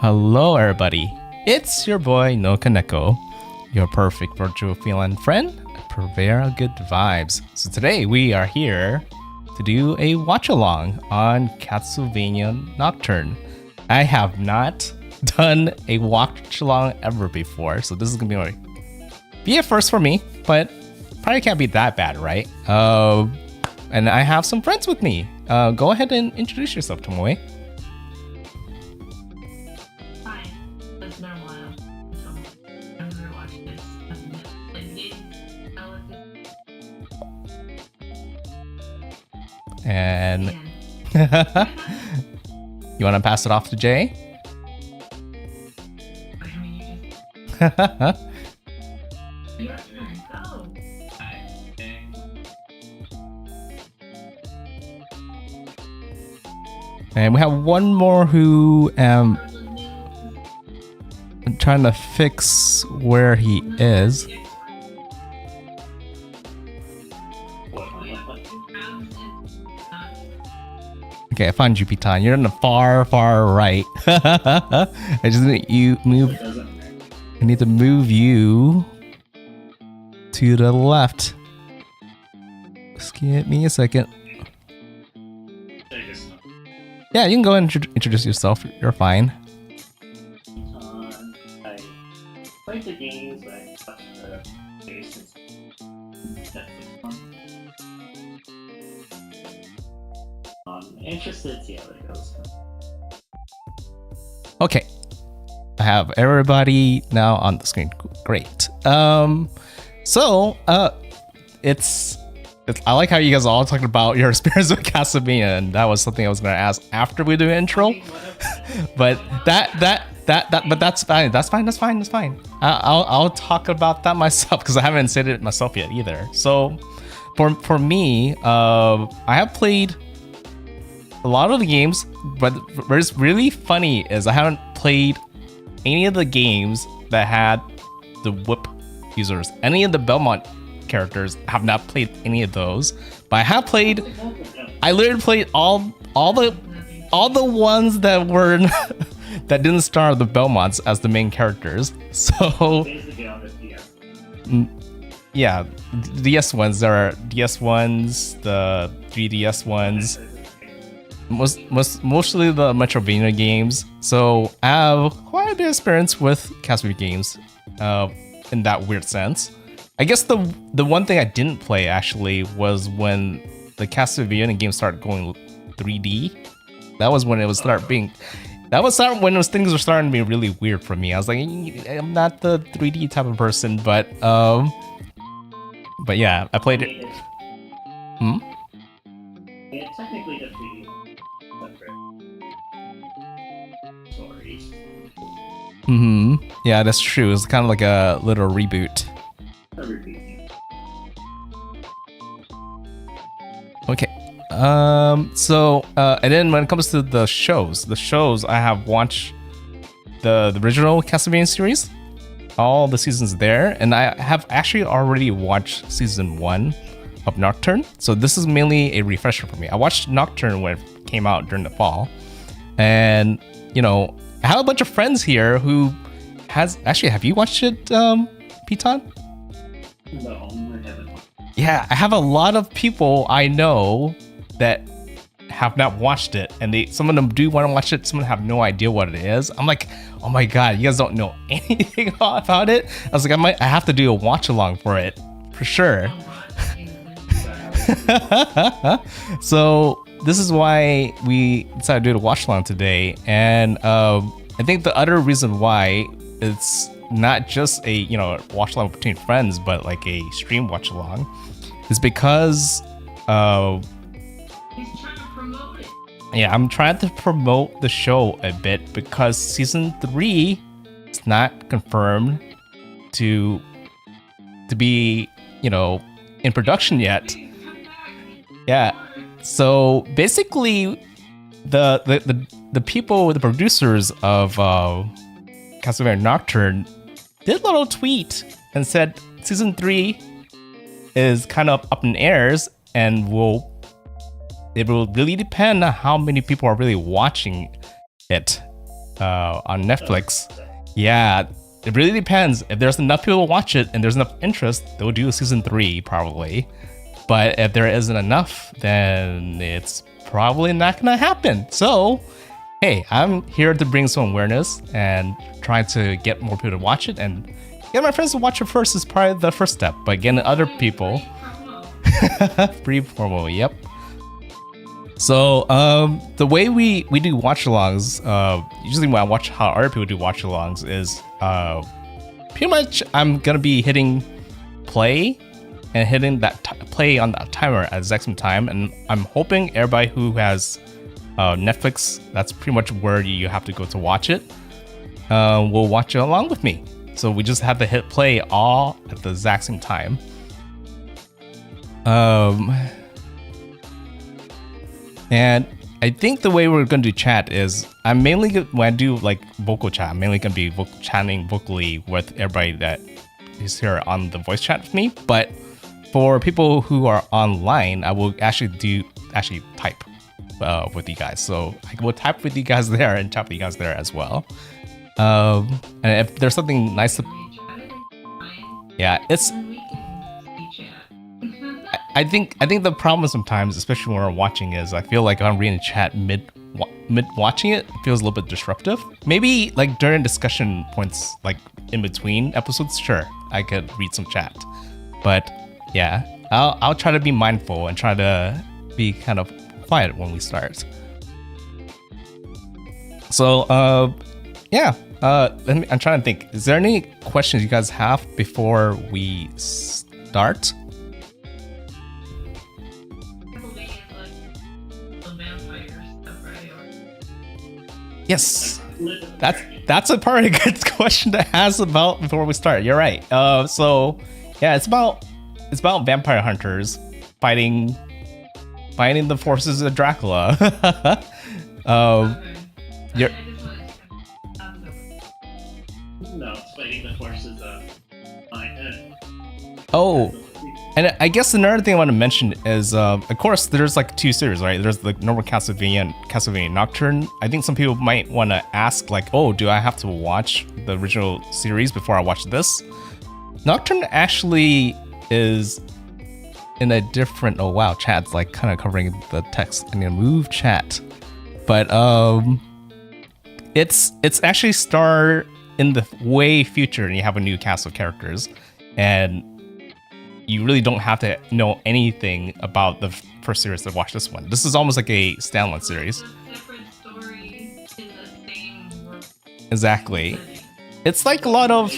Hello everybody, it's your boy NoukonNeko, your perfect virtual feline friend, purveyor of good vibes. So today we are here to do a watch-along on Castlevania Nocturne. I have not done a watch-along ever before, so this is gonna be a first for me, but probably can't be that bad, right? And I have some friends with me. Go ahead and introduce yourself, Tomoe. Hi, it's been a while. I've never watched this. And you want to pass it off to Jay? Your turn, go. And we have one more who I'm trying to fix where he is. Okay, I found you, Pitan. You're in the far right. I just need you move. I need to move you to the left. Just give me a second. Yeah, you can go and introduce yourself. You're fine. I played the games, but I watched the bases. Interested to see how it goes. Okay, I have everybody now on the screen. Great. It's I like how you guys are all talking about your experience with Castlevania, and that was something I was gonna ask after we do the intro. But but that's fine. That's fine. I'll talk about that myself because I haven't said it myself yet either. So for me, I have played a lot of the games, but what's really funny is I haven't played any of the games that had the whip users. Any of the Belmont characters, have not played any of those, but I have played. I literally played all the ones that were that didn't star the Belmonts as the main characters. So yeah, DS ones. There are DS ones, the 3DS ones. Mostly the Metrovania games. So I have quite a bit of experience with Castlevania games, in that weird sense. I guess the one thing I didn't play actually was when the Castlevania game started going 3D. That was when it was when those things were starting to be really weird for me. I was like, I'm not the 3D type of person, but yeah, I played it. Yeah, technically the 3D stories. Yeah, that's true. It's kind of like a little reboot. Okay. And then when it comes to the shows I have watched the original Castlevania series, all the seasons there, and I have actually already watched season 1 of Nocturne. So this is mainly a refresher for me. I watched Nocturne when it came out during the fall, and I have a bunch of friends here who have you watched it, Pitan? No, I haven't. Yeah, I have a lot of people I know that have not watched it, and some of them do want to watch it. Some of them have no idea what it is. I'm like, oh my god, you guys don't know anything about it. I was like, I have to do a watch along for it for sure. So this is why we decided to do the watch along today, and I think the other reason why it's not just a watch along between friends, but like a stream watch along, is because He's trying to promote it. yeah, I'm trying to promote the show a bit because season 3 is not confirmed to be in production yet. Yeah, so basically the people, the producers of Castlevania Nocturne did a little tweet and said season 3 is kind of up in airs, and it will really depend on how many people are really watching it. on Netflix. Yeah, it really depends. If there's enough people to watch it and there's enough interest, they'll do a season 3 probably. But if there isn't enough, then it's probably not gonna happen. So, hey, I'm here to bring some awareness and try to get more people to watch it, and get my friends to watch it first is probably the first step. But getting other people, free promo, yep. So the way we do watch-alongs, usually when I watch how other people do watch-alongs is pretty much I'm gonna be hitting play and hitting that play on that timer at the exact same time, and I'm hoping everybody who has Netflix, that's pretty much where you have to go to watch it, will watch it along with me. So we just have to hit play all at the exact same time. And I think the way we're going to do chat is I'm mainly when I do like vocal chat, I'm mainly going to be chatting vocally with everybody that is here on the voice chat with me. But for people who are online, I will actually type with you guys. So I will type with you guys there and chat with you guys there as well. And if there's something nice to, yeah, it's. I think the problem sometimes, especially when we're watching, is I feel like I'm reading chat mid watching it feels a little bit disruptive. Maybe like during discussion points, like in between episodes, sure, I could read some chat. But yeah, I'll try to be mindful and try to be kind of quiet when we start. So yeah, I'm trying to think. Is there any questions you guys have before we start? Yes, that's a pretty good question to ask about before we start. You're right. So yeah, it's about vampire hunters fighting the forces of Dracula. You're. No, it's fighting the forces of my head. Oh. And I guess another thing I want to mention is, of course, there's like 2 series, right? There's the normal Castlevania and Castlevania Nocturne. I think some people might want to ask, like, oh, do I have to watch the original series before I watch this? Nocturne actually is in a different, oh wow, chat's like kind of covering the text. I need to move chat. But it's actually start in the way future, and you have a new cast of characters. And you really don't have to know anything about the first series to watch this one. This is almost like a standalone series. Exactly. It's like a lot of...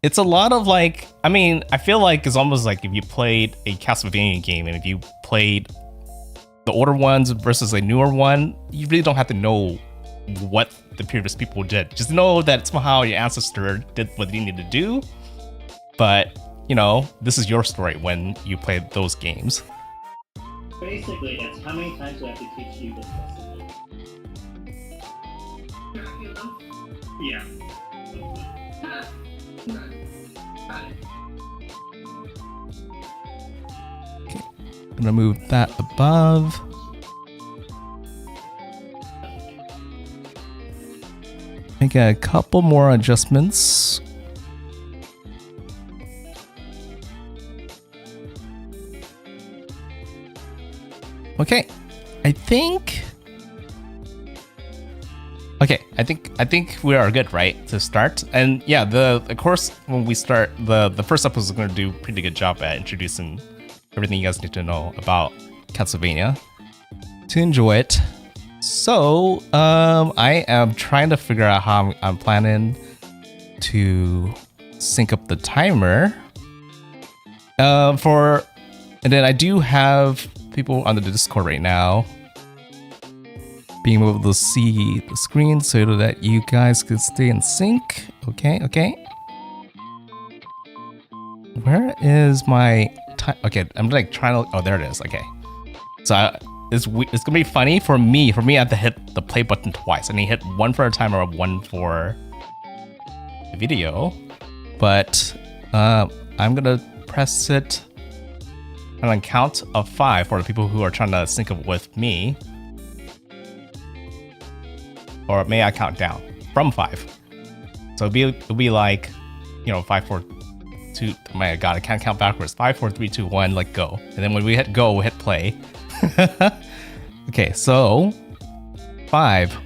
It's a lot of like... I mean, I feel like it's almost like if you played a Castlevania game and if you played the older ones versus a newer one, you really don't have to know what the previous people did. Just know that somehow your ancestor did what they needed to do. But, you know, this is your story when you play those games. Basically, it's how many times do I have to teach you this lesson? Yeah. Okay, I'm gonna move that above. Make a couple more adjustments. Okay, I think we are good, right, to start. And yeah, of course when we start the first episode is going to do a pretty good job at introducing everything you guys need to know about Castlevania to enjoy it. So I am trying to figure out how I'm planning to sync up the timer and then I do have people on the Discord right now being able to see the screen so that you guys could stay in sync. Okay. Where is my time? Okay, I'm like trying to. Oh, there it is. Okay, so it's gonna be funny for me. I have to hit the play button twice. I need to hit one for a timer, one for the video. But I'm gonna press it on a count of 5 for the people who are trying to sync up with me. or may I count down from 5? So it'll be like, 5, 4, 2. Oh my god, I can't count backwards. 5, 4, 3, 2, 1. Like go, and then when we hit go, we hit play. Okay, so 5,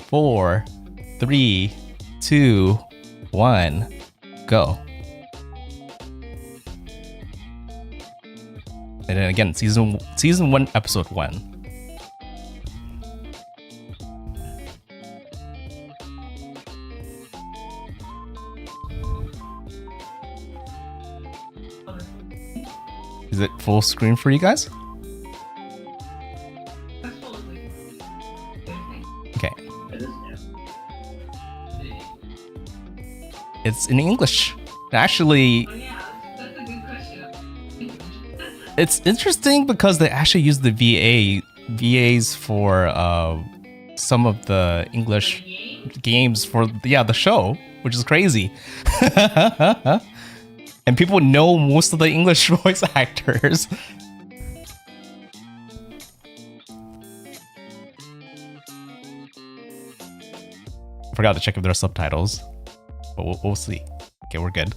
4, 3, 2, 1, go. And then again, season 1, episode 1. Is it full screen for you guys? Absolutely. Okay. It is now. It's in English. Actually, Oh yeah, that's a good question. it's interesting because they actually use the VAs for some of the English games for the show, which is crazy. And people know most of the English voice actors. Forgot to check if there are subtitles, but we'll see. Okay, we're good.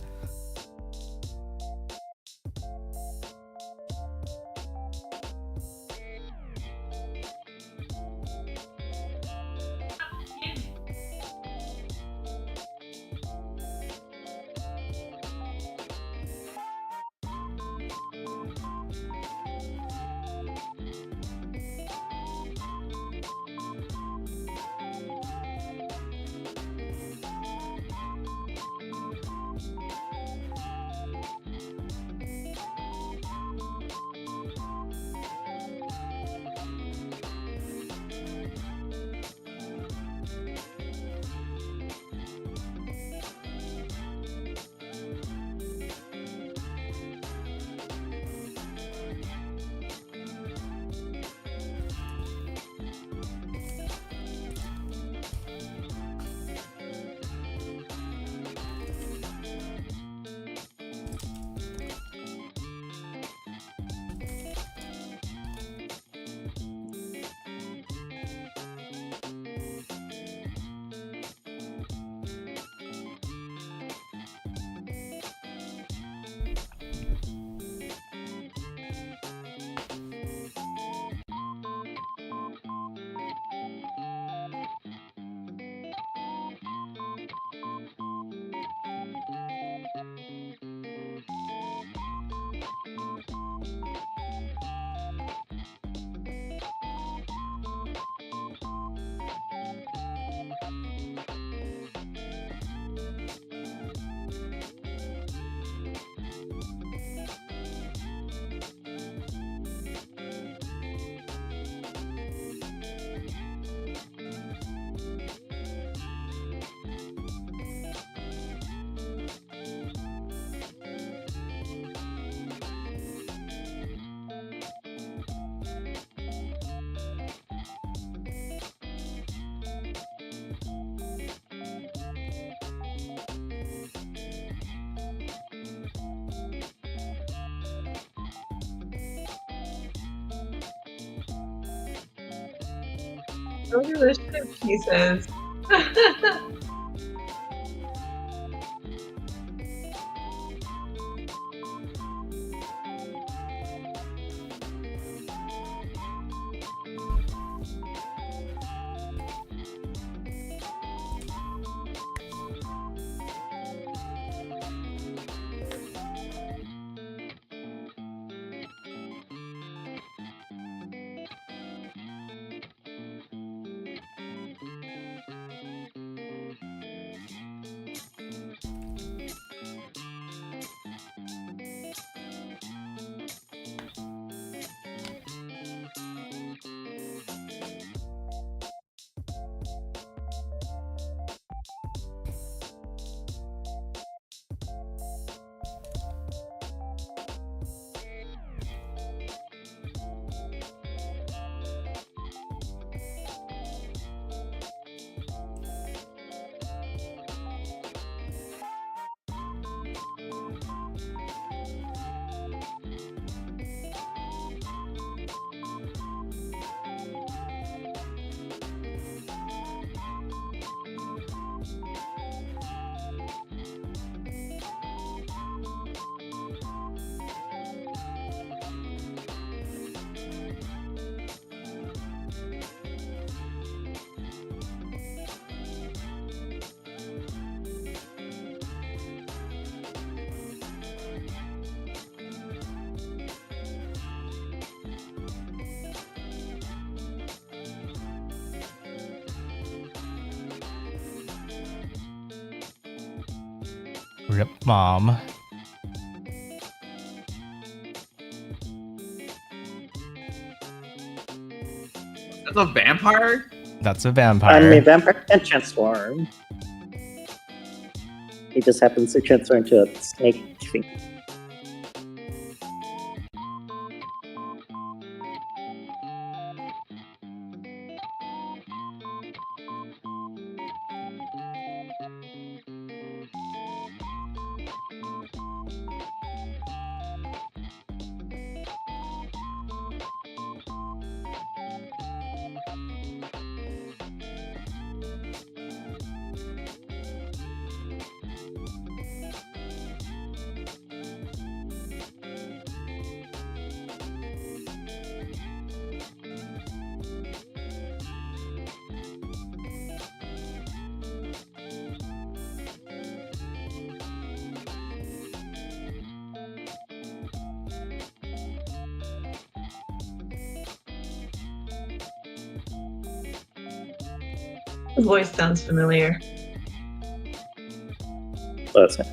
Those are the ship pieces. Rip mom. That's a vampire? That's a I vampire. mean, vampire can transform. He just happens to transform into a snake thing. His voice sounds familiar, Listen.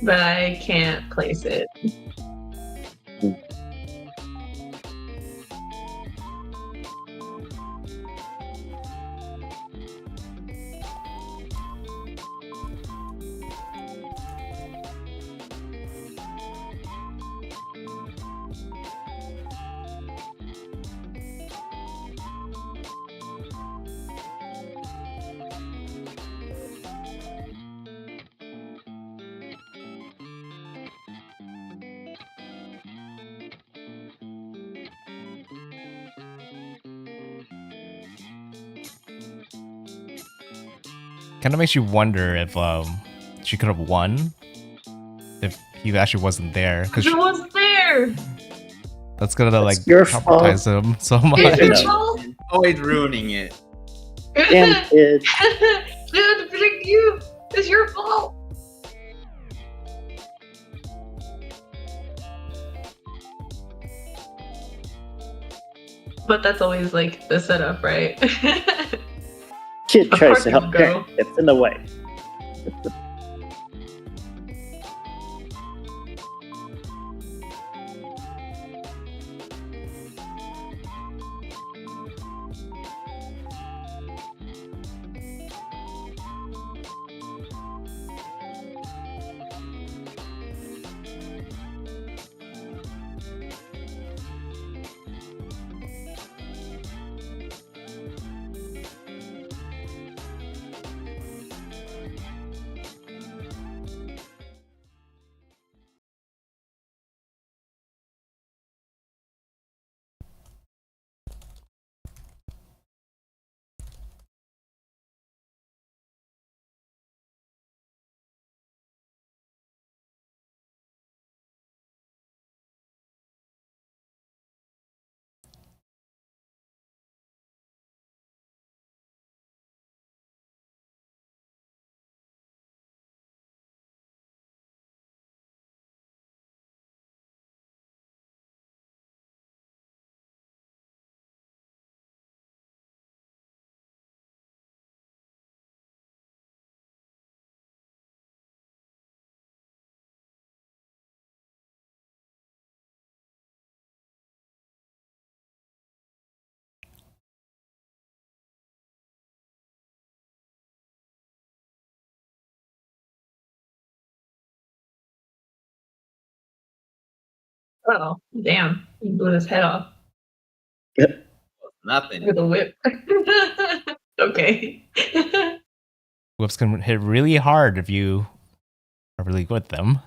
but I can't place it. Kind of makes you wonder if she could have won if he actually wasn't there. Because It wasn't there. that's gonna like It's your traumatize him so much. It's your know. fault. Always ruining it. Damn kid. They had to protect you. It's your fault. But that's always like the setup, right? Kid Of tries course to it help would parent. go. It's in the way. Oh, damn. He blew his head off Nothing. with a whip. Okay. Whips can hit really hard if you are really good with them.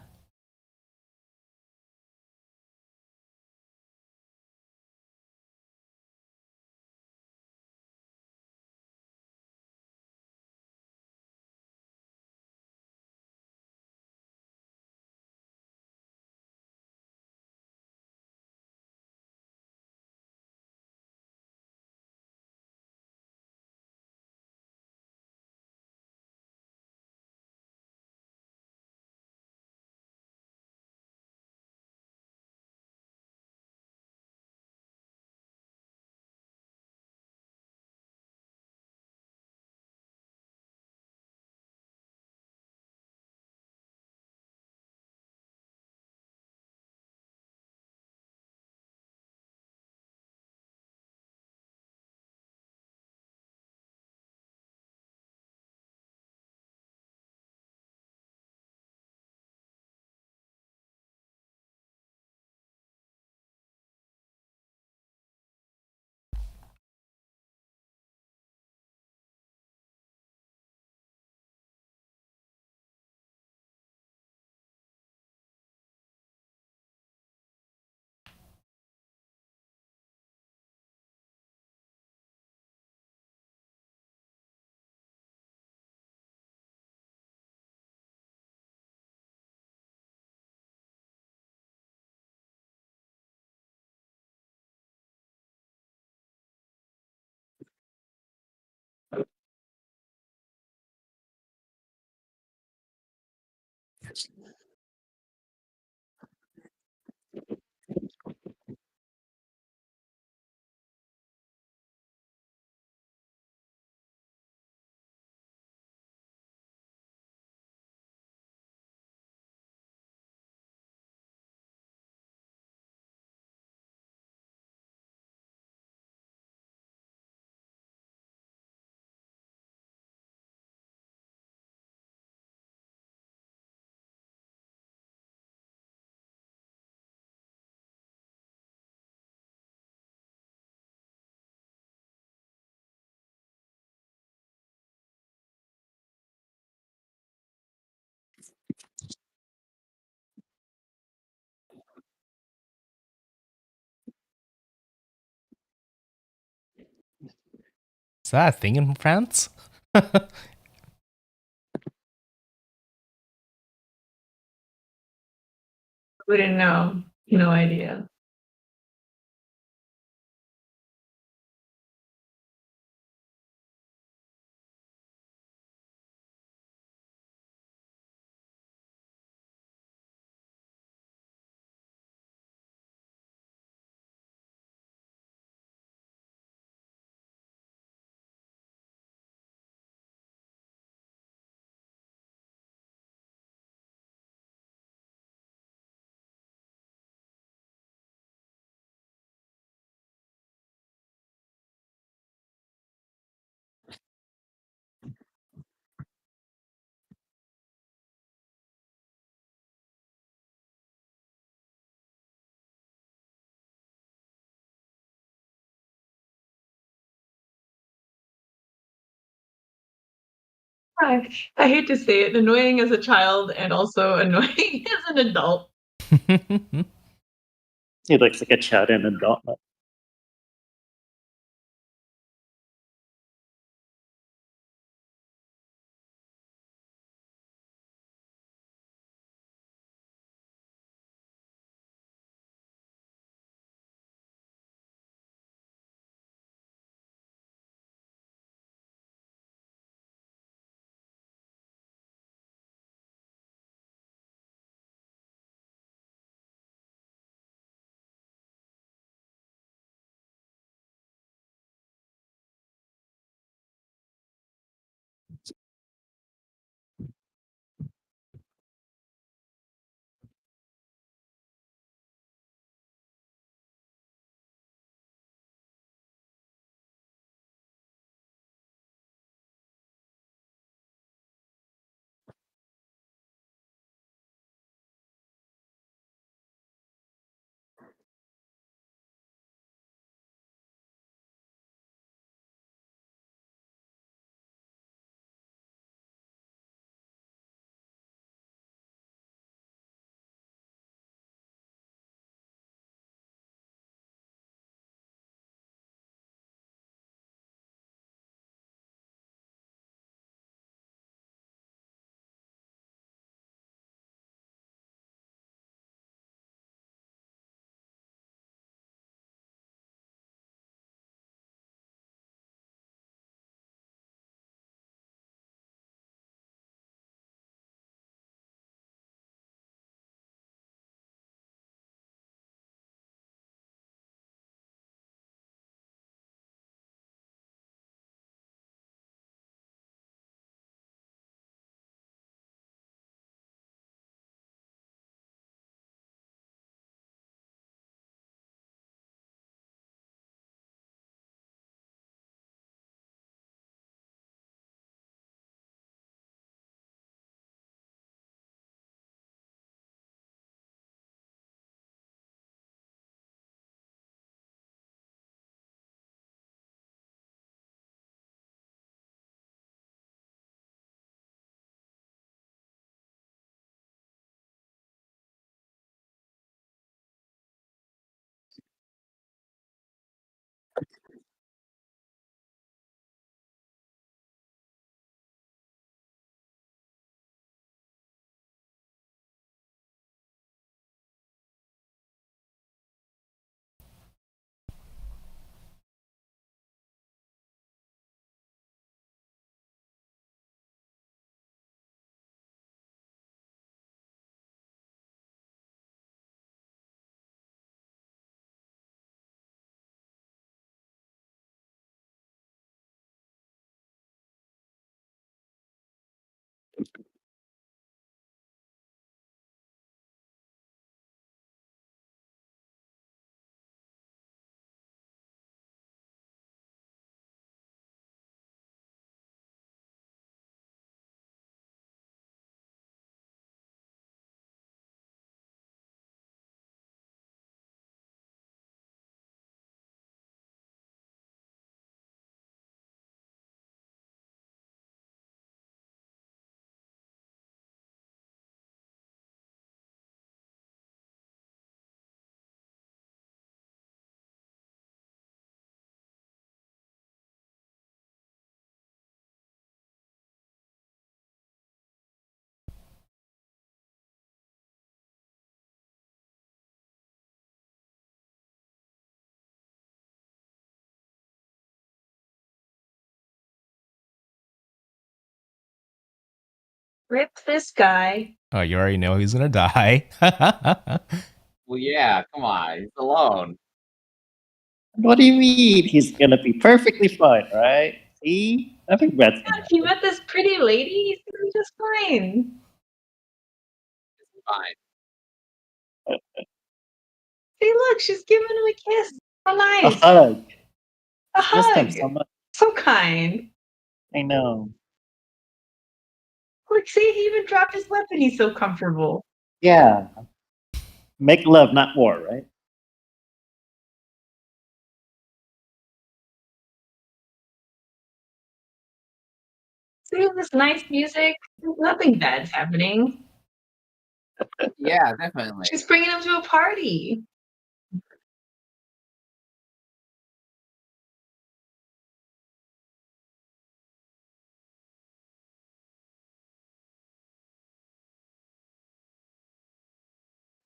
Is that a thing in France? Wouldn't know. No idea. I hate to say it, annoying as a child and also annoying as an adult. He looks like a child in adult. Rip this guy. Oh, you already know he's gonna die. Well, yeah, come on, he's alone. What do you mean? He's gonna be perfectly fine, right? See? Nothing bad's God, gonna if he happen. met this pretty lady, he's gonna be just fine. It's fine. See, look, she's giving him a kiss. How A nice. hug. A He's missed him hug. so much. So kind. I know. Look, see, he even dropped his weapon. He's so comfortable. Yeah. Make love, not war, right? See, this nice music. Nothing bad's happening. Yeah, definitely. She's bringing him to a party.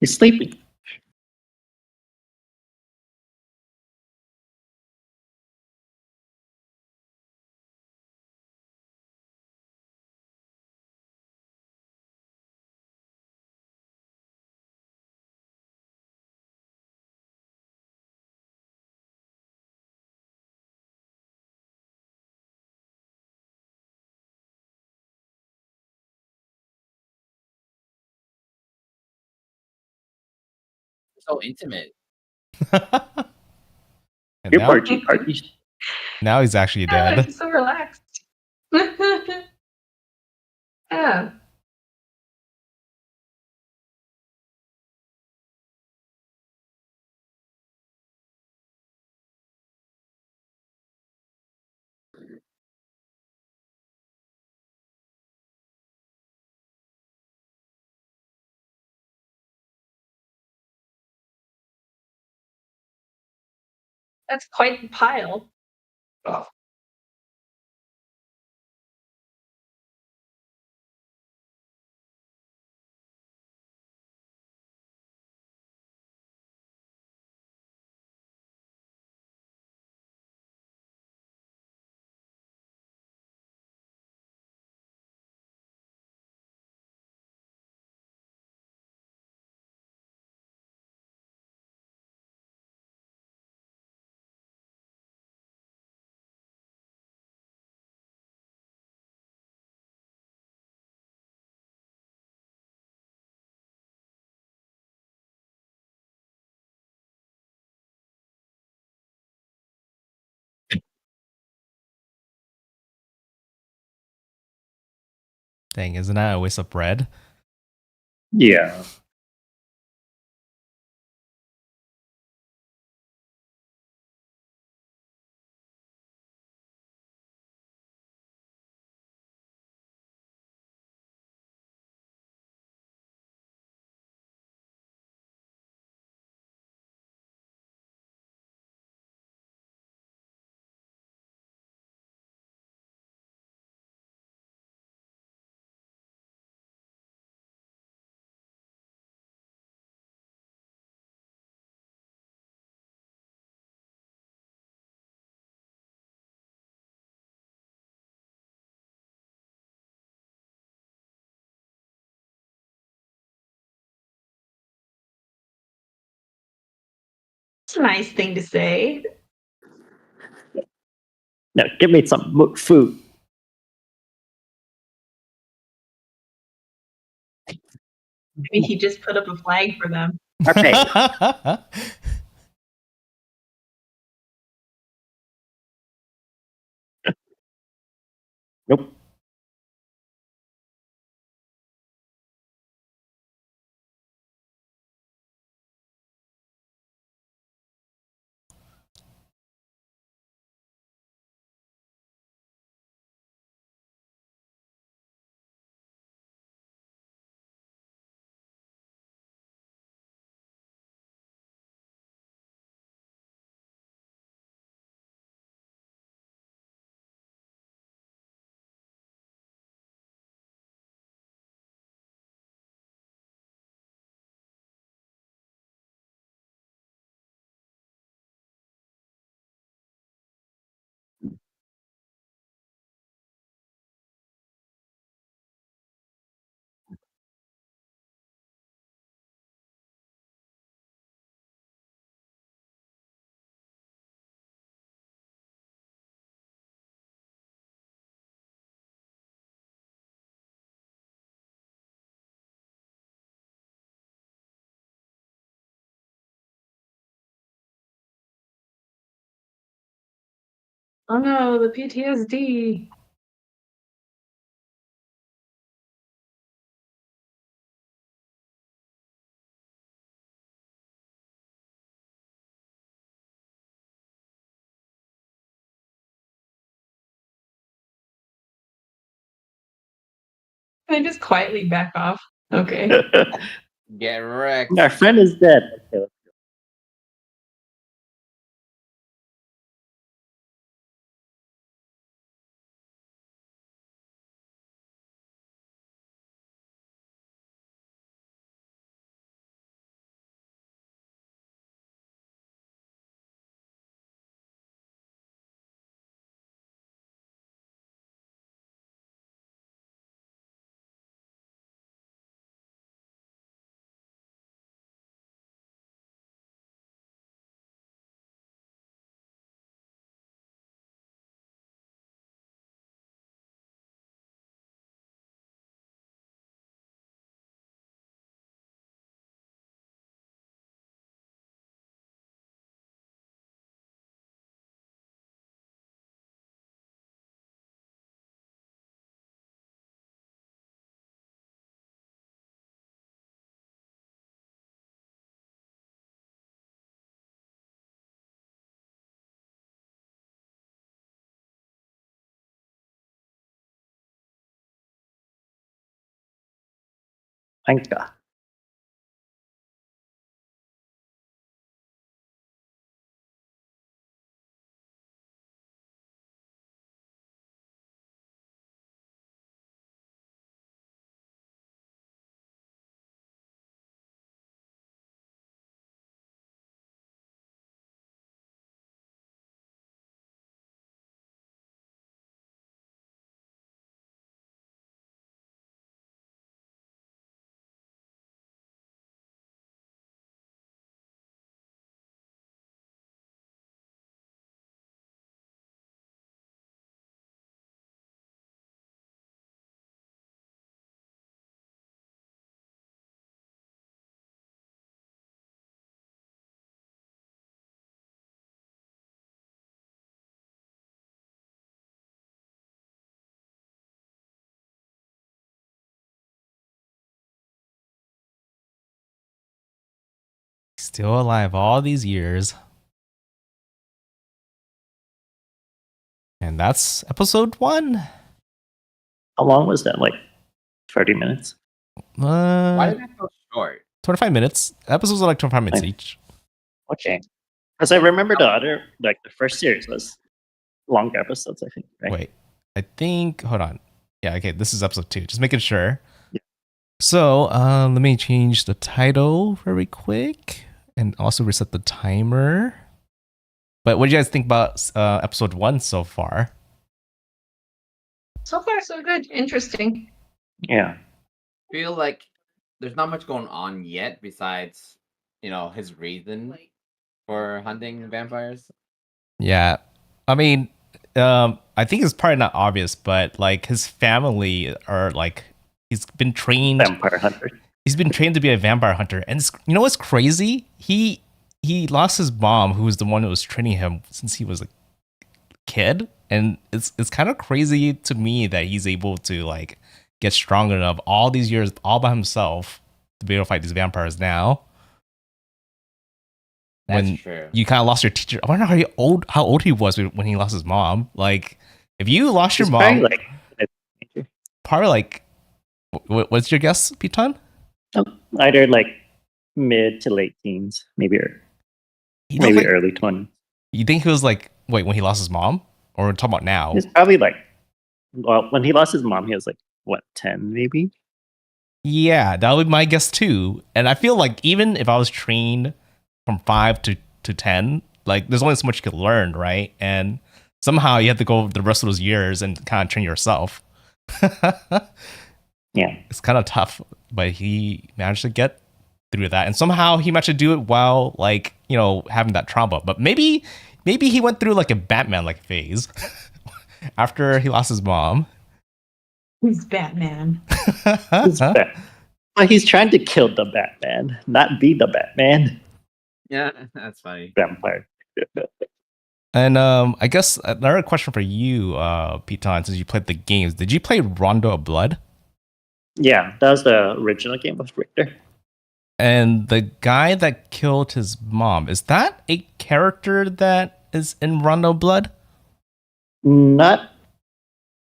He's sleeping. So intimate. And Your now, party, party. now he's actually Yeah, dead. he's so relaxed. Yeah. That's quite the pile. Dang, isn't that a waste of bread? Yeah. It's a nice thing to say. Now give me some food. Maybe he just put up a flag for them. Okay. Nope. Oh no, the PTSD. I just quietly back off. Okay. Get wrecked. Our friend is dead. Okay, thank God. Still alive all these years. And that's episode 1. How long was that? Like 30 minutes? Why did that so short? 25 minutes. Episodes are like 25 minutes Nice. each. Okay. Because I remember the other, like the first series was longer episodes, I think, right? Wait, I think, hold on. Yeah, okay, this is episode 2. Just making sure. Yeah. So, let me change the title very quick and also reset the timer. But what do you guys think about episode 1 so far? So far, so good. Interesting. Yeah. Feel like there's not much going on yet besides, his reason for hunting vampires. Yeah. I mean, I think it's probably not obvious, but like his family are like, he's been trained. Vampire hunter. He's been trained to be a vampire hunter. And you know what's crazy? He lost his mom, who was the one who was training him since he was a kid. And it's kind of crazy to me that he's able to like get strong enough all these years all by himself to be able to fight these vampires now. That's When true. you kind of lost your teacher. I wonder how old he was when he lost his mom. Like, if you lost your He's mom, probably like what's your guess, Piton? either like mid to late teens, maybe Like, early 20s. you think he was like, wait, when he lost his mom? Or we're talking about now? He's probably like, well, when he lost his mom, he was like, what, 10 maybe? Yeah, that would be my guess too. And I feel like even if I was trained from 5 to 10, like there's only so much you could learn, right? And somehow you have to go the rest of those years and kind of train yourself. Yeah. It's kind of tough, but he managed to get through that. And somehow he managed to do it while like, having that trauma. But maybe he went through like a Batman like phase after he lost his mom. He's Batman. He's but he's trying to kill the Batman, not be the Batman. Yeah, that's funny. Vampire. And I guess another question for you, Piton, since you played the games, did you play Rondo of Blood? Yeah, that was the original game of Richter. And the guy that killed his mom, is that a character that is in Rondo of Blood? Not,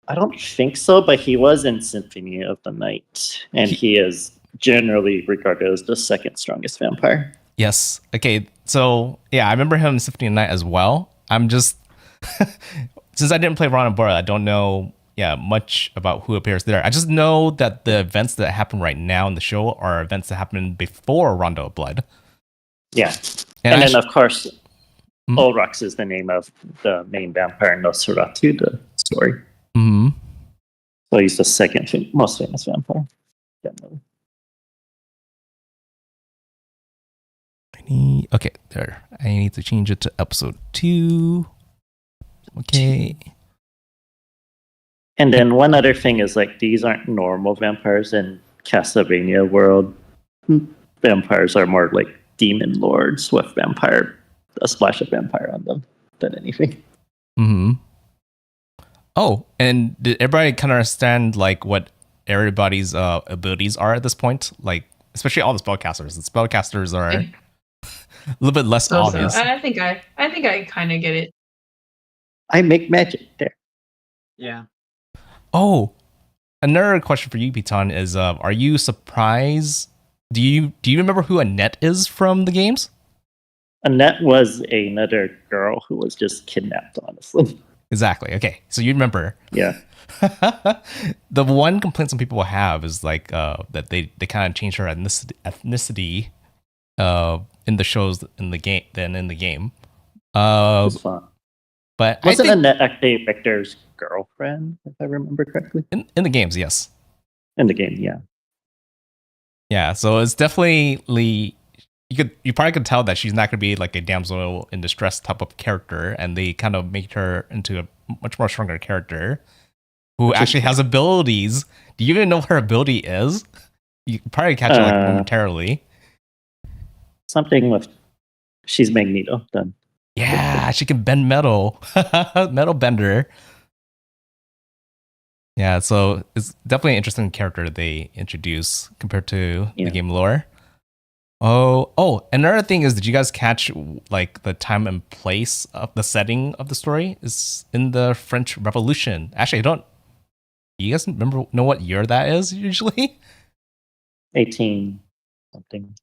I don't think so, but he was in Symphony of the Night, and he is generally regarded as the second strongest vampire. Yes. Okay. So yeah, I remember him in Symphony of the Night as well. I'm just since I didn't play Rondo of Blood, I don't know much about who appears there. I just know that the events that happen right now in the show are events that happened before Rondo of Blood. Yeah. And then, of course, Mhm. Olrox is the name of the main vampire in Nosferatu, the story. Mm-hmm. So he's the second most famous vampire. Generally. Okay, there. I need to change it to episode 2. Okay. And then one other thing is like these aren't normal vampires in Castlevania world. Vampires are more like demon lords with a splash of vampire on them than anything. Mm-hmm. Oh, and did everybody kind of understand like what everybody's abilities are at this point? Like, especially all the spellcasters. The spellcasters are a little bit less obvious. I think I kind of get it. I make magic there. Yeah. Oh, another question for you, Piton, is are you surprised? Do you remember who Annette is from the games? Annette was another girl who was just kidnapped, honestly. Exactly. Okay, so you remember. Yeah. The one complaint some people have is like that they kind of changed her ethnicity in the shows in the game than in the game. It was fun. But wasn't I think Annette actually Victor's girlfriend, if I remember correctly? in the games, yes. In the game, yeah. Yeah, so it's definitely you probably could tell that she's not going to be like a damsel in distress type of character, and they kind of make her into a much more stronger character who actually has abilities. Do you even know what her ability is? You can probably catch it like momentarily. Something with she's Magneto then. Yeah, she can bend metal. Metal bender. Yeah, so it's definitely an interesting character they introduce compared to the game lore. Oh, another thing is, did you guys catch like the time and place of the setting of the story is in the French Revolution? Actually, I don't. You guys know what year that is usually? 18 something.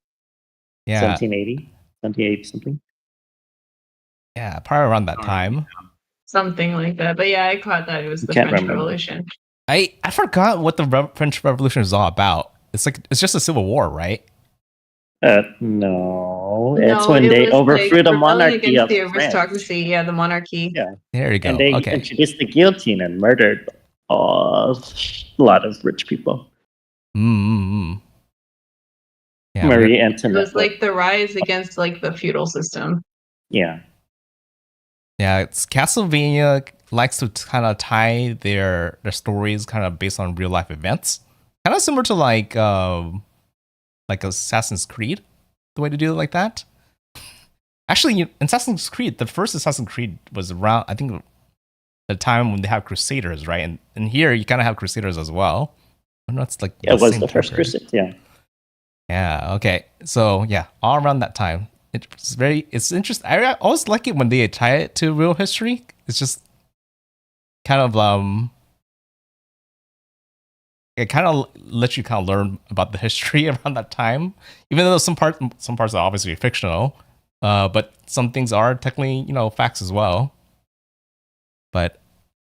Yeah. 1780 something. Yeah, probably around that time. Something like that. But yeah, I caught that it was the Can't French remember. Revolution. I forgot what the French Revolution is all about. It's just a civil war, right? No. It's when they was overthrew like the rebelling monarchy against of the France. aristocracy. Yeah, the monarchy. Yeah. There you go. And they Okay. introduced the guillotine and murdered a lot of rich people. Mm-hmm. Yeah, Marie It Antoinette. was like the rise against like the feudal system. Yeah. Yeah, it's Castlevania likes to kind of tie their stories kind of based on real life events. Kind of similar to like Assassin's Creed, the way to do it like that. Actually, in Assassin's Creed, the first Assassin's Creed was around, I think, the time when they have Crusaders, right? And here you kind of have Crusaders as well. I know it's like It was same the first characters. Crusade, yeah. Yeah. Okay. So yeah, all around that time, it's interesting. I always like it when they tie it to real history. It's just kind of it kind of lets you kind of learn about the history around that time, even though some parts are obviously fictional, but some things are technically facts as well. But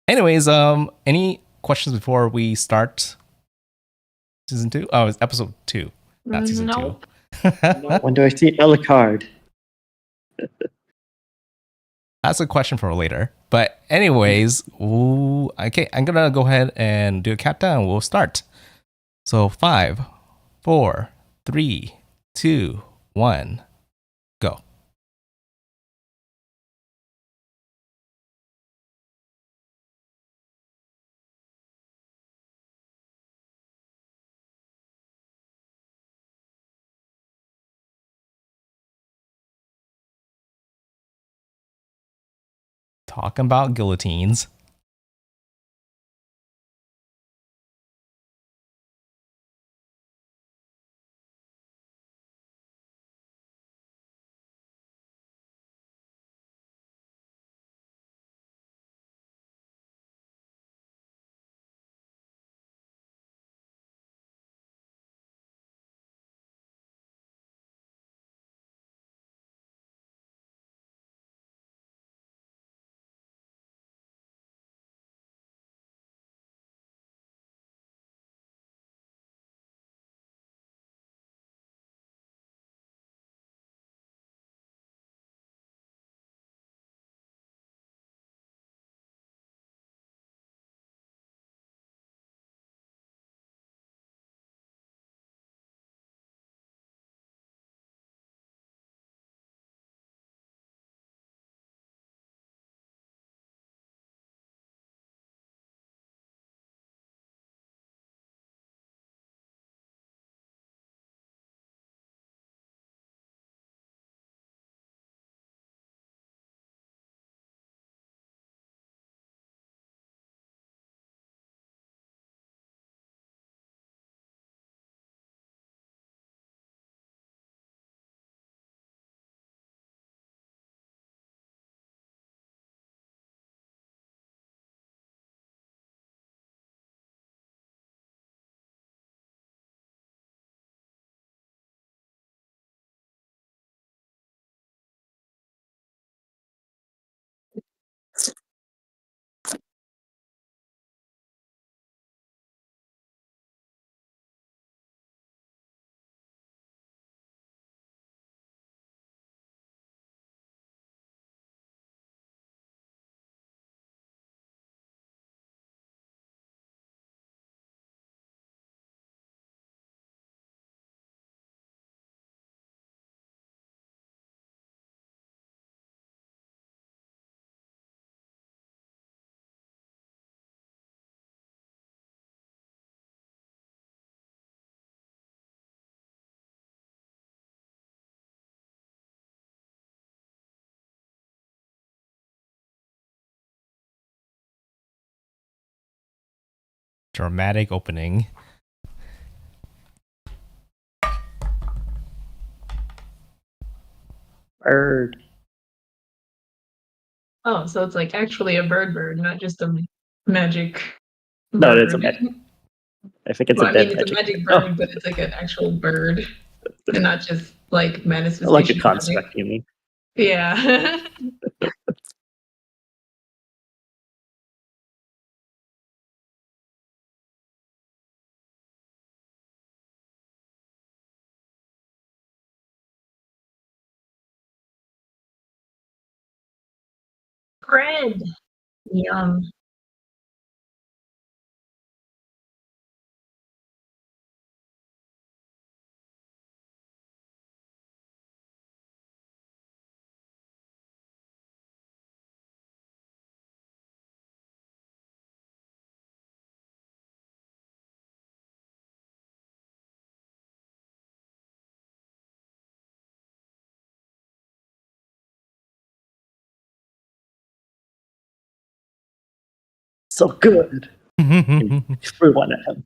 anyways, any questions before we start season 2? Oh, it's episode 2, not season Nope. 2. When do I see Alucard? That's a question for later. But anyways, okay, I'm gonna go ahead and do a countdown. We'll start. So 5, 4, 3, 2, 1, go. Talking about guillotines. Dramatic opening. Bird. Oh, so it's like actually a bird, not just a magic No, bird. it's a magic. I think it's Well, a I dead mean, it's a magic. magic Oh, bird, but it's like an actual bird and not just like manifestation like a magic. construct, you mean? Yeah. Bread. Yum. So good. Everyone at him.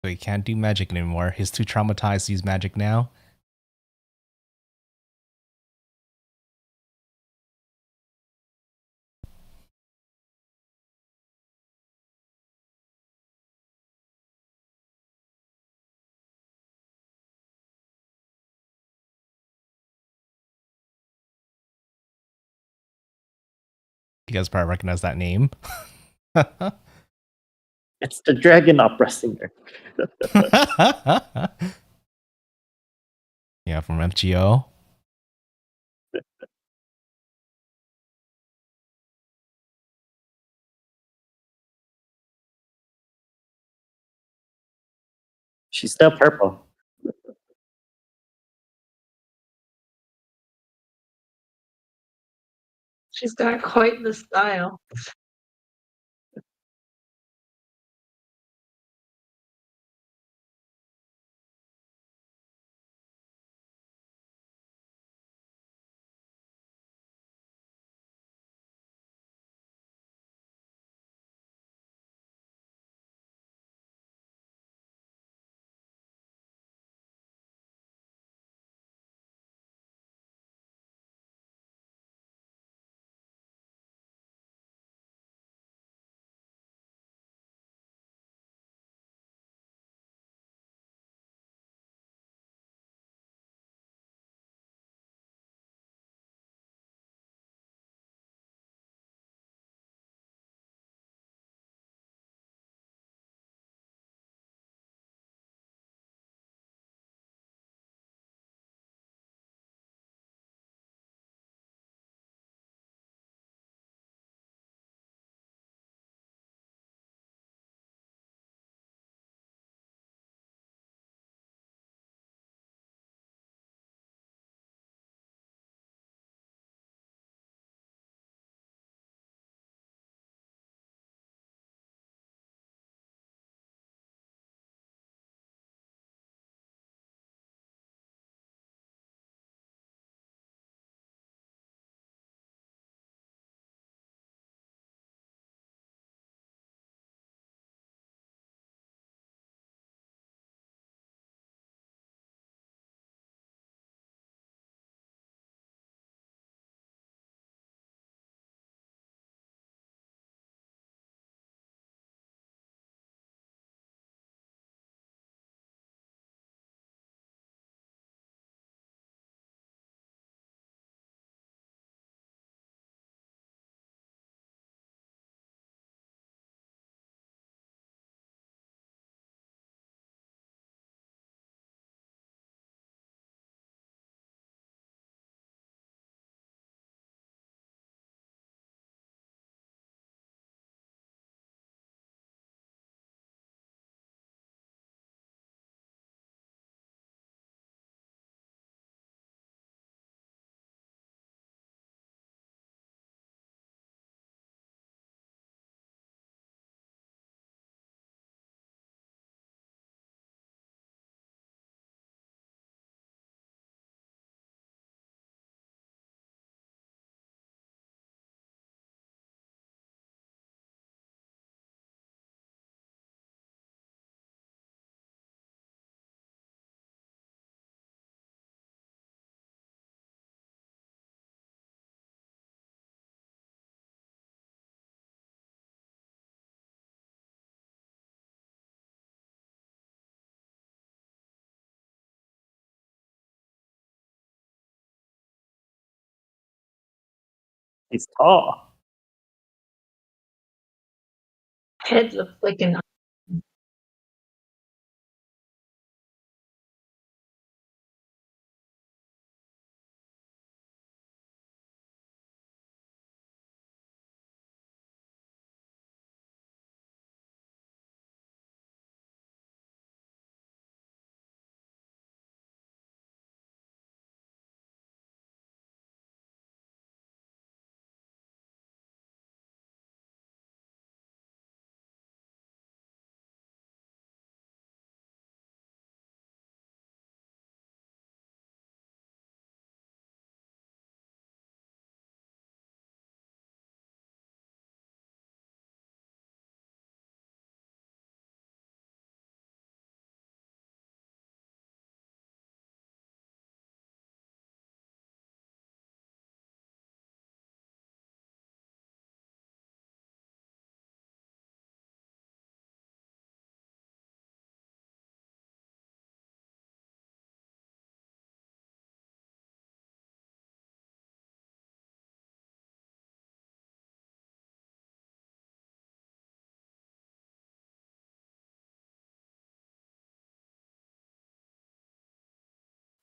So he can't do magic anymore. He's too traumatized to use magic now. You guys probably recognize that name. It's the dragon opera singer. Yeah, from FGO. She's still purple. She's got quite the style. He's tall. Heads of flicking.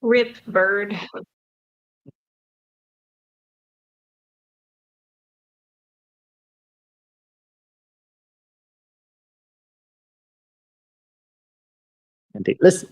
Rip bird. And they listen.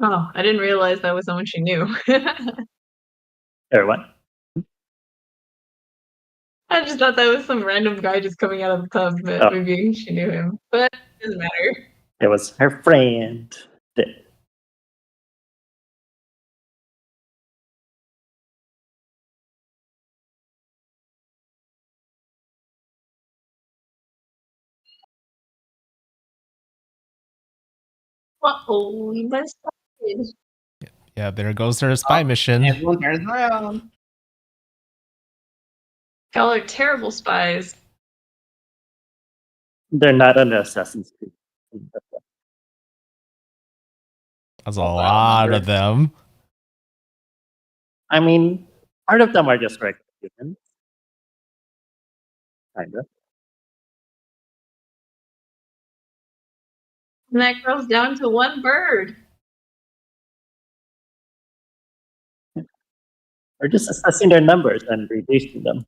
Oh, I didn't realize that was someone she knew. Or what? I just thought that was some random guy just coming out of the tub, but Oh. maybe she knew him. But it doesn't matter. It was her friend. Uh-oh, we messed up. Yeah, there goes their spy mission. Everyone turns around. Y'all are terrible spies. They're not an Assassin's Creed. That's a Oh, wow, lot number. of them. I mean, part of them are just regular humans. Kinda. And that girl's down to one bird. Or just assessing their numbers and reducing them.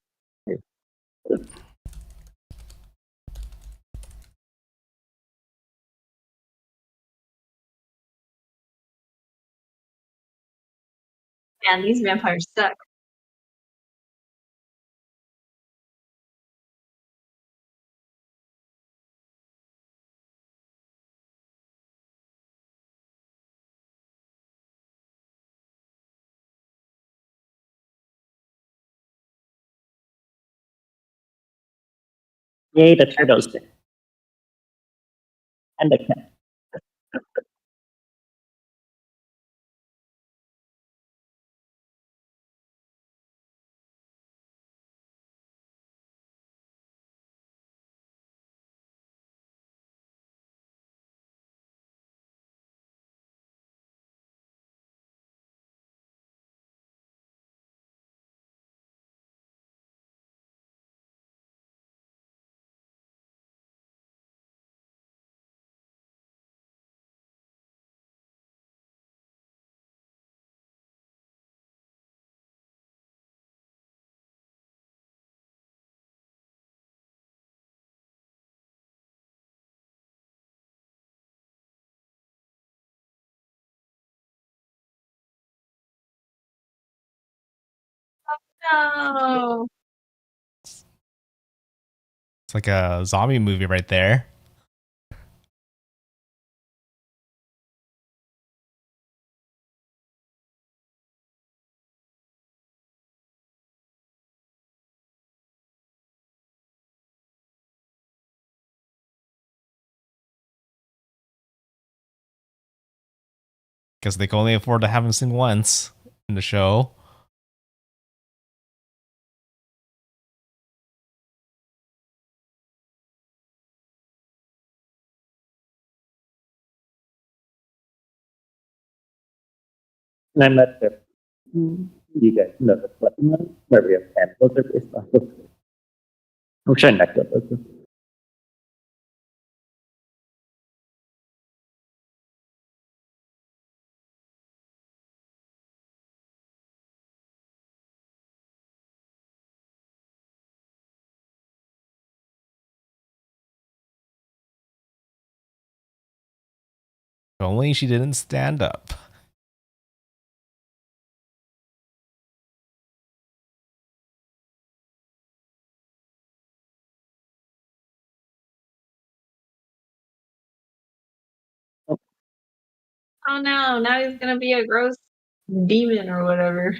Man, these vampires suck. Yay, the turtles. And the cat. No. It's like a zombie movie right there. Because they can only afford to have him sing once in the show. And I'm not sure. You guys know the Platinum, where we have candles are based off of. I'm sure Neko does this. If only she didn't stand up. Oh no, now he's gonna be a gross demon or whatever.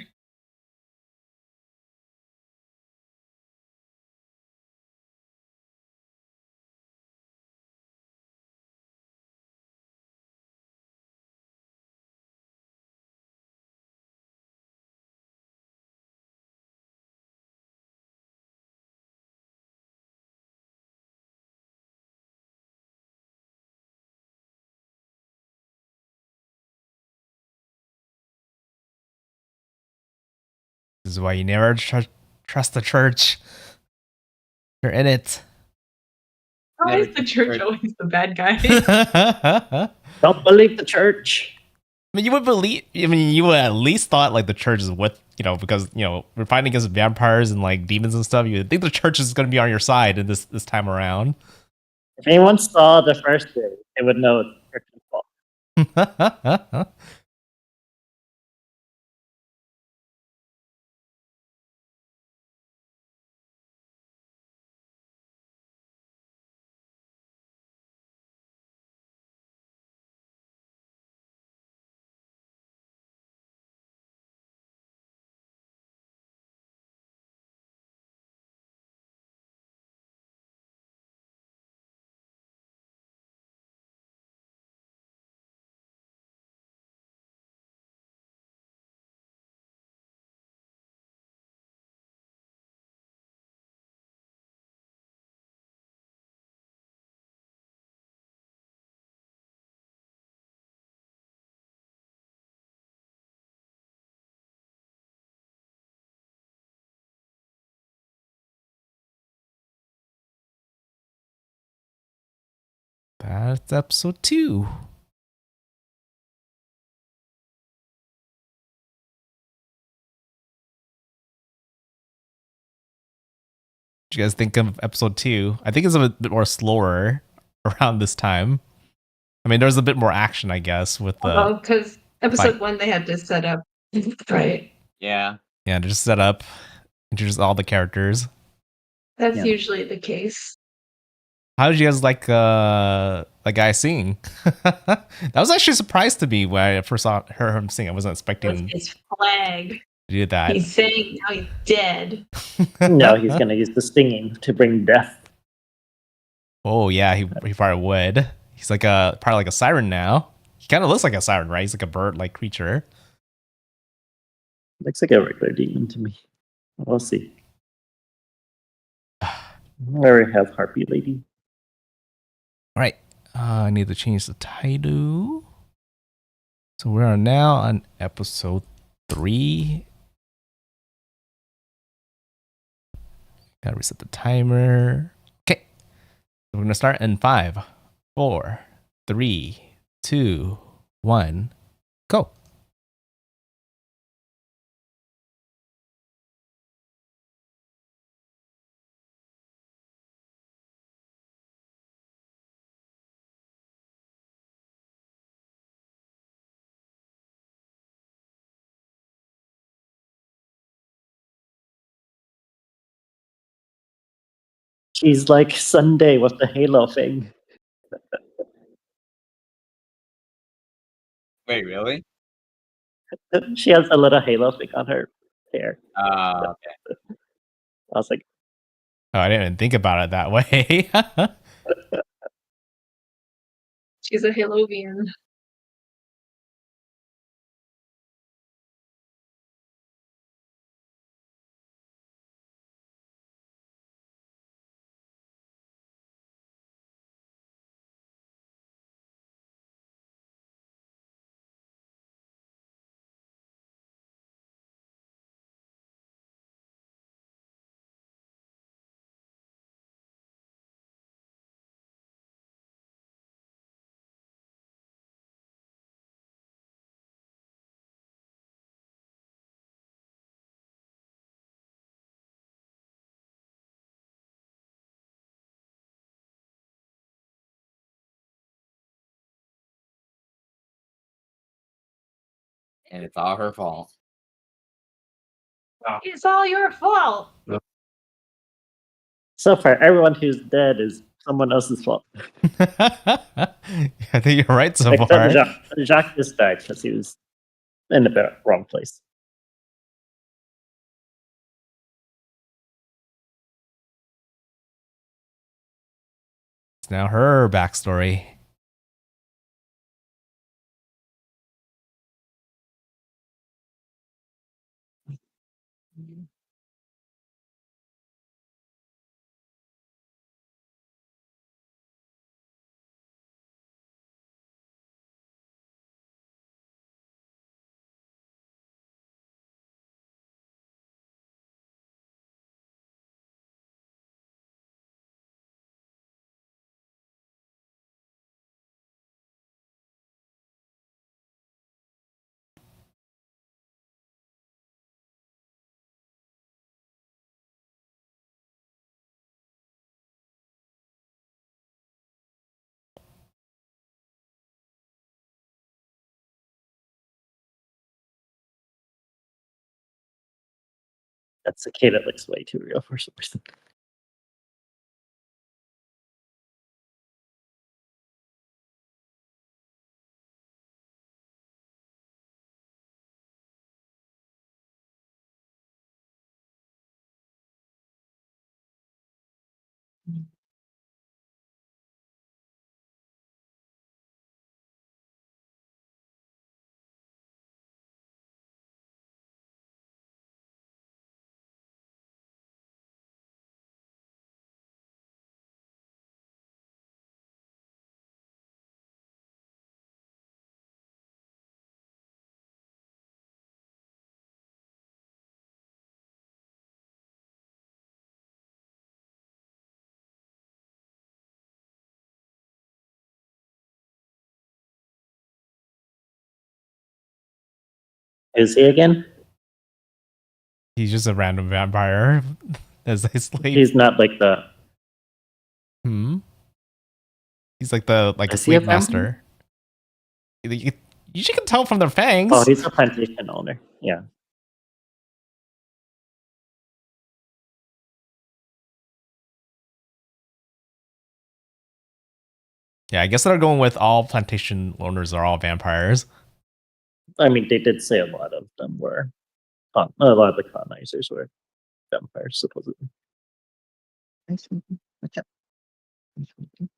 This is why you never trust the church. You're in it. Why is the church always the bad guy? I Don't believe the church. mean, you would believe. I mean, you would at least thought like the church is with because we're fighting against vampires and like demons and stuff. You would think the church is going to be on your side in this time around. If anyone saw the first day, they would know it's the church's fault. That's episode 2. What do you guys think of episode 2? I think it's a bit more slower around this time. I mean, there's a bit more action, I guess, with the Because episode fight. 1 they had to set up, right? Yeah. Yeah, just set up, introduce all the characters. That's Yeah. usually the case. How did you guys like the guy singing? That was actually a surprise to me when I first saw him sing. I wasn't That's expecting his flag. to do that. He's saying now he's dead. No, he's gonna use the stinging to bring death. Oh yeah, he probably would. He's like probably like a siren now. He kind of looks like a siren, right? He's like a bird-like creature. Looks like a regular demon to me. We'll see. Where we have Harpy Lady. All right, I need to change the title. So we are now on episode 3. Gotta reset the timer. Okay, we're gonna start in 5, 4, 3, 2, 1, go. She's like Sunday with the halo thing. Wait, really? She has a little halo thing on her hair. Okay. I was like, Oh, I didn't even think about it that way. She's a Halovian. And it's all her fault. It's all your fault. so far, everyone who's dead is someone else's fault. I think you're right so Except far. Jacques. Jacques just died because he was in the wrong place. It's now her backstory. That cicada looks way too real for some reason. Is he again? He's just a random vampire as they sleep. He's not like the. He's like the Is he a sleep vampire? master. You can tell from their fangs. Oh, he's a plantation owner. Yeah. Yeah, I guess they're going with all plantation owners are all vampires. I mean, they did say a lot of them were. A lot of the colonizers were vampires, supposedly. Nice meeting. What's up? Nice meeting.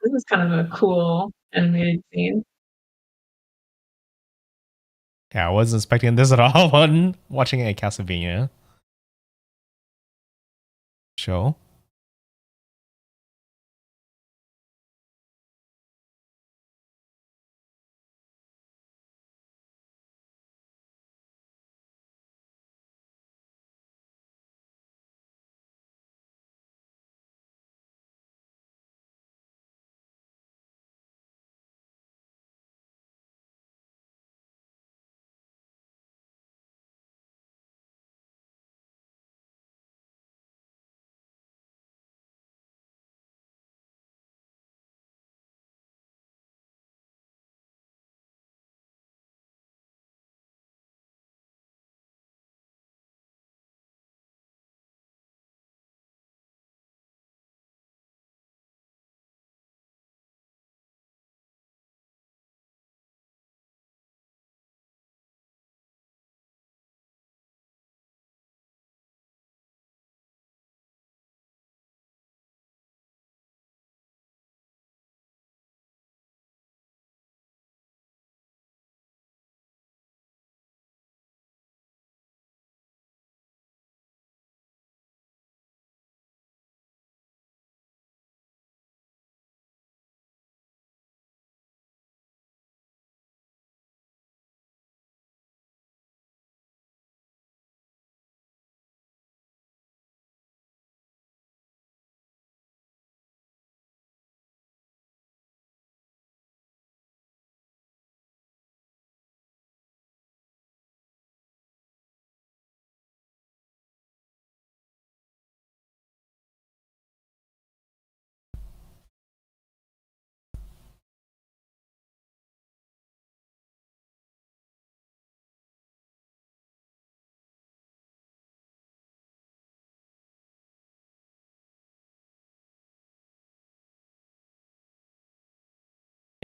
This is kind of a cool animated scene. Yeah, I wasn't expecting this at all when watching a Castlevania show.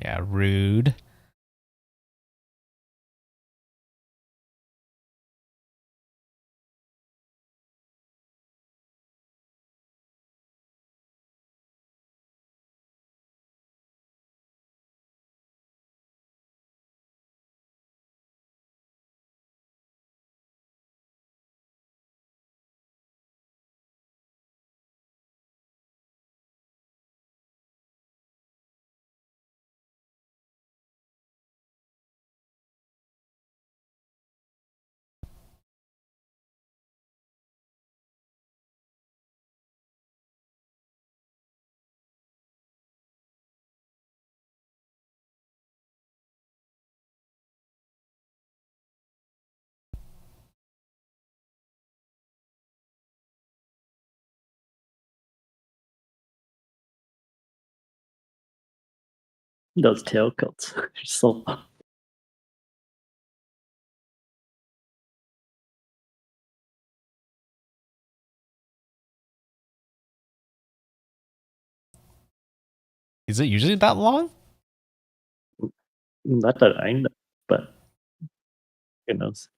Yeah, rude. Those tail coats are so. Is it usually that long? Not that I know, but who knows?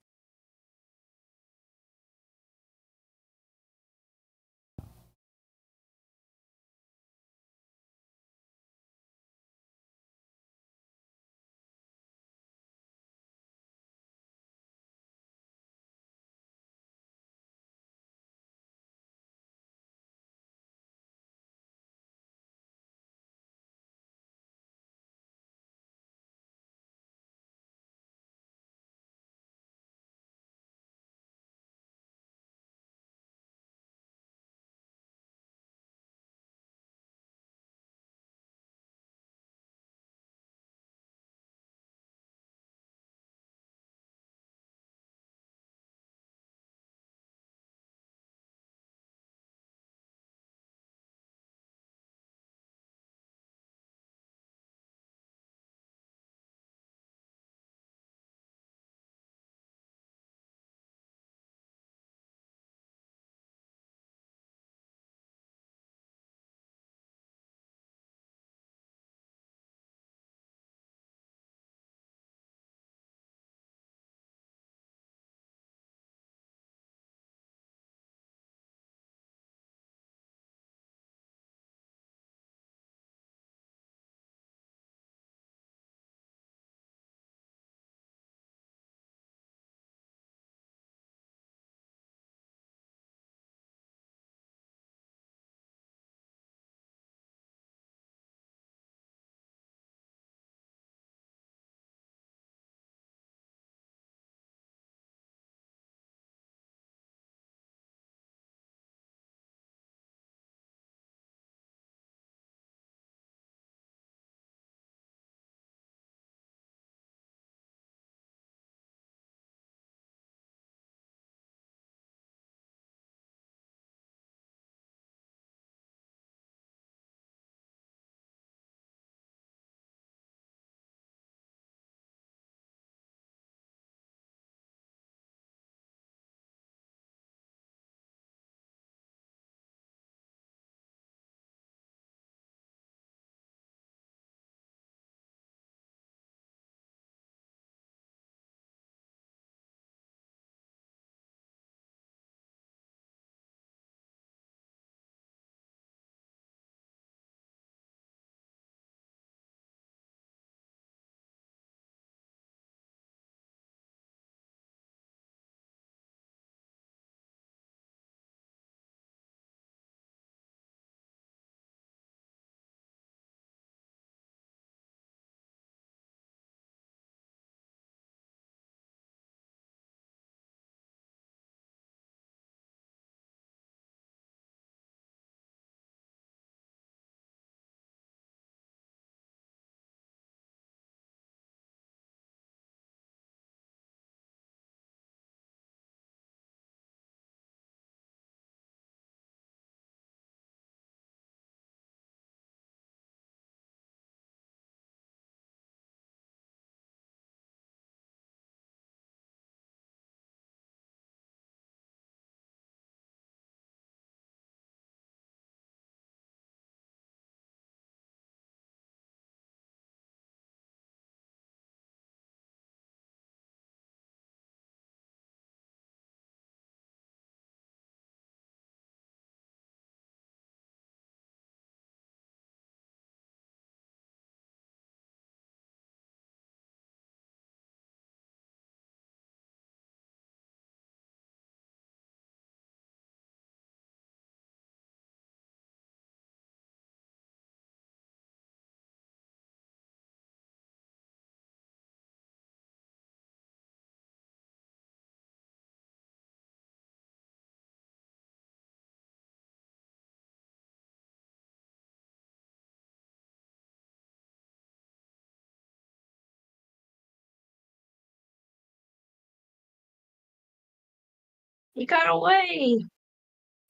He got away.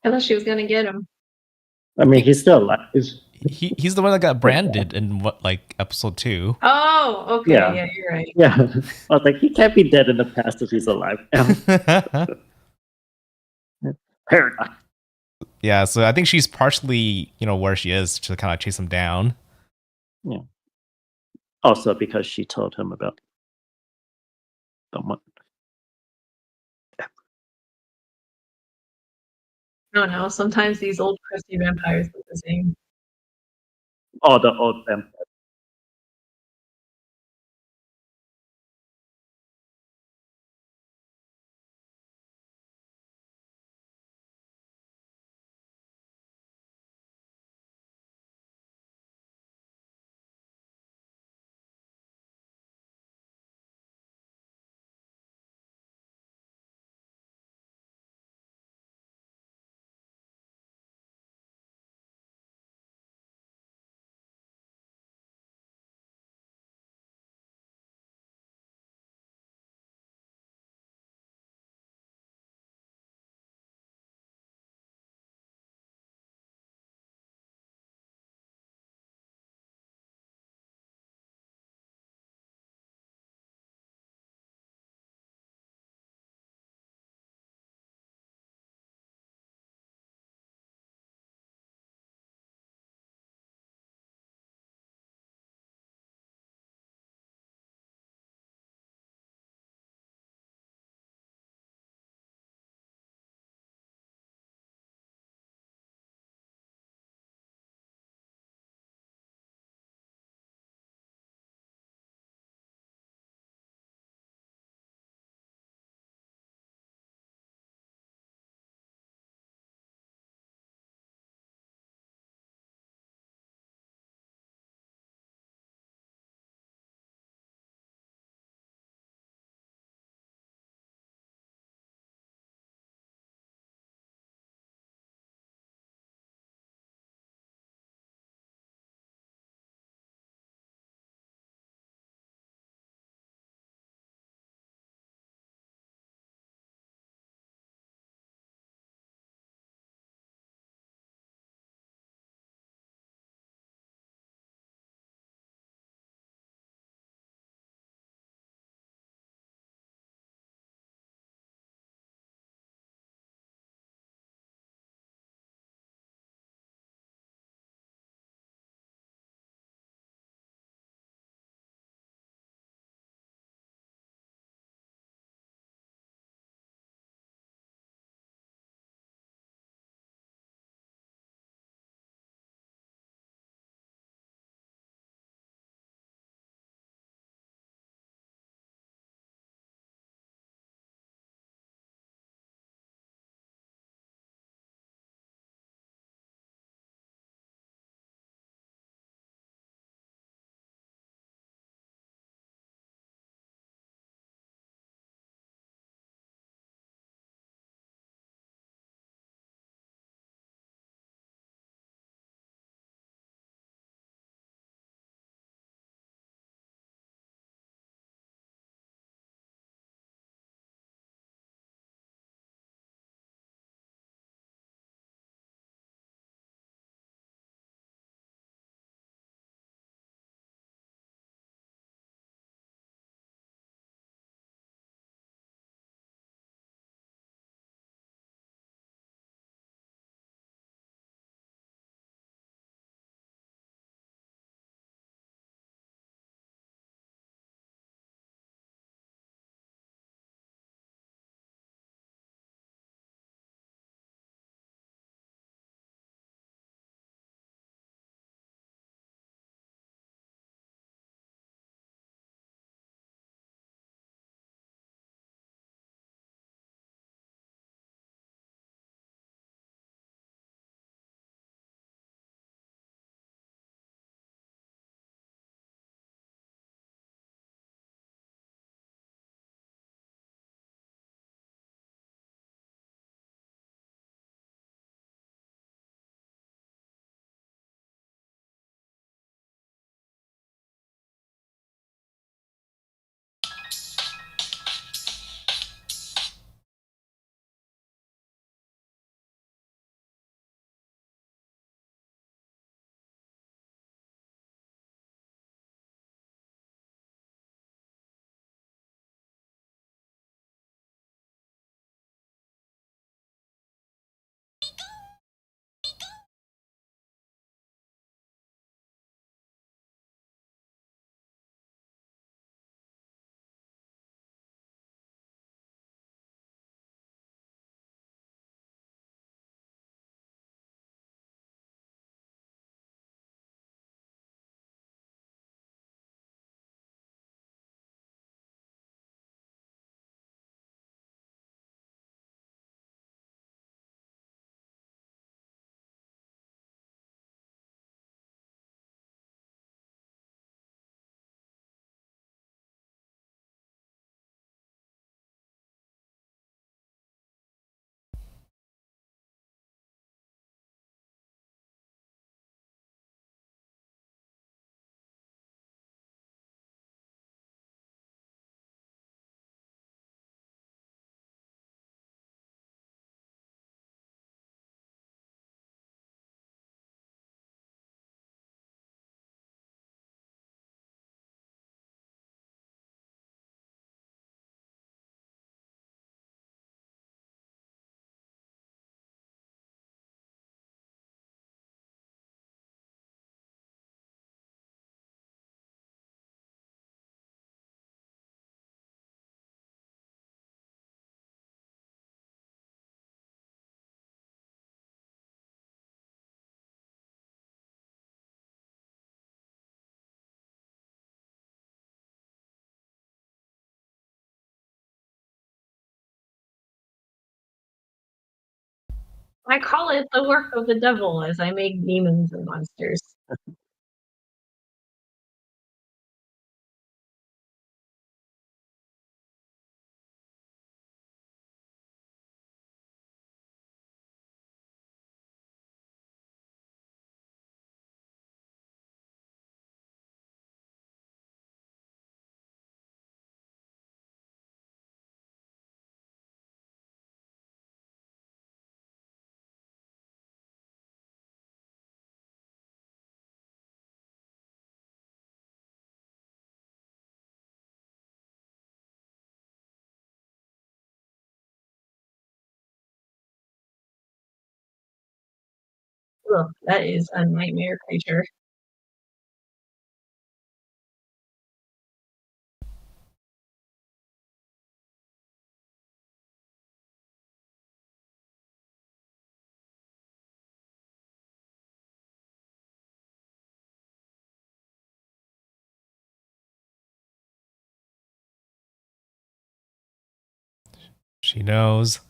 I thought she was gonna get him. I mean, he's still alive. He's the one that got branded in what, like episode 2. Oh, okay. Yeah. Yeah, you're right. Yeah. I was like, he can't be dead in the past if he's alive now. Paradox. Yeah, so I think she's partially, where she is to kind of chase him down. Also because she told him about someone. I don't know. Sometimes these old crusty vampires look the same. Oh, the old vampire. I call it the work of the devil as I make demons and monsters. Ugh, that is a nightmare creature. She knows.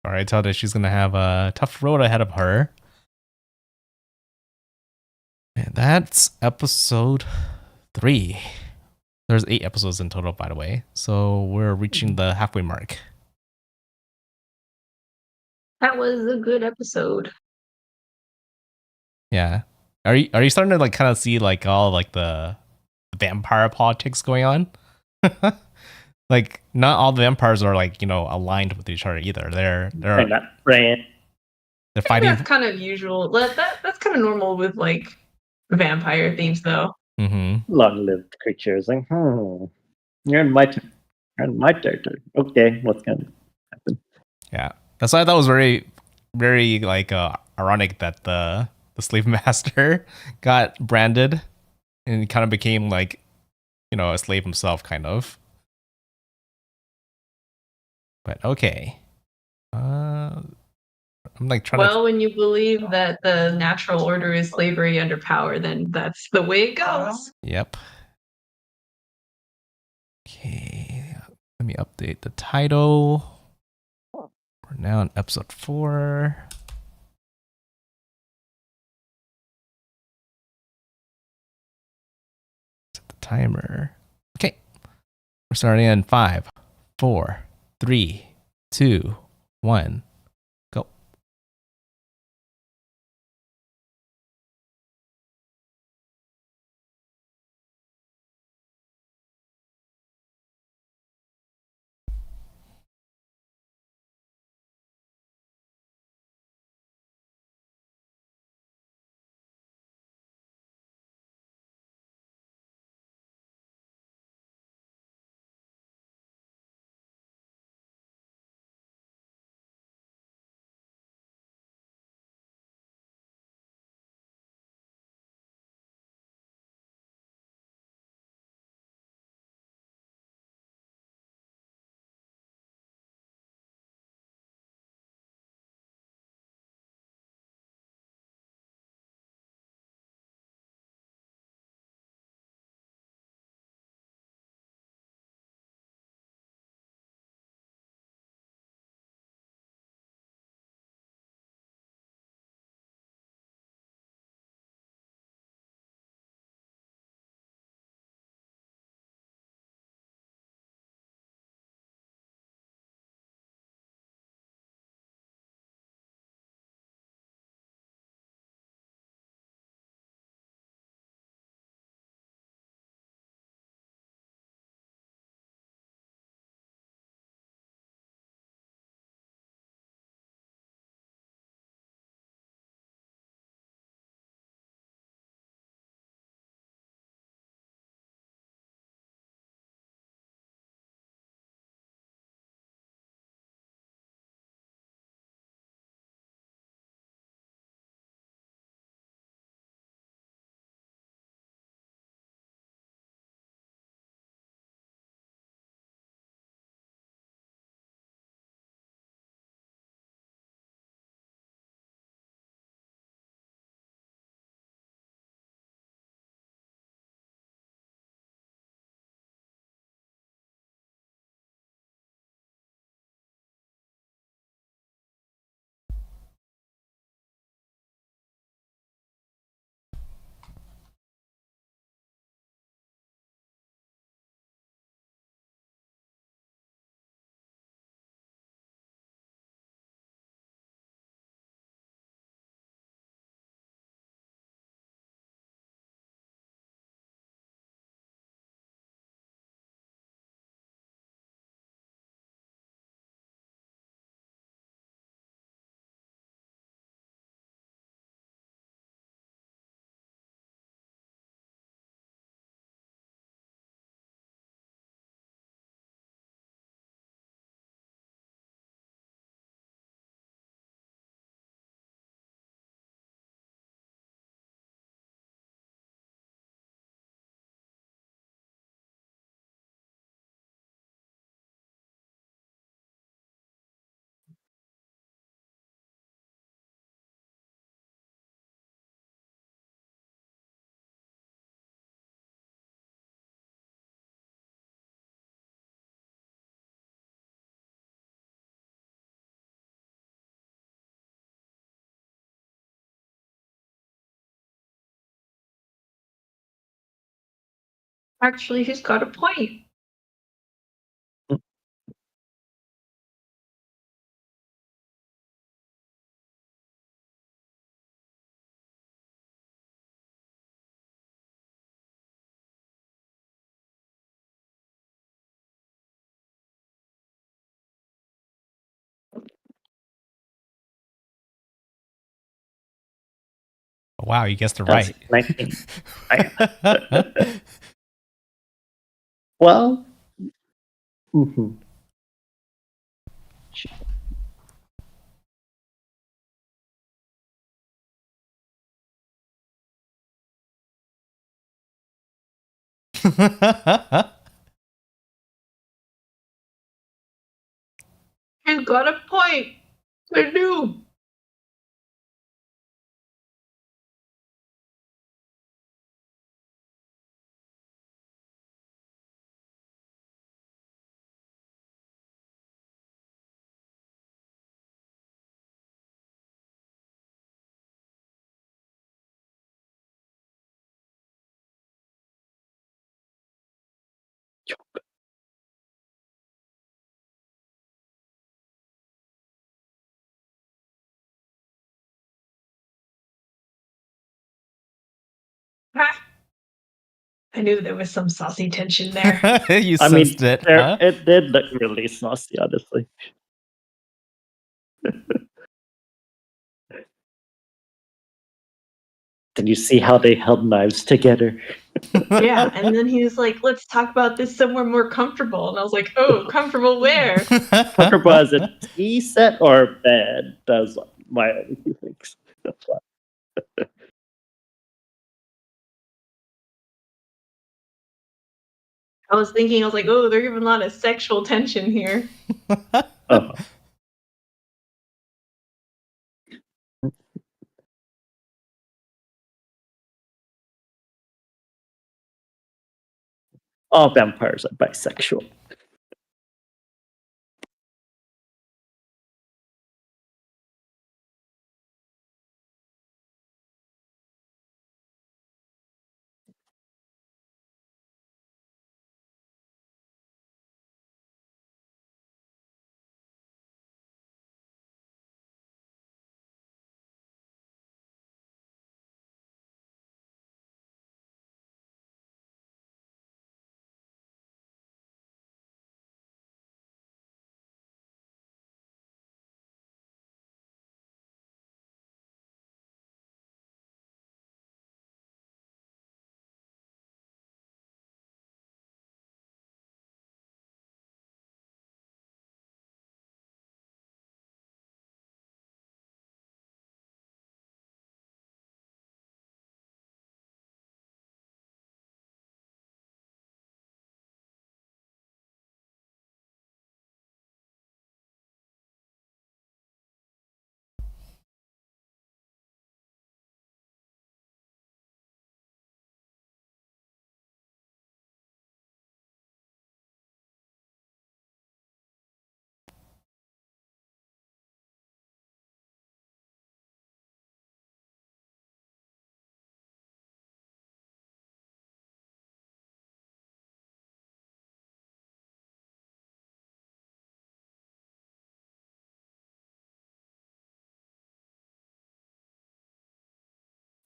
All right, tell her she's gonna have a tough road ahead of her. And that's episode 3. There's 8 episodes in total, by the way. So we're reaching the halfway mark. That was a good episode. Yeah. Are you starting to like kind of see like all like the vampire politics going on? Like not all the vampires are like, aligned with each other either. They're Right. they're fighting. That's kind of usual. That's kind of normal with like vampire themes, though. Mm-hmm. Long-lived creatures. Like, you're in my turn. You're in my territory. Okay, what's gonna happen? Yeah. That's why I thought it was very, very like ironic that the slave master got branded and kind of became like, a slave himself, kind of. But okay. I'm like trying Well, when you believe that the natural order is slavery under power, then that's the way it goes. Yep. Okay. Let me update the title. We're now on episode 4. Set the timer. Okay. We're starting in 5, 4, 3, 2, 1. Go. Actually, he's got a point. Wow, you guessed it That's right. 19. Well, mhm. He's got a point. I do. Ha! I knew there was some saucy tension there. You I mean, sensed it, there huh? it did look really saucy, honestly. Did you see how they held knives together? Yeah, and then he was like, "Let's talk about this somewhere more comfortable." And I was like, "Oh, comfortable where?" Comfortable as a tea set or bed? That's my only two things. That's why. I was thinking, I was like, "Oh, they're giving a lot of sexual tension here." Oh. All vampires are bisexual.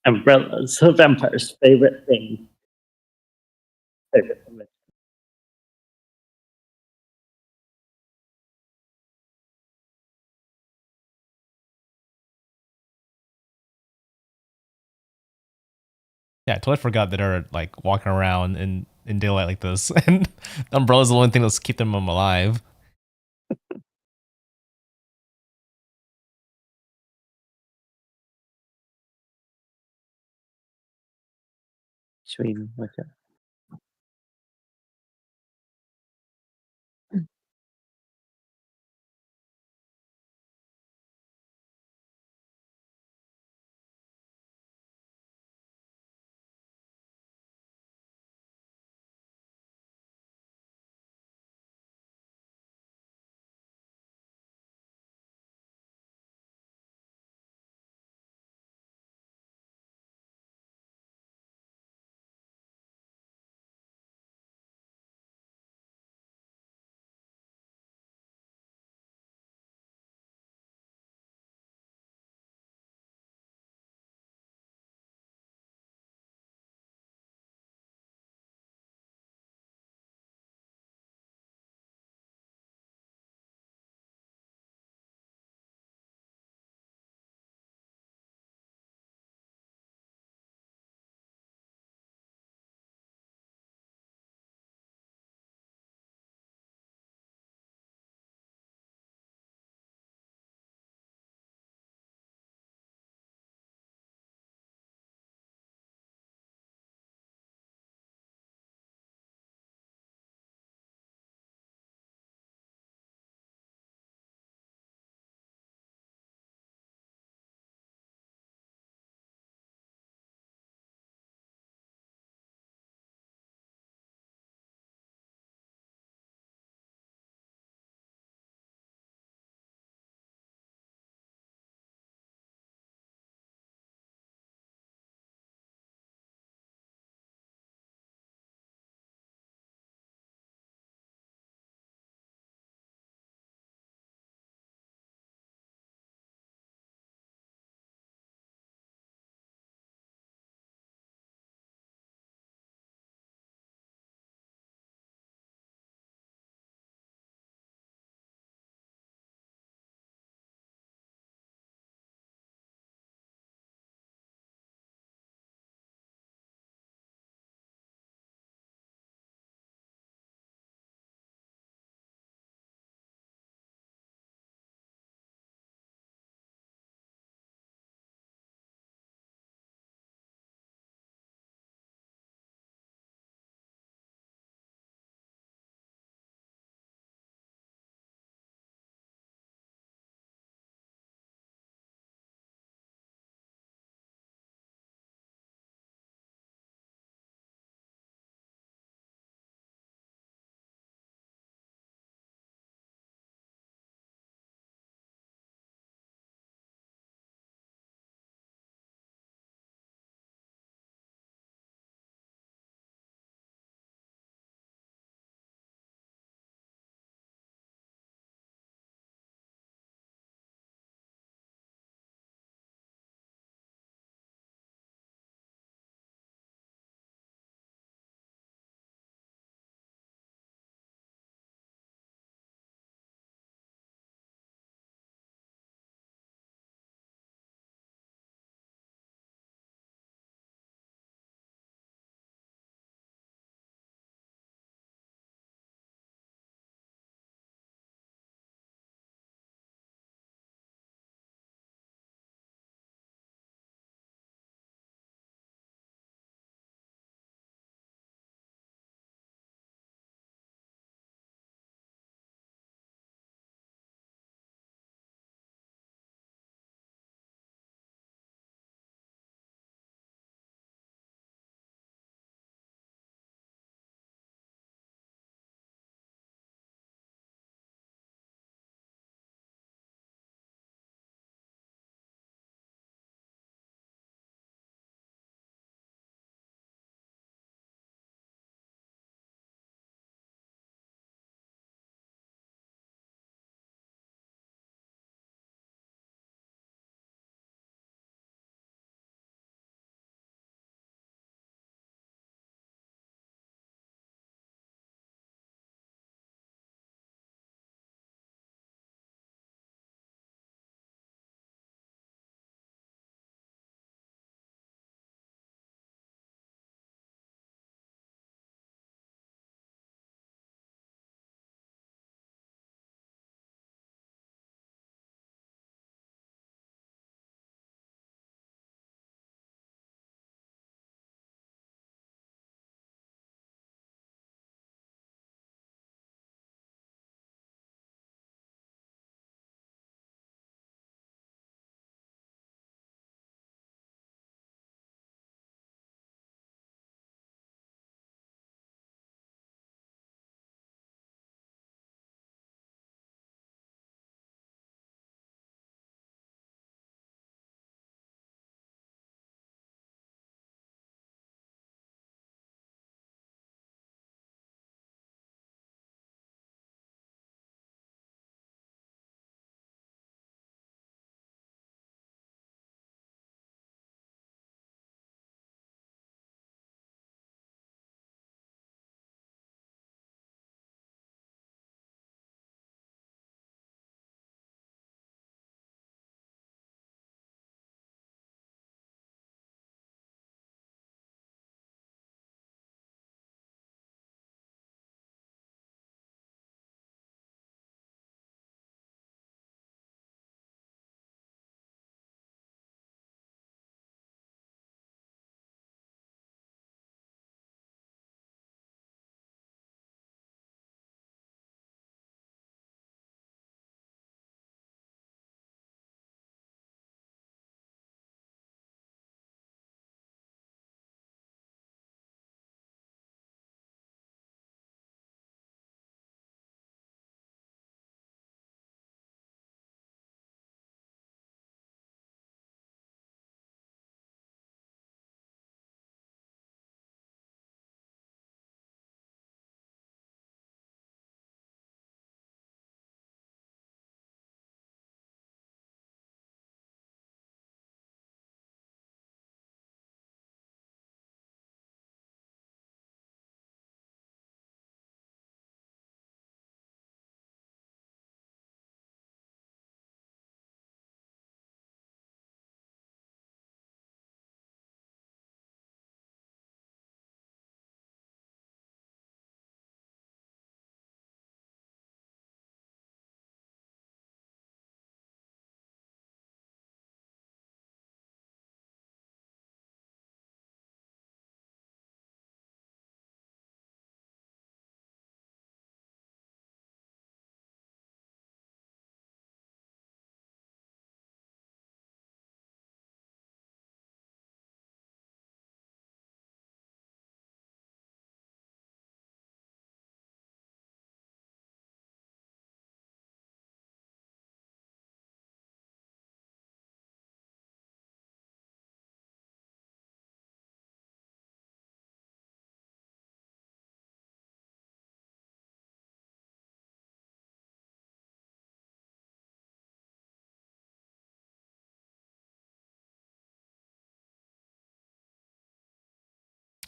Umbrellas, a vampire's favorite thing. Favorite thing. Yeah, I totally forgot that they're like walking around in daylight like this, and the umbrella's the only thing that's keeping them alive. Between like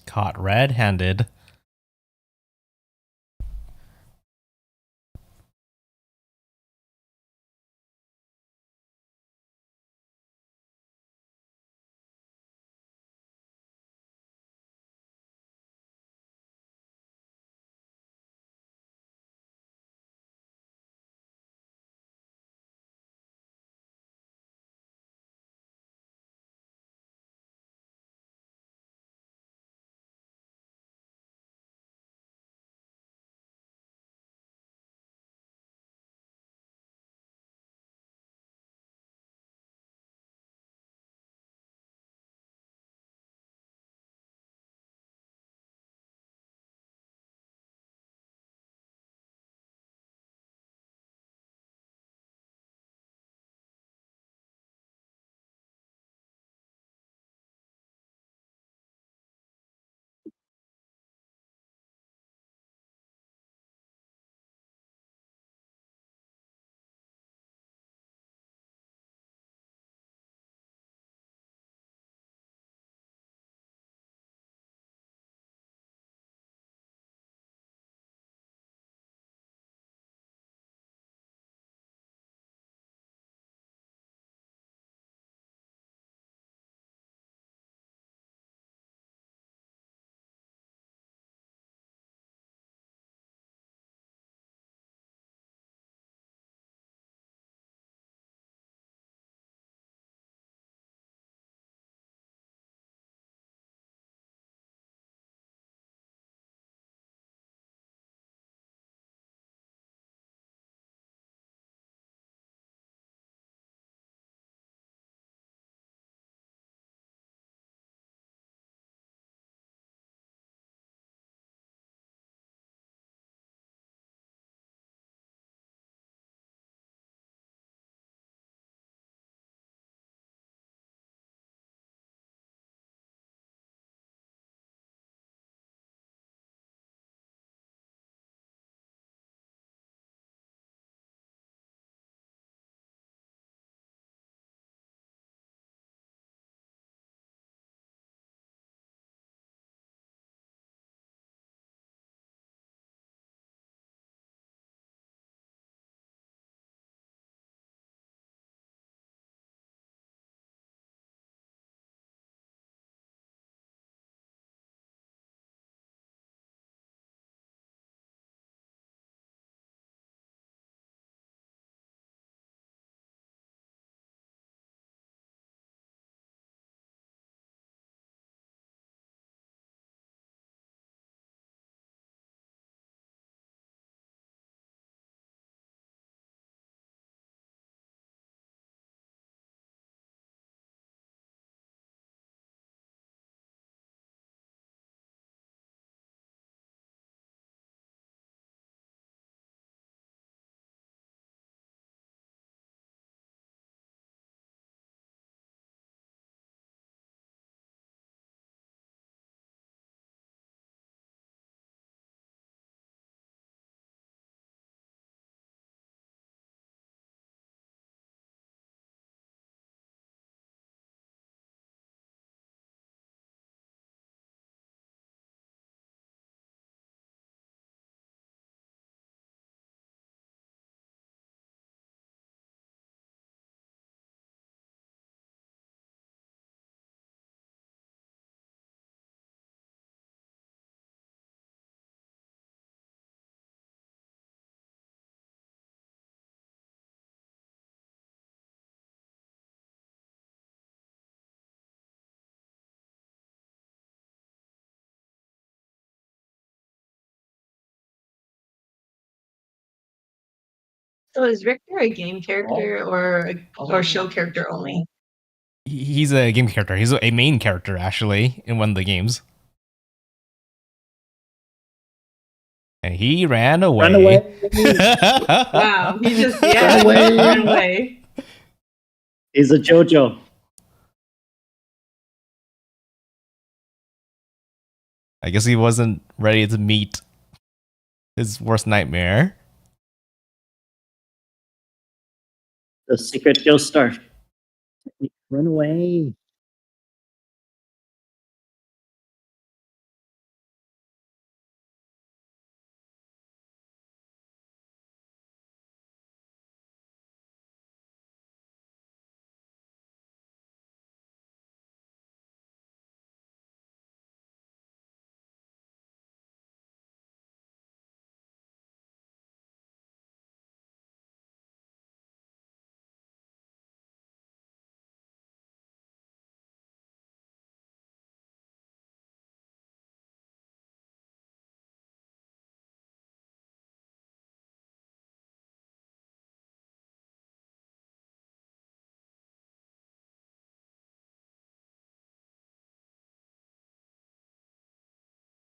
Caught red-handed. So is Richter a game character or show character only? He's a game character. He's a main character, actually, in one of the games. And he ran away. Run away! Wow, he just Run away. ran away. He's a JoJo. I guess he wasn't ready to meet his worst nightmare. The secret ghost star. Run away.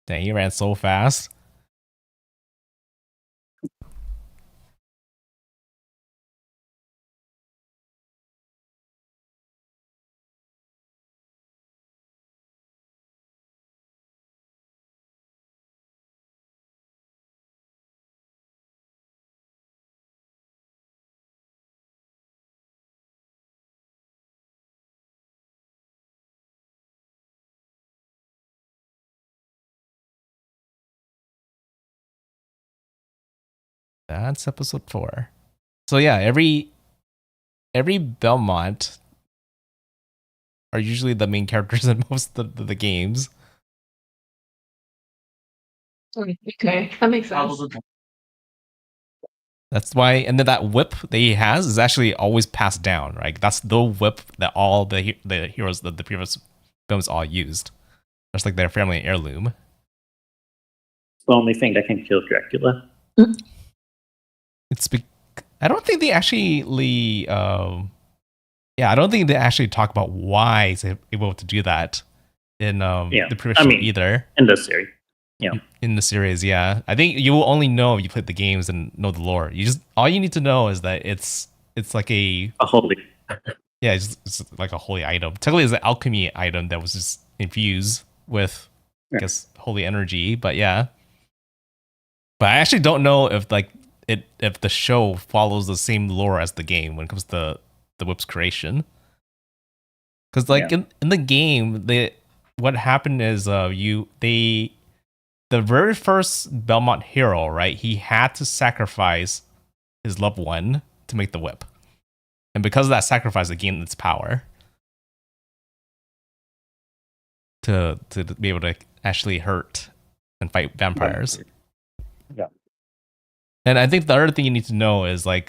Dang, he ran so fast. That's episode 4. So yeah, every Belmont are usually the main characters in most of the games. Okay, that makes sense. That's why, and then that whip that he has is actually always passed down, right? That's the whip that all the heroes, the previous films all used. That's like their family heirloom. It's the only thing that can kill Dracula. It's I don't think they actually, I don't think they actually talk about why he's able to do that in the previous show either. In the series. Yeah. In the series, yeah. I think you will only know if you played the games and know the lore. All you need to know is that it's like a holy. Yeah, it's like a holy item. Technically, it's an alchemy item that was just infused with, I guess, holy energy. But yeah, but I actually don't know if if the show follows the same lore as the game when it comes to the whip's creation. Because in the game, what happened is the very first Belmont hero, right? He had to sacrifice his loved one to make the whip. And because of that sacrifice, it gained its power to be able to actually hurt and fight vampires. Yeah. And I think the other thing you need to know is in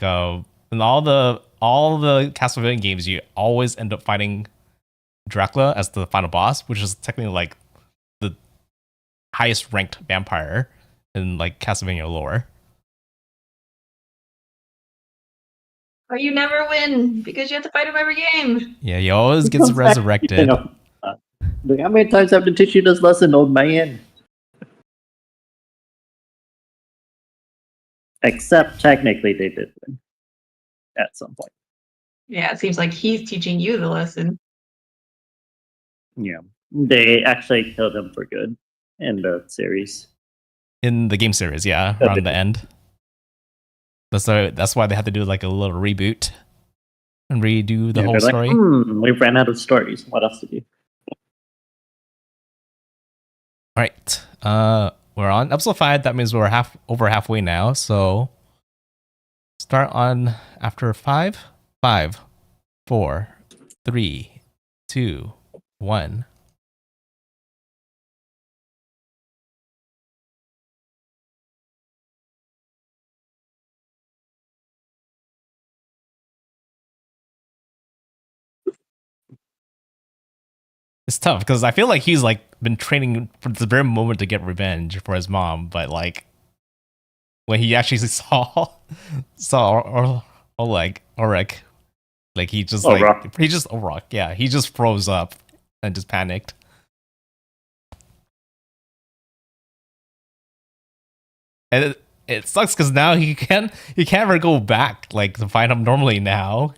all the Castlevania games, you always end up fighting Dracula as the final boss, which is technically like the highest ranked vampire in like Castlevania lore. Or you never win because you have to fight him every game. Yeah, he always gets resurrected. Look, how many times I have to teach you this lesson, old man? Except technically they did win at some point. Yeah, it seems like he's teaching you the lesson. Yeah. They actually killed him for good in the series. In the game series, yeah, around the end. That's why they had to do like a little reboot and redo the whole story. We ran out of stories. What else to do? All right, we're on episode 5. That means we're over halfway now. So start on after 5, 5, 4, 3, 2, 1. It's tough because I feel like he's like been training for the very moment to get revenge for his mom, but like when he actually saw Oleg, like he just Orok, yeah, he just froze up and just panicked. And it sucks because now he can't ever go back like to find him normally now.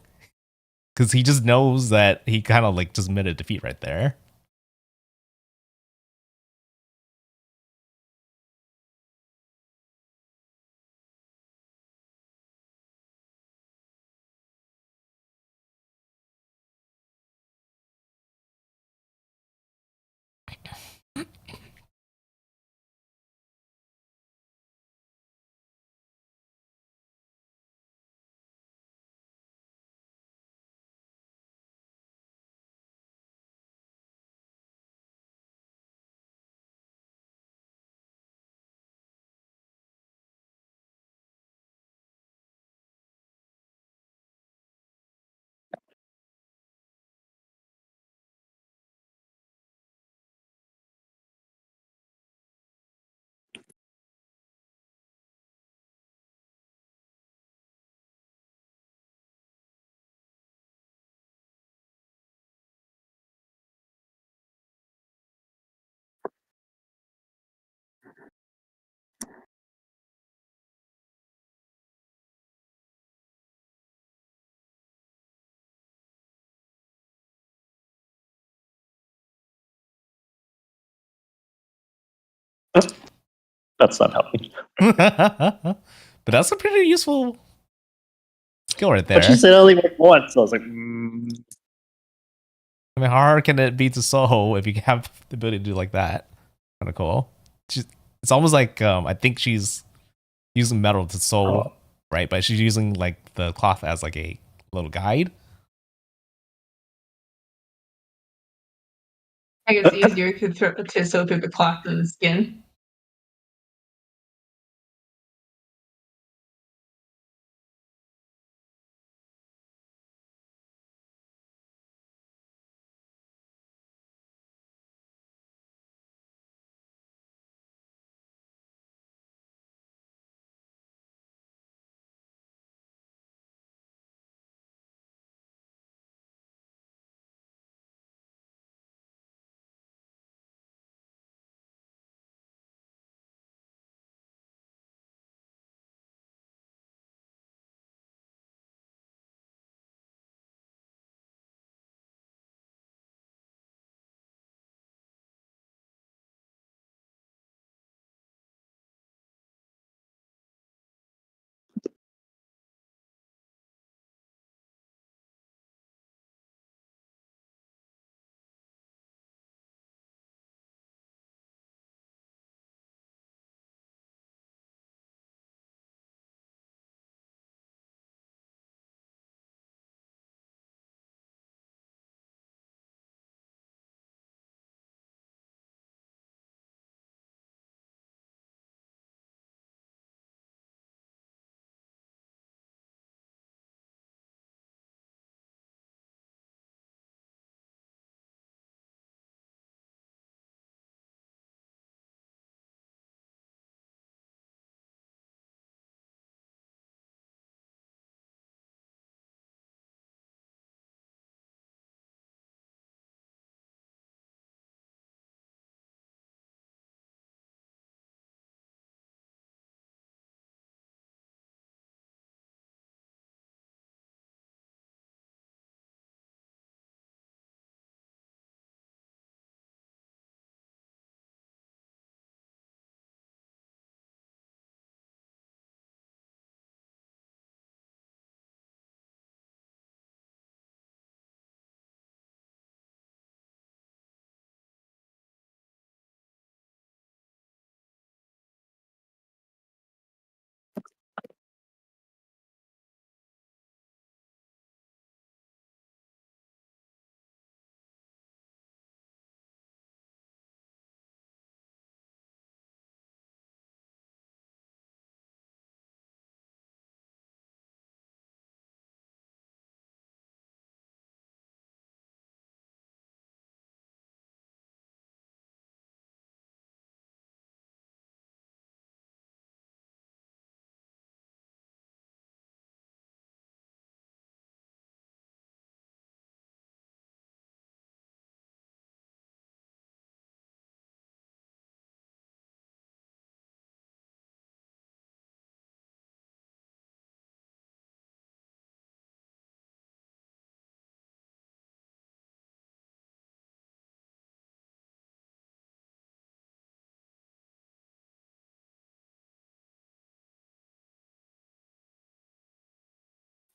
Because he just knows that he kind of like just admitted defeat right there. That's not helping. But that's a pretty useful skill right But she there. said it only worked once, so I was like, I mean, how hard can it be to sew if you have the ability to do like that? Kind of cool. It's almost like I think she's using metal to sew, Oh. right? But she's using like the cloth as like a little guide. I guess it's easier to sew through the cloth than the skin.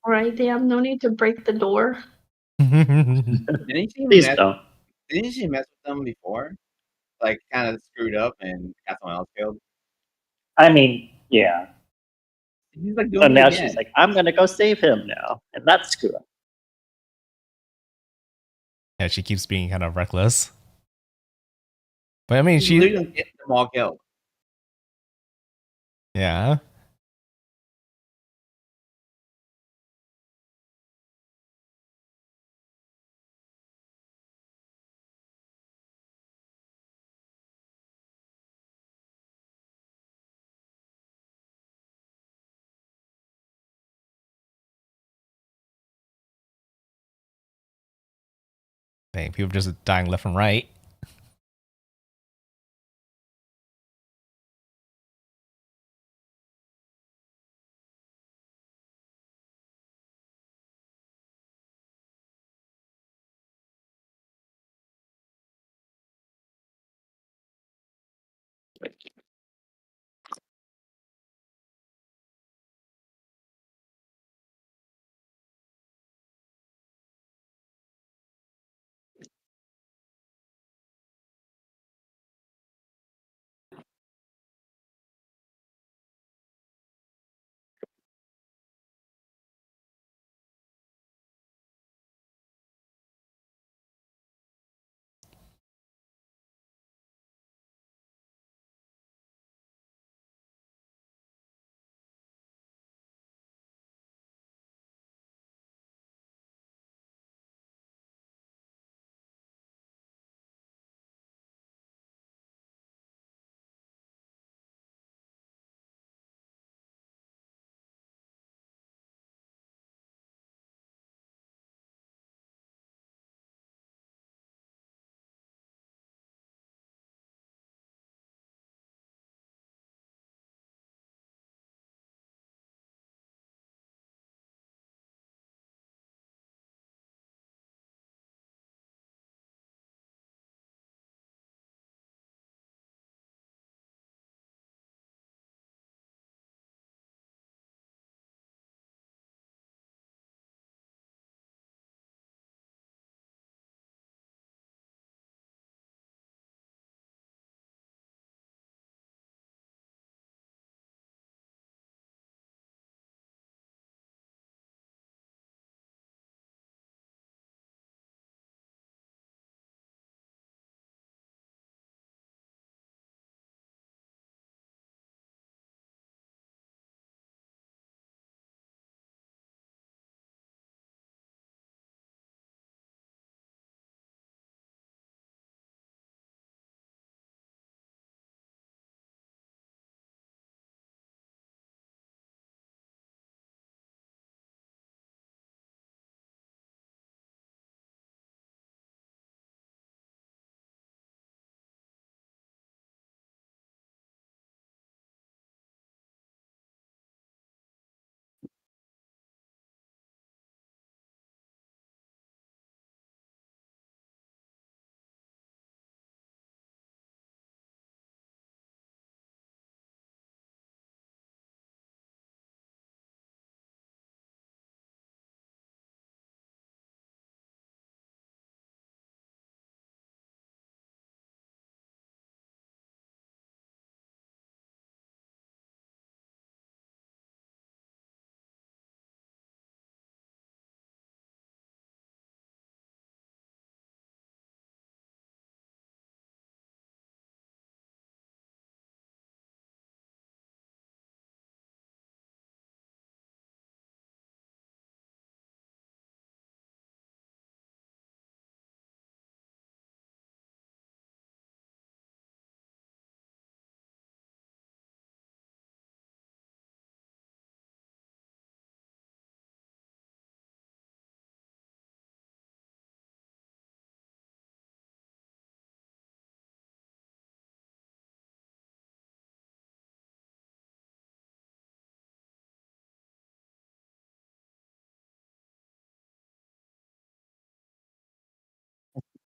All right, they have no need to break the door. Didn't she please mess? don't. Didn't she mess with them before? Like, kind of screwed up and got someone else killed. I mean, yeah. She's like So doing it now again. she's like, I'm gonna go save him now, and that's screw up. Yeah, she keeps being kind of reckless. But I mean, She's she, literally getting them all killed. yeah. Dang, people just dying left and right.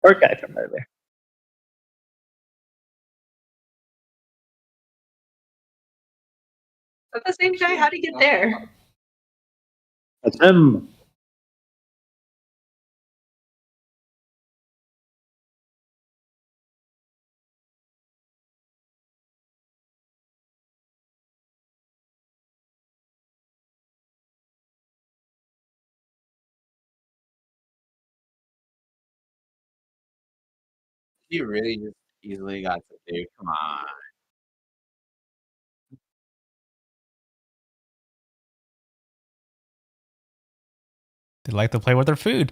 Or guy from earlier. At the same guy, how'd he get there? That's him. He really just easily got to do. Come on. They like to play with their food.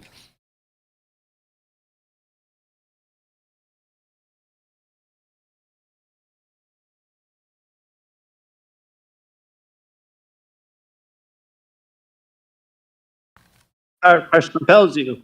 Our question compels you.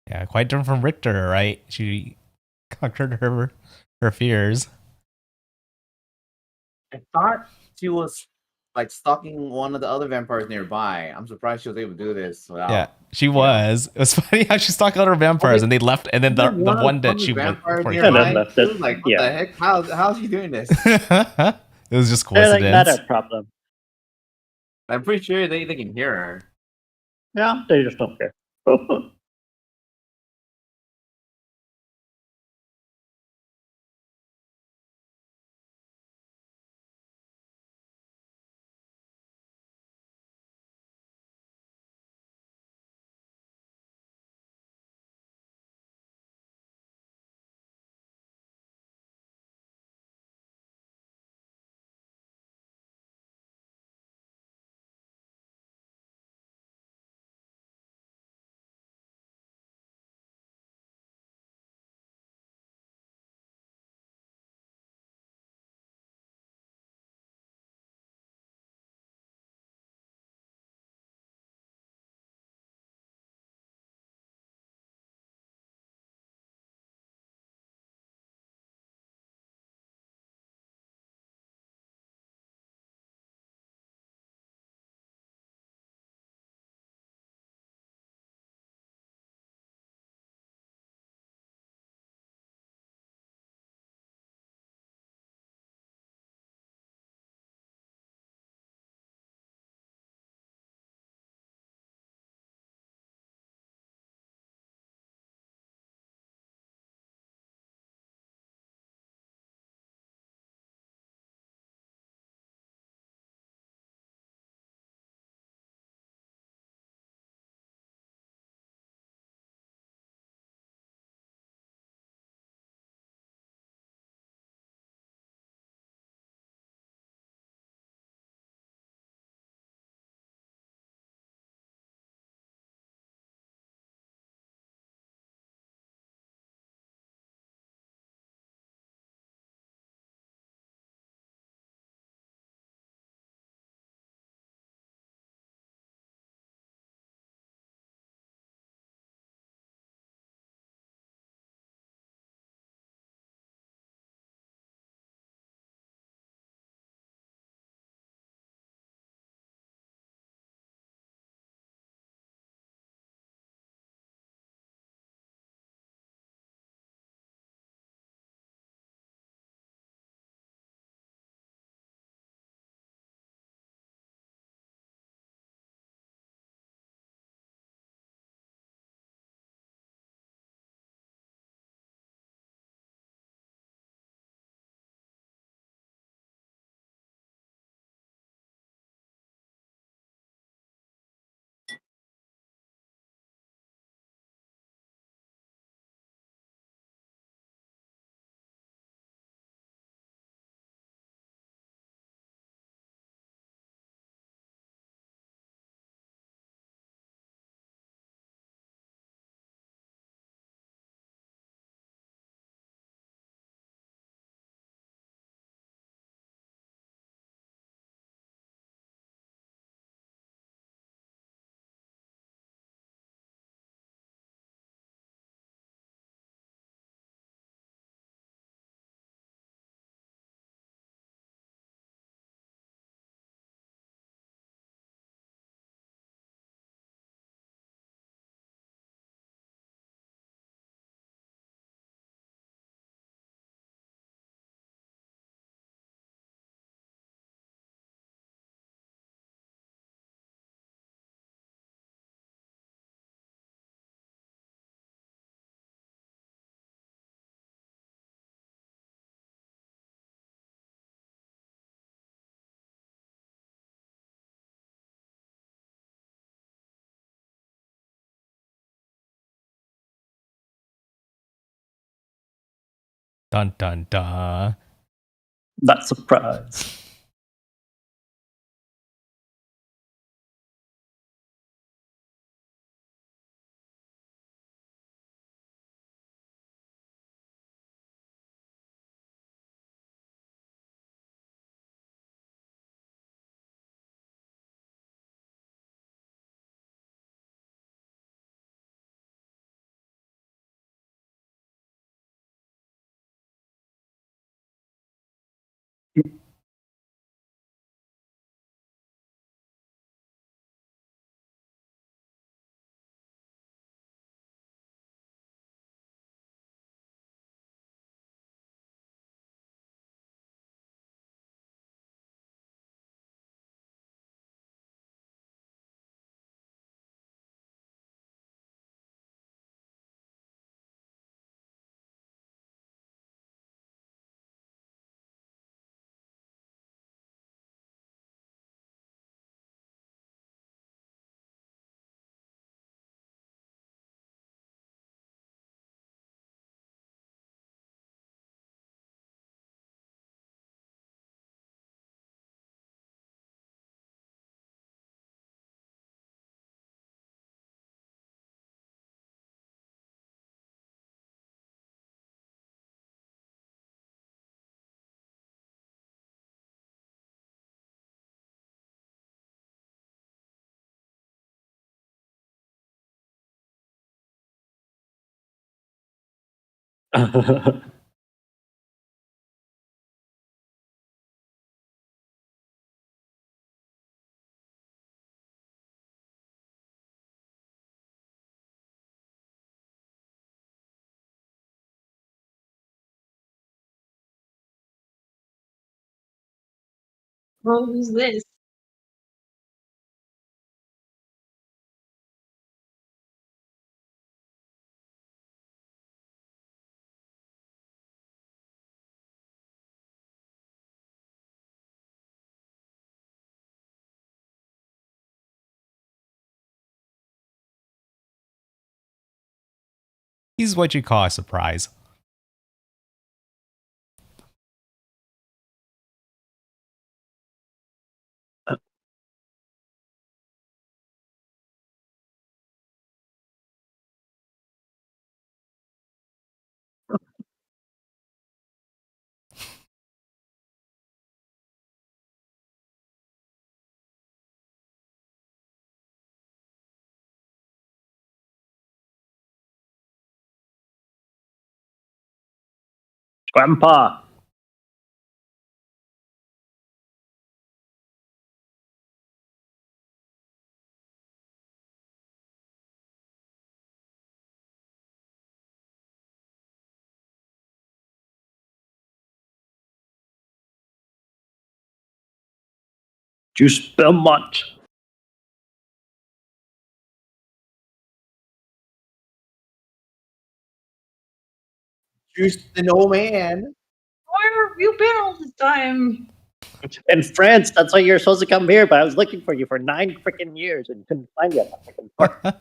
Yeah, quite different from Richter, right? She conquered her fears. I thought she was like stalking one of the other vampires nearby. I'm surprised she was able to do this without. Yeah, she you know. was. It was funny how she stalked other vampires and they left, and then the one that she went vampire for. then nearby. left She it. was like, what Yeah. the heck? How's she doing this? It was just They're like, not coincidence. our problem. I'm pretty sure they can hear her. Yeah, they just don't care. Dun dun dun. Not surprised. Well, who's this? He's what you call a surprise. Grandpa. Juice Belmont. Juice the no man. Where have you been all this time? In France, that's why you're supposed to come here, but I was looking for you for 9 freaking years and couldn't find you at that freaking park.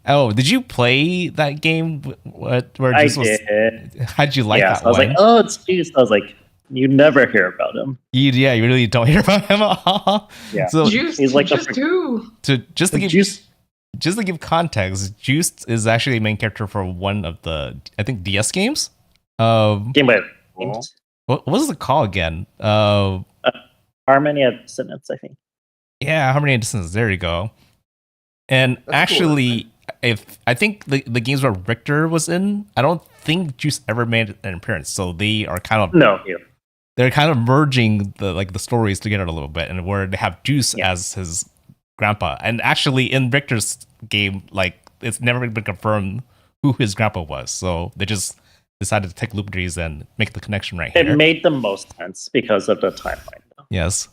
Oh, did you play that game? Where I Juice was? did. How'd you like Yeah, that so I was one? like, oh, it's Juice. I was like, you never hear about him. You really don't hear about him at all. Yeah. So Juice, he's like the just who? just to give Juice. just to give context, Juice is actually the main character for one of the I think DS games. Game Boy. What was it called again? Harmony of Dissonance, I think. Yeah, Harmony and Dissonance. There you go. And That's actually, if I think the games where Richter was in, I don't think Juice ever made an appearance. So they are kind of No, yeah. they're kind of merging the stories together a little bit, and where they have Juice as his grandpa. And actually, in Richter's game, like it's never been confirmed who his grandpa was. So they just decided to take liberties and make the connection right It here. made the most sense because of the timeline. Though. Yes.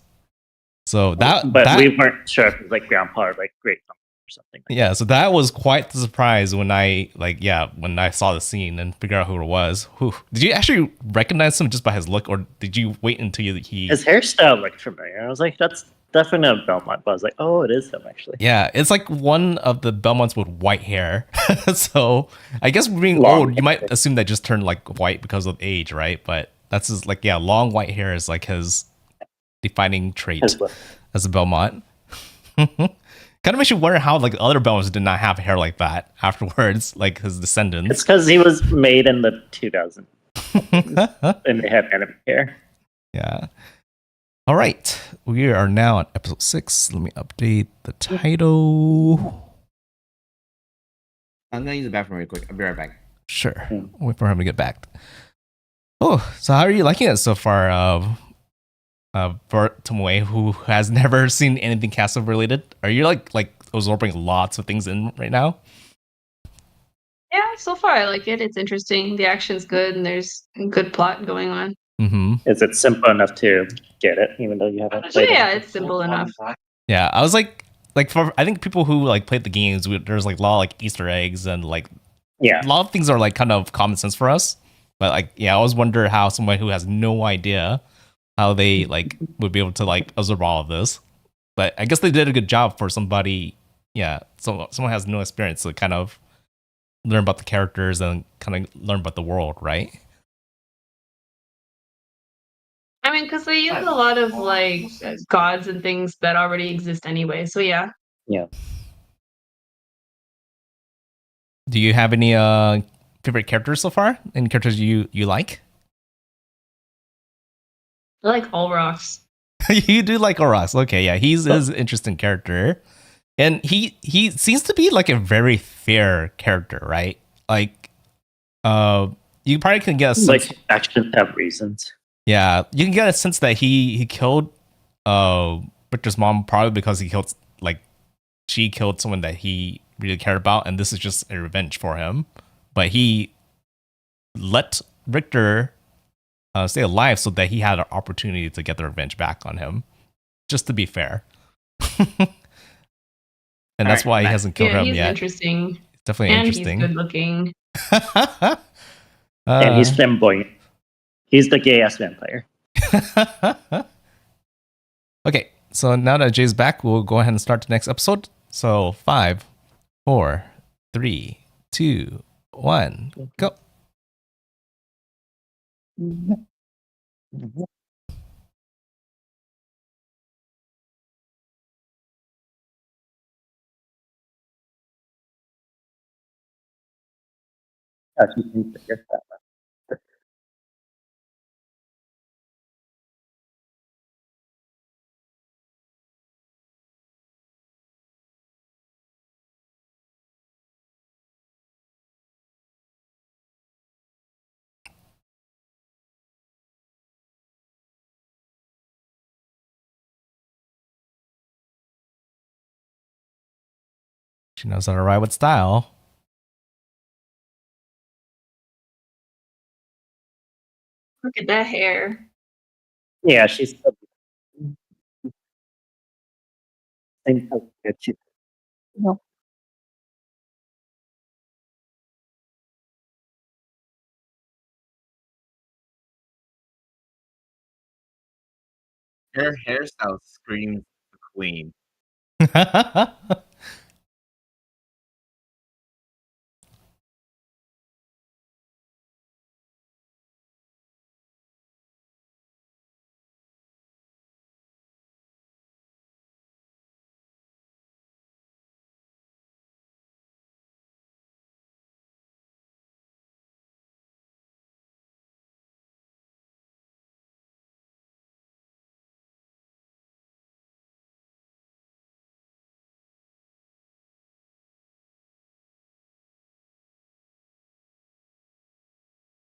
So but we weren't sure if it was like grandpa or like great grandpa or something. Like yeah, so that was quite the surprise when I when I saw the scene and figure out who it was. Whew. Did you actually recognize him just by his look, or did you wait until he? his hairstyle looked familiar. I was like, that's definitely a Belmont, but I was like, oh, it is him actually. Yeah, it's like one of the Belmonts with white hair. So I guess being Long old, you might hair. assume that just turned like white because of age, right? But that's his like long white hair is like his defining trait His look. as a Belmont. Kind of makes you wonder how like other Belmonts did not have hair like that afterwards, like his It's descendants. because he was made in the 2000s and they have anime hair. Yeah. All right. We are now on episode 6. Let me update the title. I'm gonna use the bathroom real quick. I'll be right back. Sure. Wait for him to get back. Oh, so how are you liking it so far? For Tomoe, who has never seen anything Castle related, are you like absorbing lots of things in right now? Yeah, so far I like it. It's interesting. The action's good, and there's a good plot going on. Mm-hmm. Is it simple enough to get it, even though you haven't So played yeah, it? it's simple enough. Yeah, I was like for I think people who like played the games, there's like a lot of like Easter eggs and like Yeah, a lot of things are like kind of common sense for us. But like, yeah, I always wonder how someone who has no idea how they like would be able to like absorb all of this. But I guess they did a good job for somebody. Yeah, so someone has no experience to kind of learn about the characters and kind of learn about the world, right? I mean, because they use a lot of like gods and things that already exist anyway. So yeah, yeah. Do you have any favorite characters so far? Any characters you like? I like all rocks. You do like Oros. Okay, yeah, he's an interesting character. And he seems to be like a very fair character, right? Like you probably can get a sense, Like actions have reasons. yeah, you can get a sense that he killed Victor's mom probably because she killed someone that he really cared about, and this is just a revenge for him. But he let Victor stay alive so that he had an opportunity to get the revenge back on him, just to be fair. And that's why he hasn't killed Yeah, him he's yet. interesting. Definitely And interesting. he's good looking. And he's flamboyant. He's the gay ass vampire. Okay, so now that Jay's back, we'll go ahead and start the next episode. So 5, 4, 3, 2, 1, go. Actually, can figure that out. She knows how to ride with style. Look at that hair. Yeah, she's still same how good she. No. Her hairstyle screams the queen.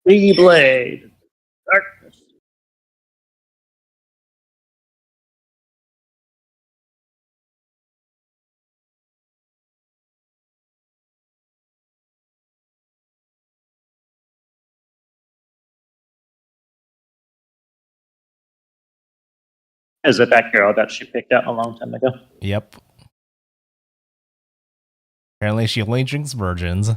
Free blade. Darkness. Is it that girl that she picked out a long time ago? Yep. Apparently she only drinks virgins.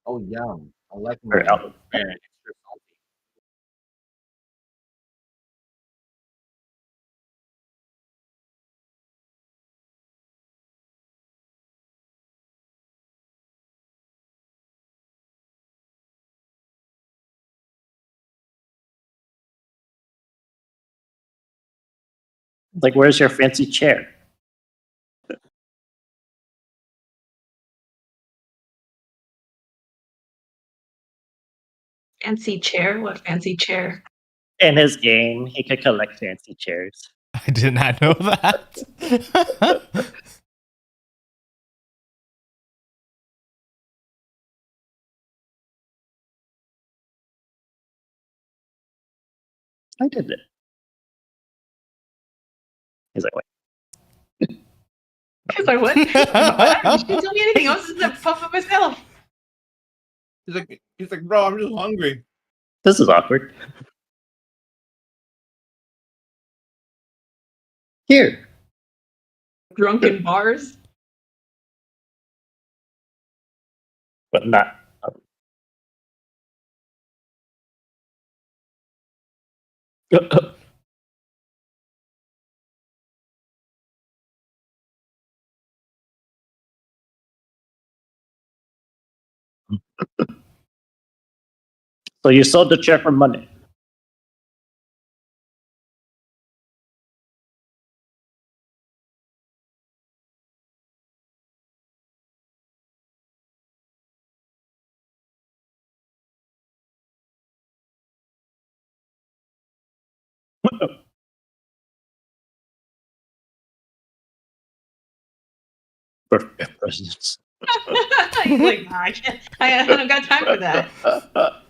Oh, yum. I like Or mine. out. Very extra salty. Like, where's your fancy chair? Fancy chair? What fancy chair? In his game, he could collect fancy chairs. I did not know that. I did it. He's like, wait. He's like, what? You didn't tell me anything. I was just a puff of myself. He's like, bro, I'm just hungry. This is awkward. Here. Drunken bars. But not. So you sold the chair for money. Birthday presents. He's like, nah, I can't. I don't got time for that.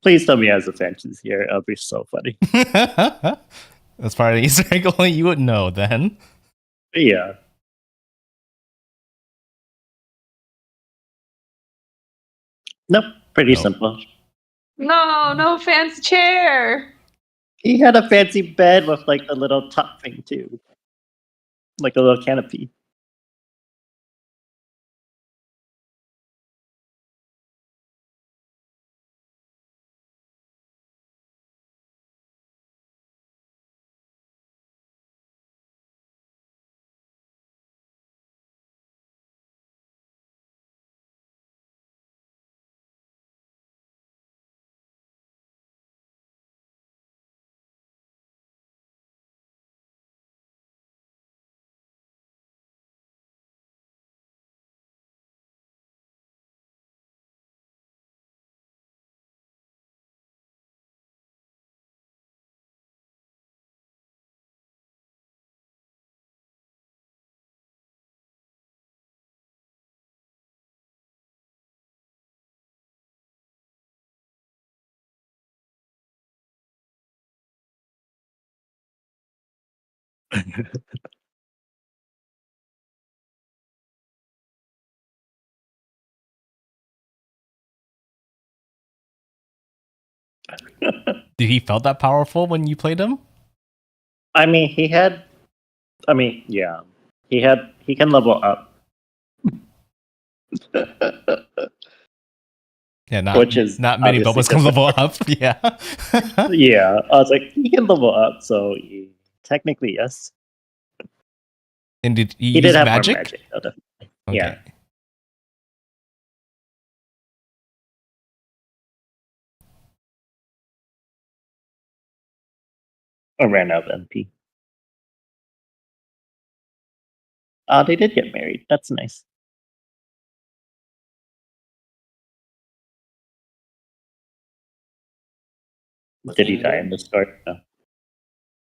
Please tell me he has a fantasy here. It'll be so funny. That's part of the Easter egg. Only you would know then. Yeah. Nope. Pretty Nope. simple. No fancy chair. He had a fancy bed with like a little top thing too. Like a little canopy. Did he felt that powerful when you played him? I mean, he had. I mean, yeah. He can level up. Yeah, not Which is not many obviously Bubbles can different. level up. Yeah. Yeah. I was like, he can level up, so technically, yes. And did you He use did have magic? more magic, though, definitely. Okay. Yeah. I ran out of MP. They did get married. That's nice. Did he die in the story? No.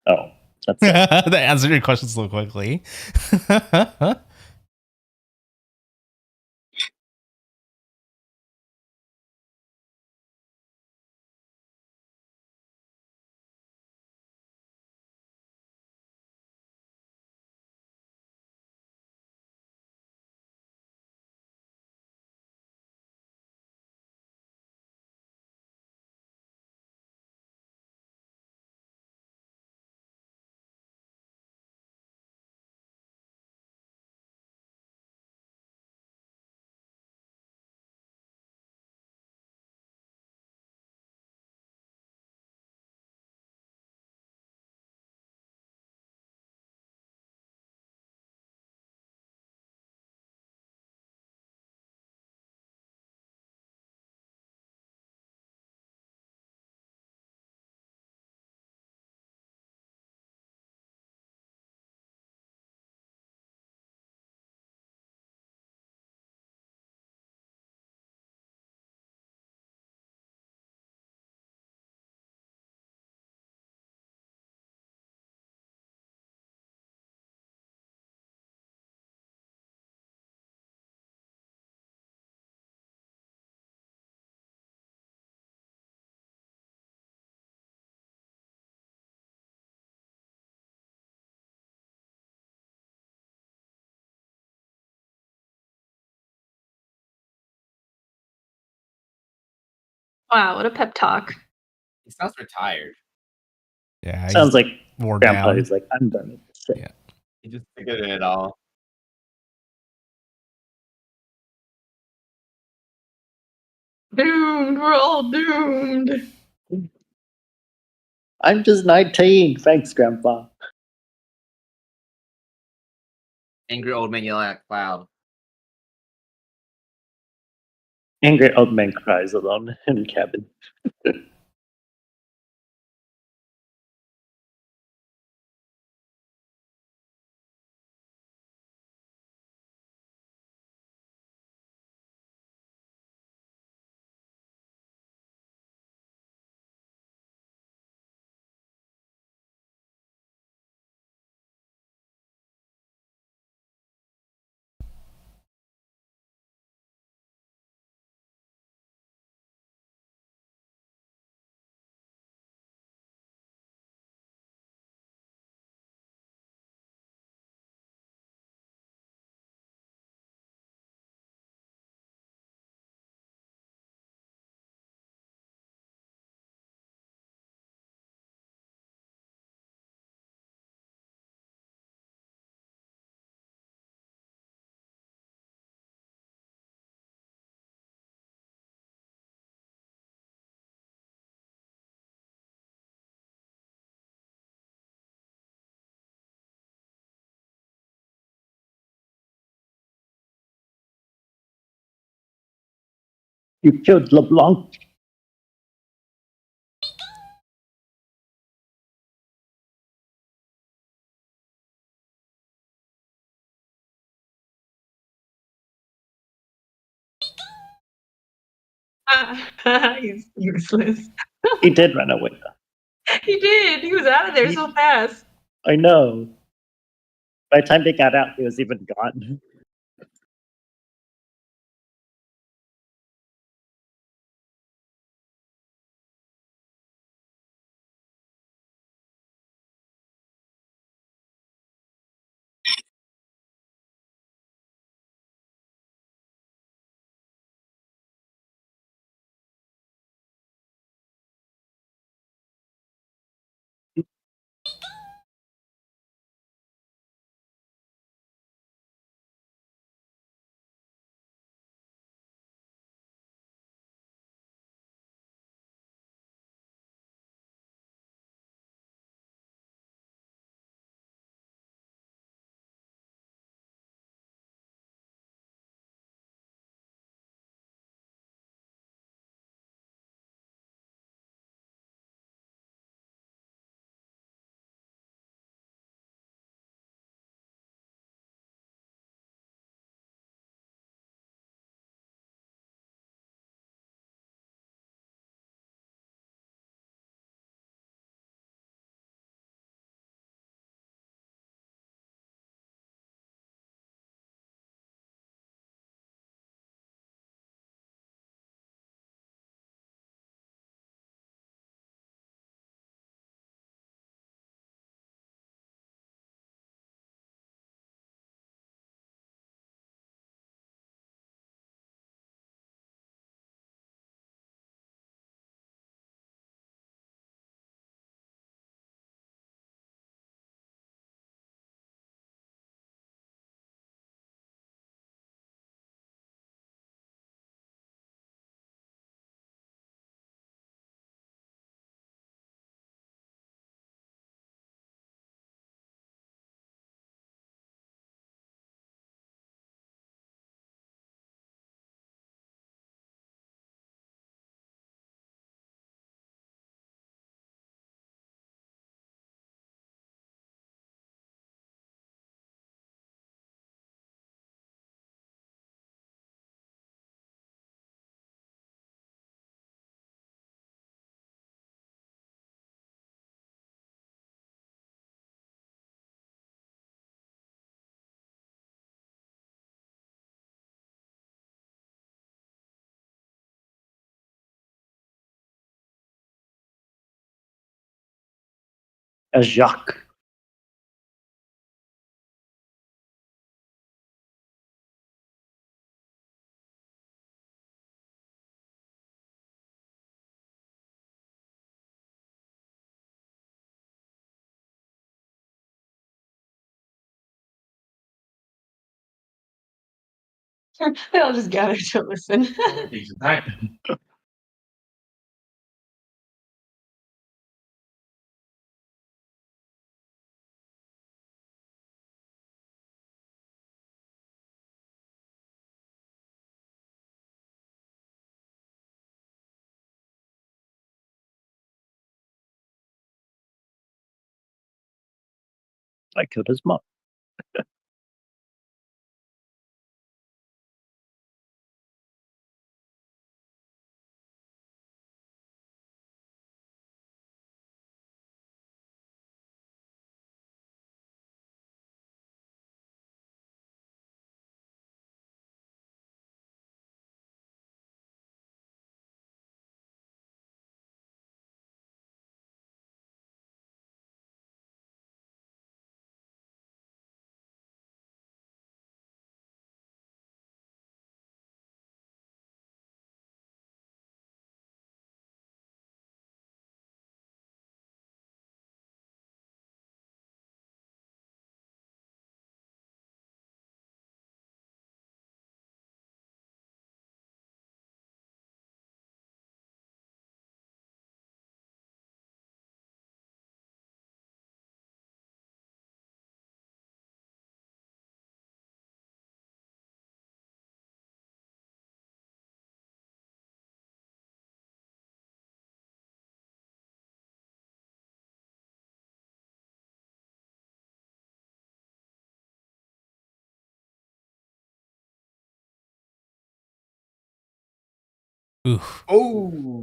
Oh, that's it. That answered your question so quickly. Wow, what a pep talk. He sounds retired. Yeah, Sounds like wore Grandpa down. is like, I'm done with this shit. Yeah. He just figured it all. Doomed. We're all doomed. I'm just 19. Thanks, Grandpa. Angry old man yelling at Cloud. Angry old man cries alone in cabin. You killed LeBlanc. He's useless. He did run away, though. He did. He was out of there so fast. I know. By the time they got out, he was even gone. As Jacques. They all just gather to listen. Exactly. I killed his mom. Oof. Oh,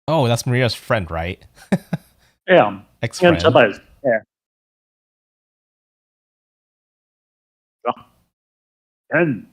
Oh, that's Maria's friend, right? Yeah. Ex-friend. Somebody's yeah. And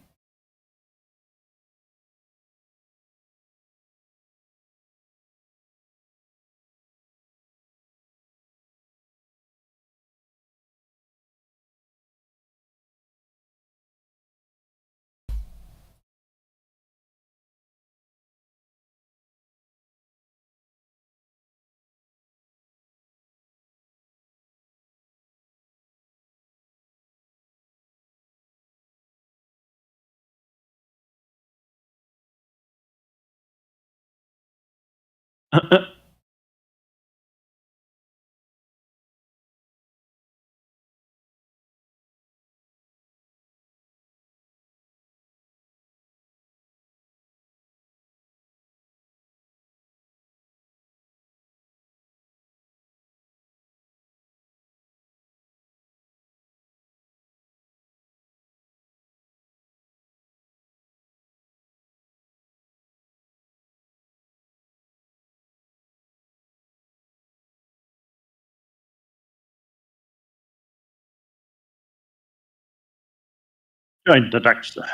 join the dark side.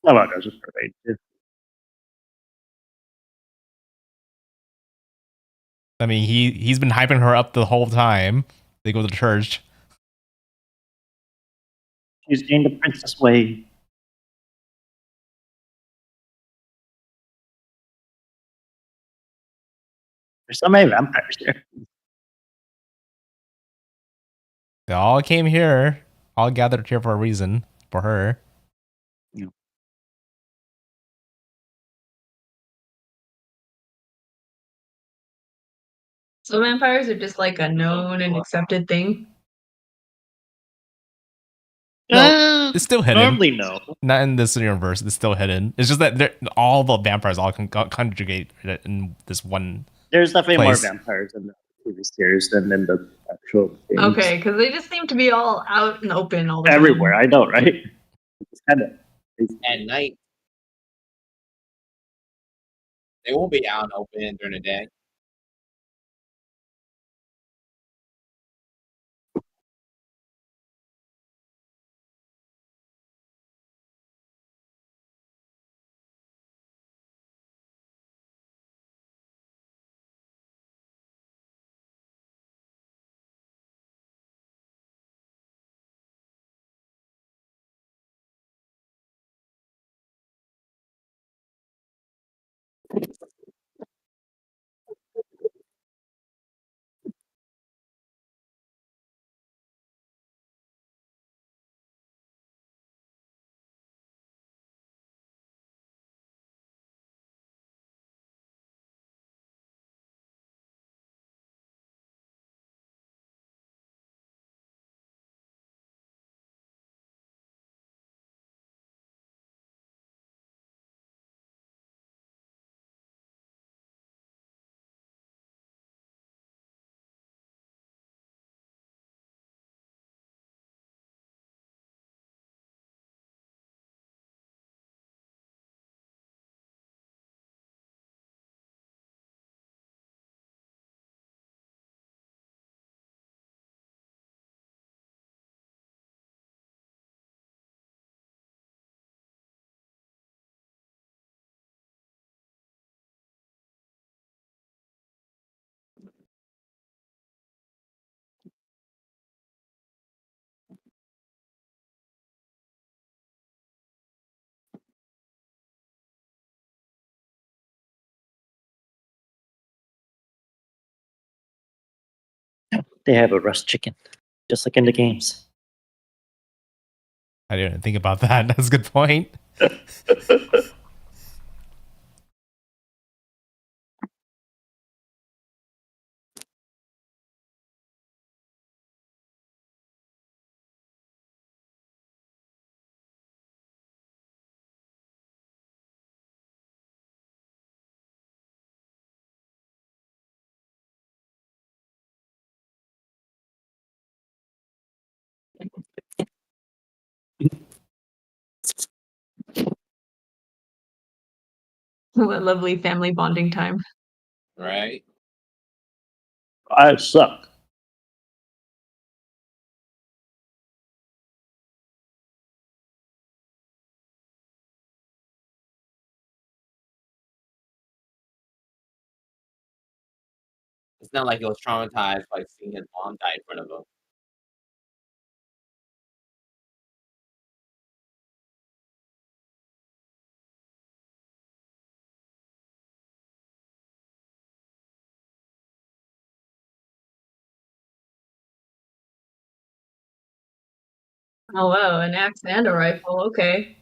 Oh, well, there's a parade too. I mean, he's been hyping her up the whole time. They go to church. She's gained the princess way. There's so many vampires here. They all came here, all gathered here for a reason, for her. So vampires are just like a known and accepted thing. It's still hidden. Normally, no. Not in this universe. It's still hidden. It's just that all the vampires all conjugate in this one. There's definitely place. more vampires in the TV series than in the actual virtual games. Okay, because they just seem to be all out and open all the time. Everywhere, I know, right? It's kind of At night, they won't be out and open during the day. they have a rust chicken, just like in the games. I didn't think about that. That's a good point. What lovely family bonding time. Right? I suck. It's not like he was traumatized by seeing his mom die in front of him. Oh wow, an axe and a rifle. Okay.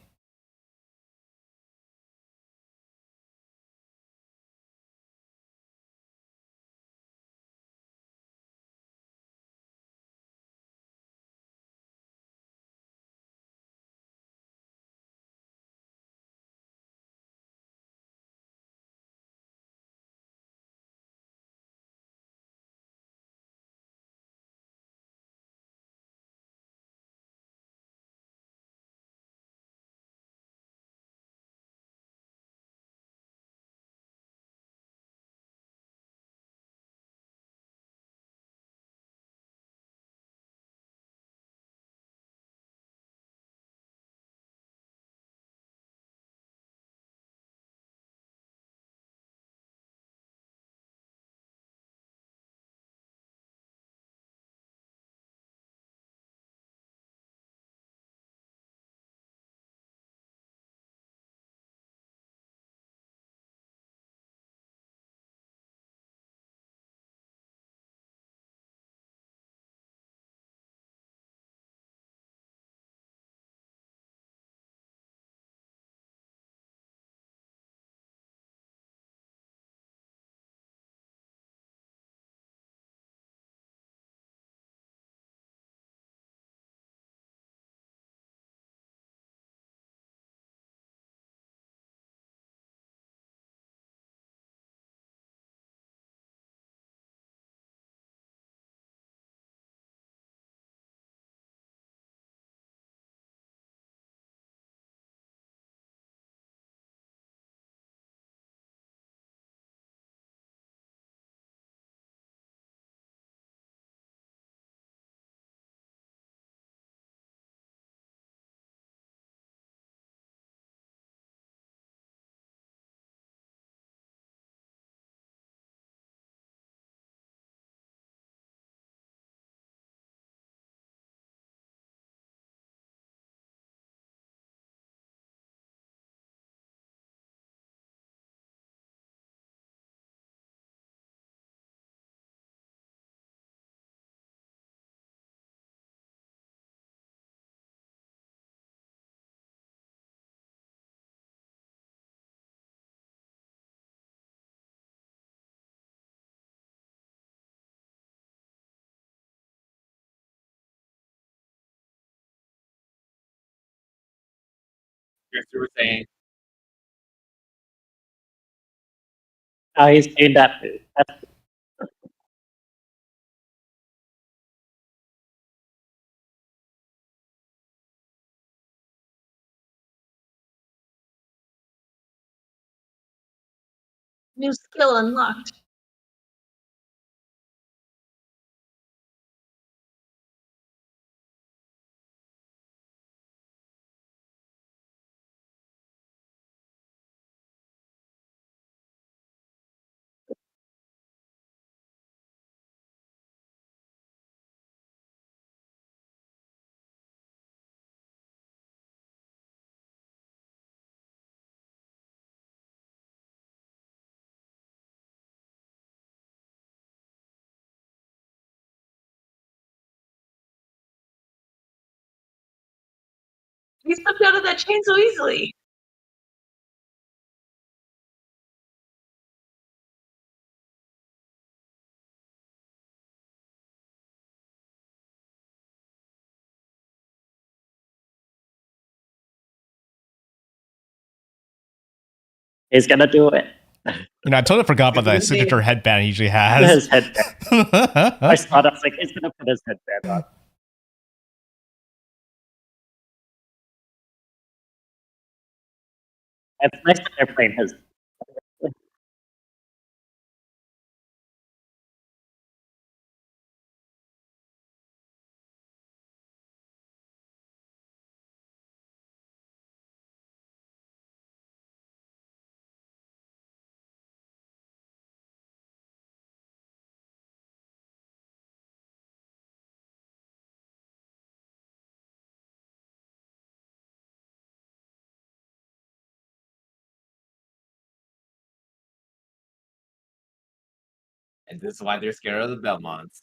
Super Saiyan. Oh, he's doing that. That's New skill unlocked. He stepped out of that chain so easily. he's gonna do it. You know, I totally forgot about that signature headband he usually has. His headband. I saw that. I was like, he's gonna put his headband on. It's nice that they're playing his. And this is why they're scared of the Belmonts.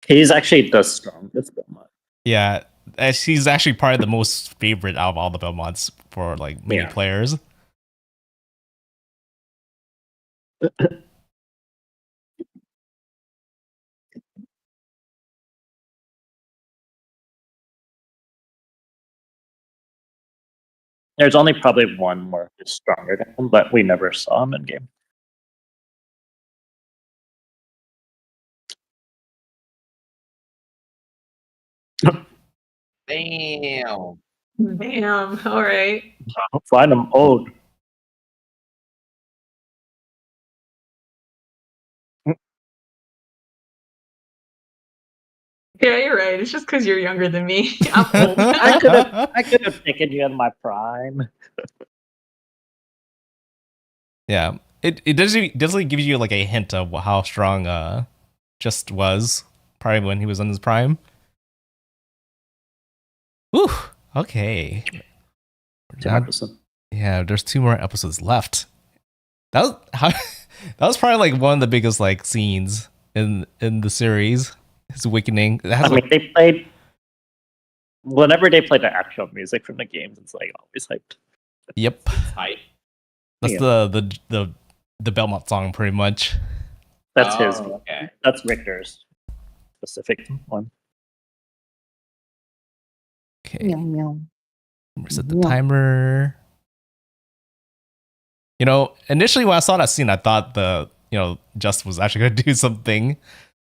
He's actually the strongest Belmont. Yeah, he's actually probably the most favorite out of all the Belmonts for like many Yeah. players. There's only probably one more who's stronger than him, but we never saw him in game. Damn. Damn. All right. Find him old. Yeah, you're right. It's just because you're younger than me. I'm old. I could have taken you in my prime. Yeah, it doesn't give you like a hint of how strong Just was probably when he was in his prime. Whew. Okay. Now- yeah, there's 2 more episodes left. That was that was probably like one of the biggest like scenes in the series. His awakening. It has, I mean, they played. Whenever they play the actual music from the games, it's like always hyped. Yep. Hype. That's Yeah. the Belmont song pretty much. That's his. Okay. That's Victor's specific one. Okay. Reset the timer. You know, initially when I saw that scene, I thought Just was actually gonna do something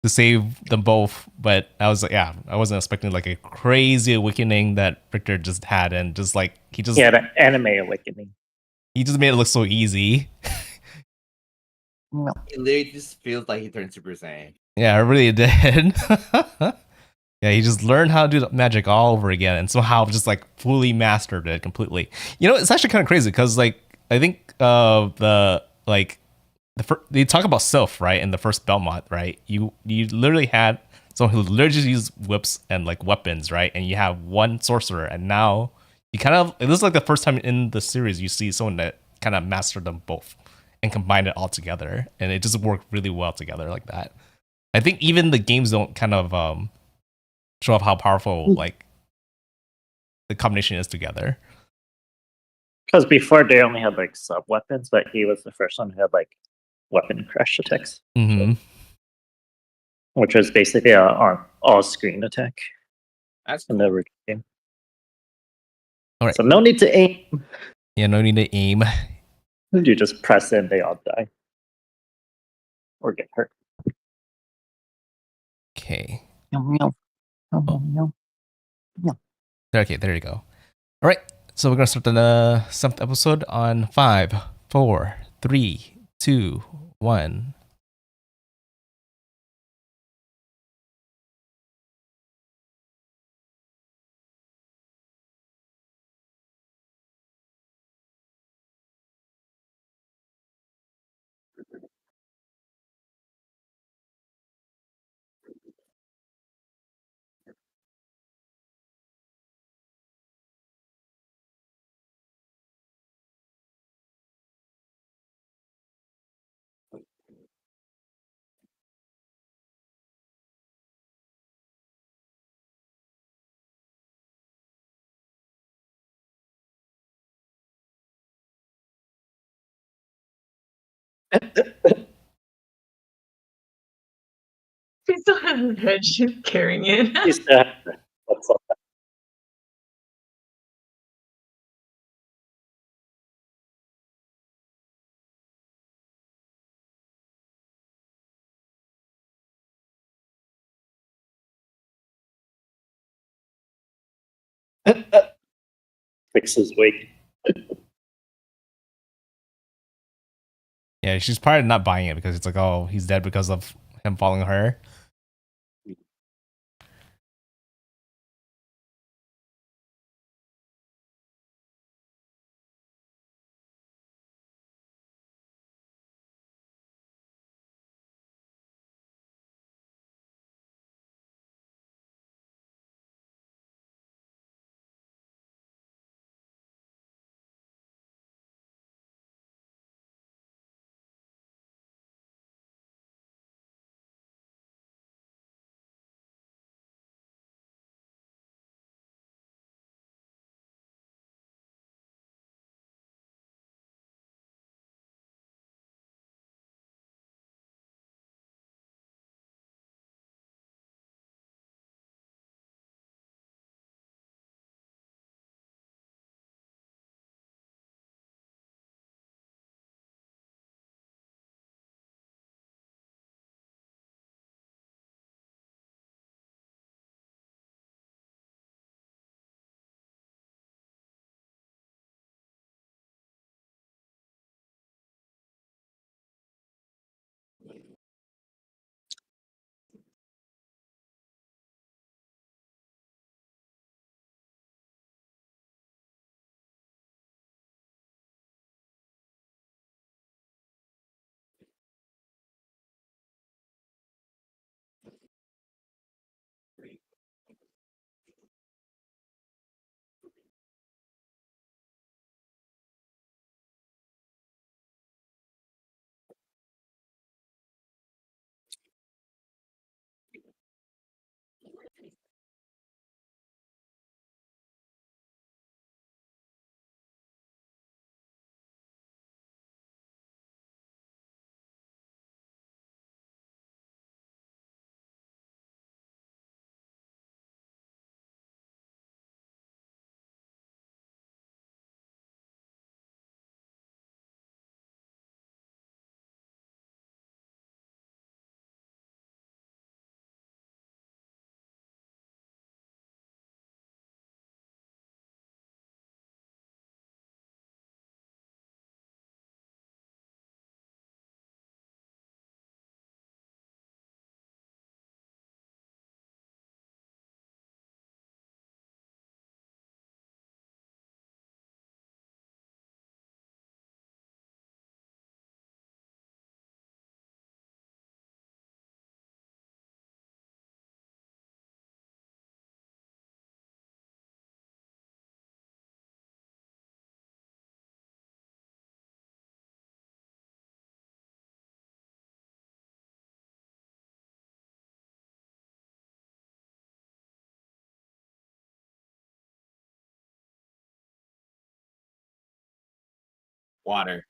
to save them both, but I was like, yeah, I wasn't expecting like a crazy awakening that Victor just had, and just like he just Yeah, the anime awakening. he just made it look so easy. It literally just feels like he turned Super Saiyan. Yeah, it really did. Yeah, he just learned how to do the magic all over again, and somehow just fully mastered it completely. You know, it's actually kind of crazy because I think they talk about Sylph, right, in the first Belmont, right? You literally had someone who literally just used whips and weapons, right? And you have one sorcerer, and now this is like the first time in the series you see someone that kind of mastered them both and combined it all together, and it just worked really well together like that. I think even the games don't kind of show off how powerful the combination is together. Because before they only had sub weapons, but he was the first one who had weapon crash attacks, Mm-hmm. which was basically a all screen attack That's in the original game. Alright. So no need to aim. Yeah, no need to aim. You just press in, they all die. Or get hurt. Okay. Meow, meow, meow, meow, meow. Okay, there you go. All right. So we're gonna start the 7th episode on 5, 4, 3, 2, 1. He still has his head. She's carrying it. He's dead. What's up? Fix his wig. Yeah, she's probably not buying it because it's like, oh, he's dead because of him following her. Water.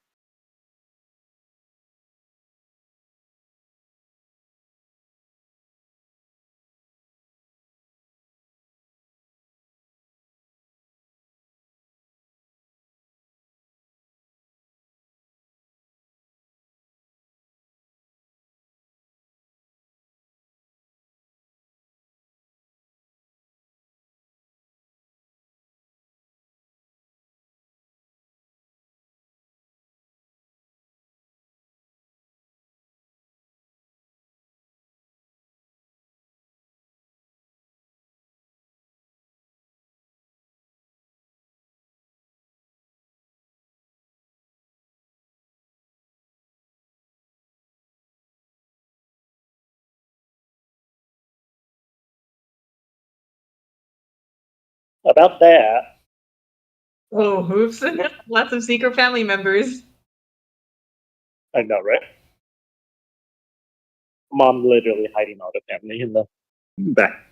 About that, Oh, oops. Lots of secret family members. I know, right? Mom literally hiding all the family in the back.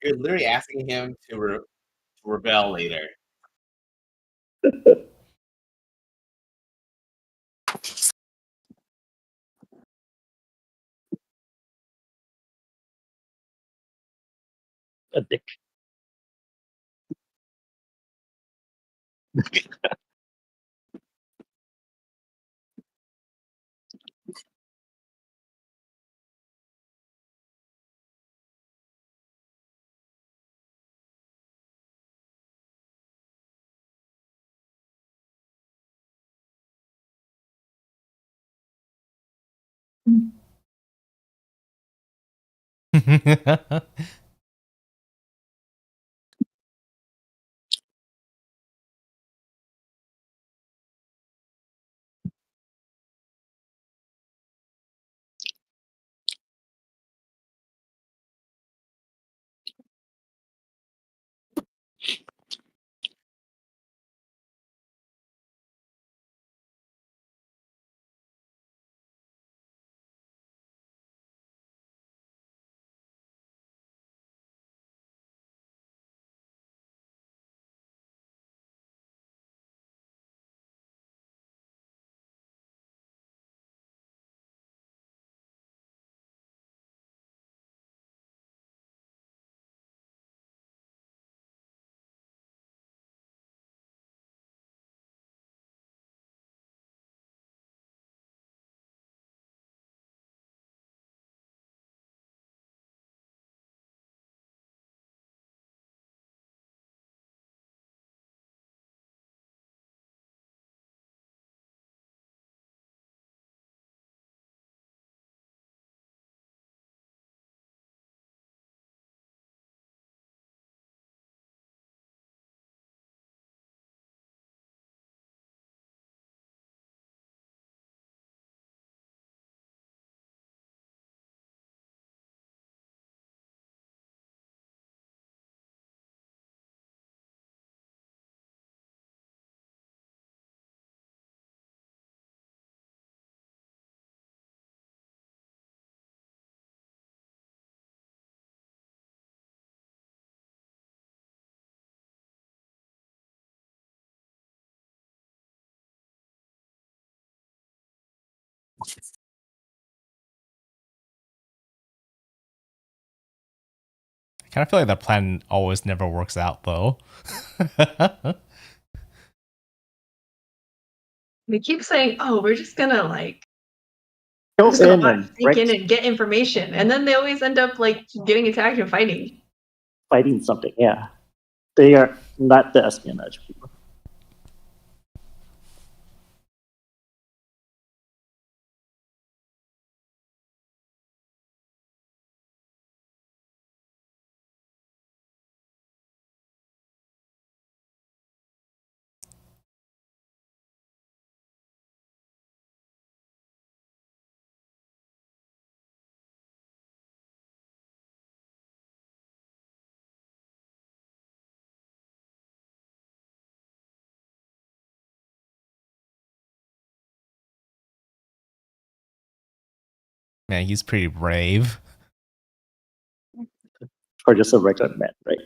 You're literally asking him to rebel later. Addiction. I kind of feel like that plan always never works out, though. They keep saying, "Oh, we're just gonna like Go just gonna in and sneak in wreck and get information," and then they always end up like getting attacked and fighting. fighting something. Yeah, they are not the espionage people. Man, he's pretty brave. Or just a regular man, right?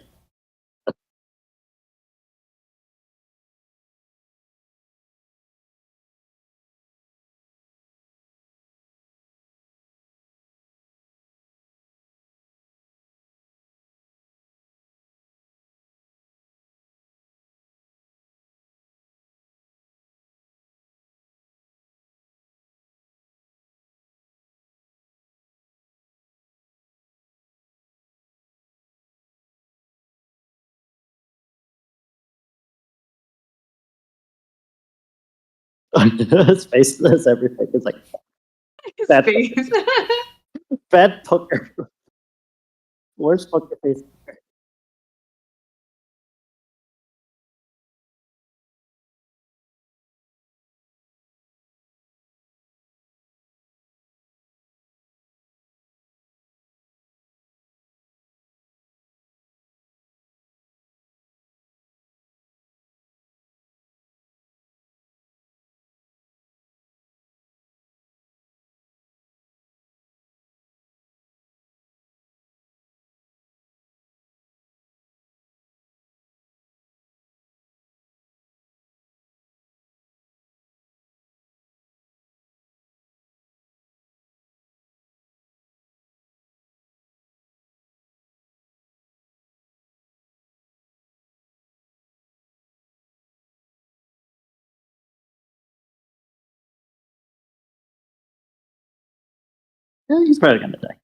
His face is everything. It's like His Bad face. bad poker. Worst poker face. Yeah, he's probably gonna die.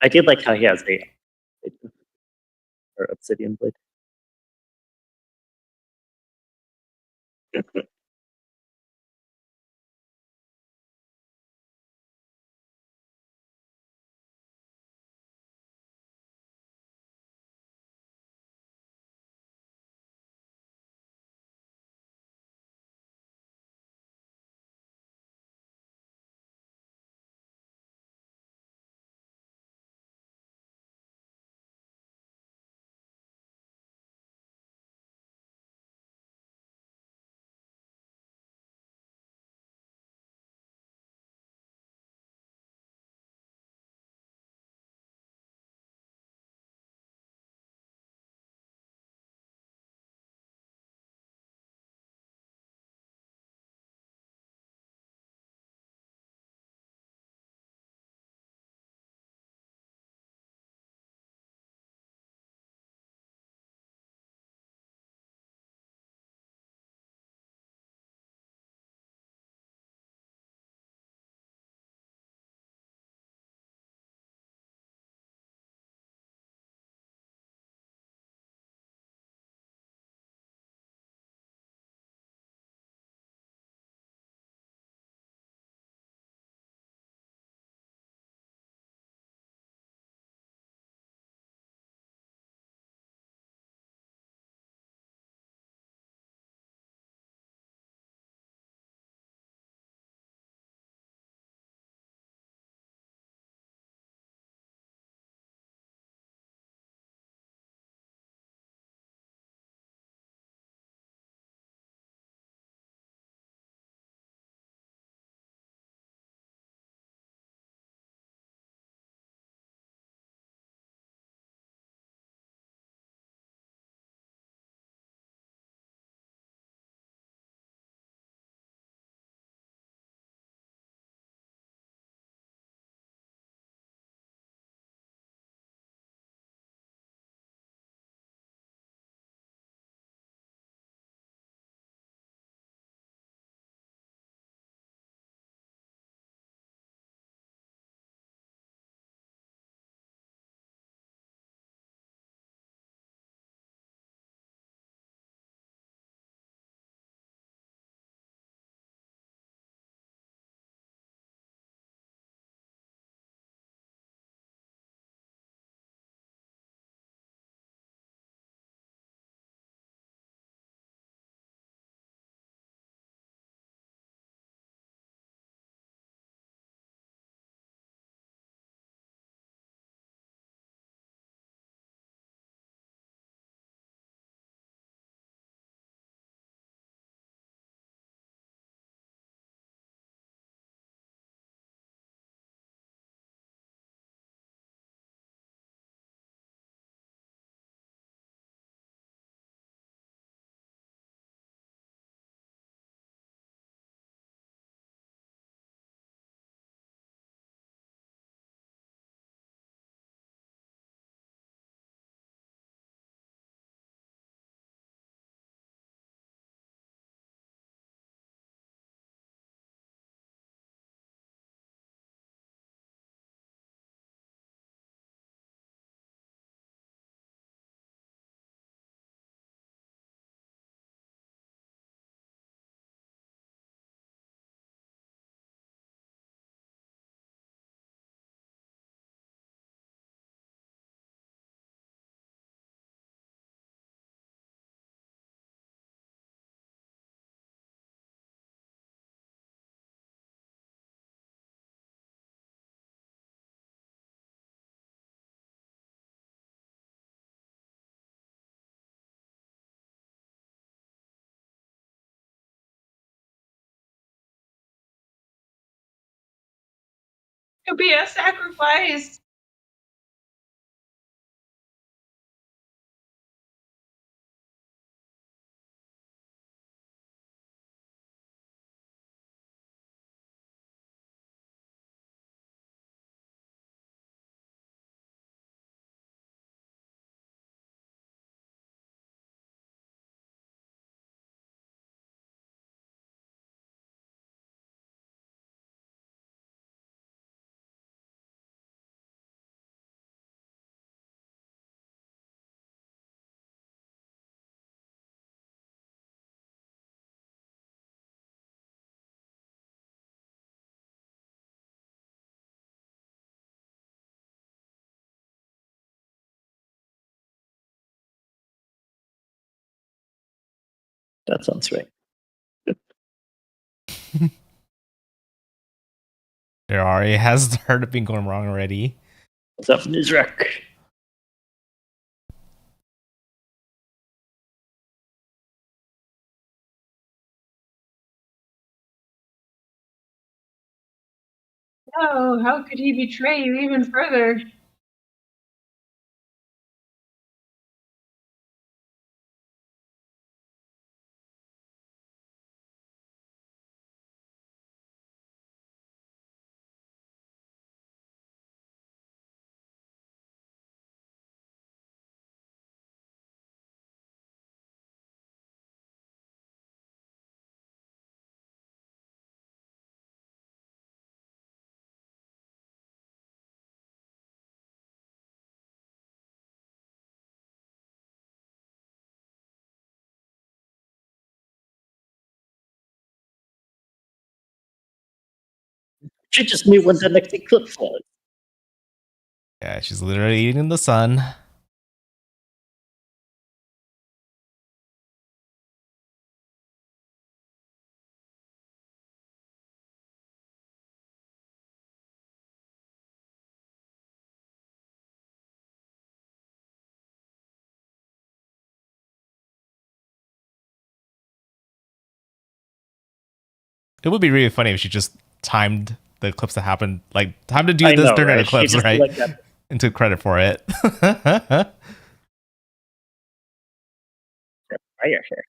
I did like how he has a or obsidian blade. To be a sacrifice. That sounds right. There already has started being going wrong already. What's up, Nizrek? Oh, how could he betray you even further? She just knew when the next eclipse was. Yeah, she's literally eating the sun. It would be really funny if she just timed the eclipse to happen, like time to do I this know, during an right? She eclipse, just right? like that. And took credit for it. Fire here.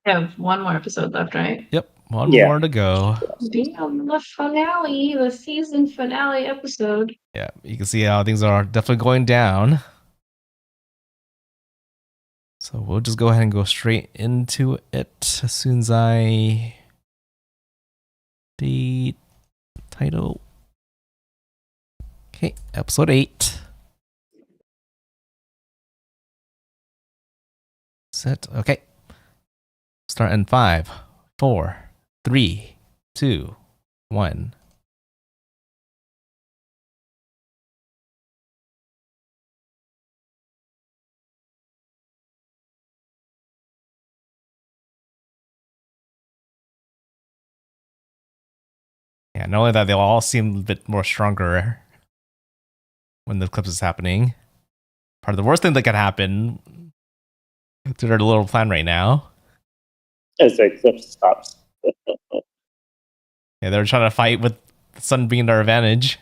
We have one more episode left, right? Yep, one Yeah. more to go. Being on the finale, the season finale episode. Yeah, you can see how things are definitely going down. So we'll just go ahead and go straight into it as soon as I the title. Okay, episode 8. Set. Okay. Start in 5, 4, 3, 2, 1. Yeah, not only that, they all seem a bit more stronger when the eclipse is happening. Part of the worst thing that could happen to their little plan right now. As the eclipse stops. Yeah, they're trying to fight with the sun being their advantage.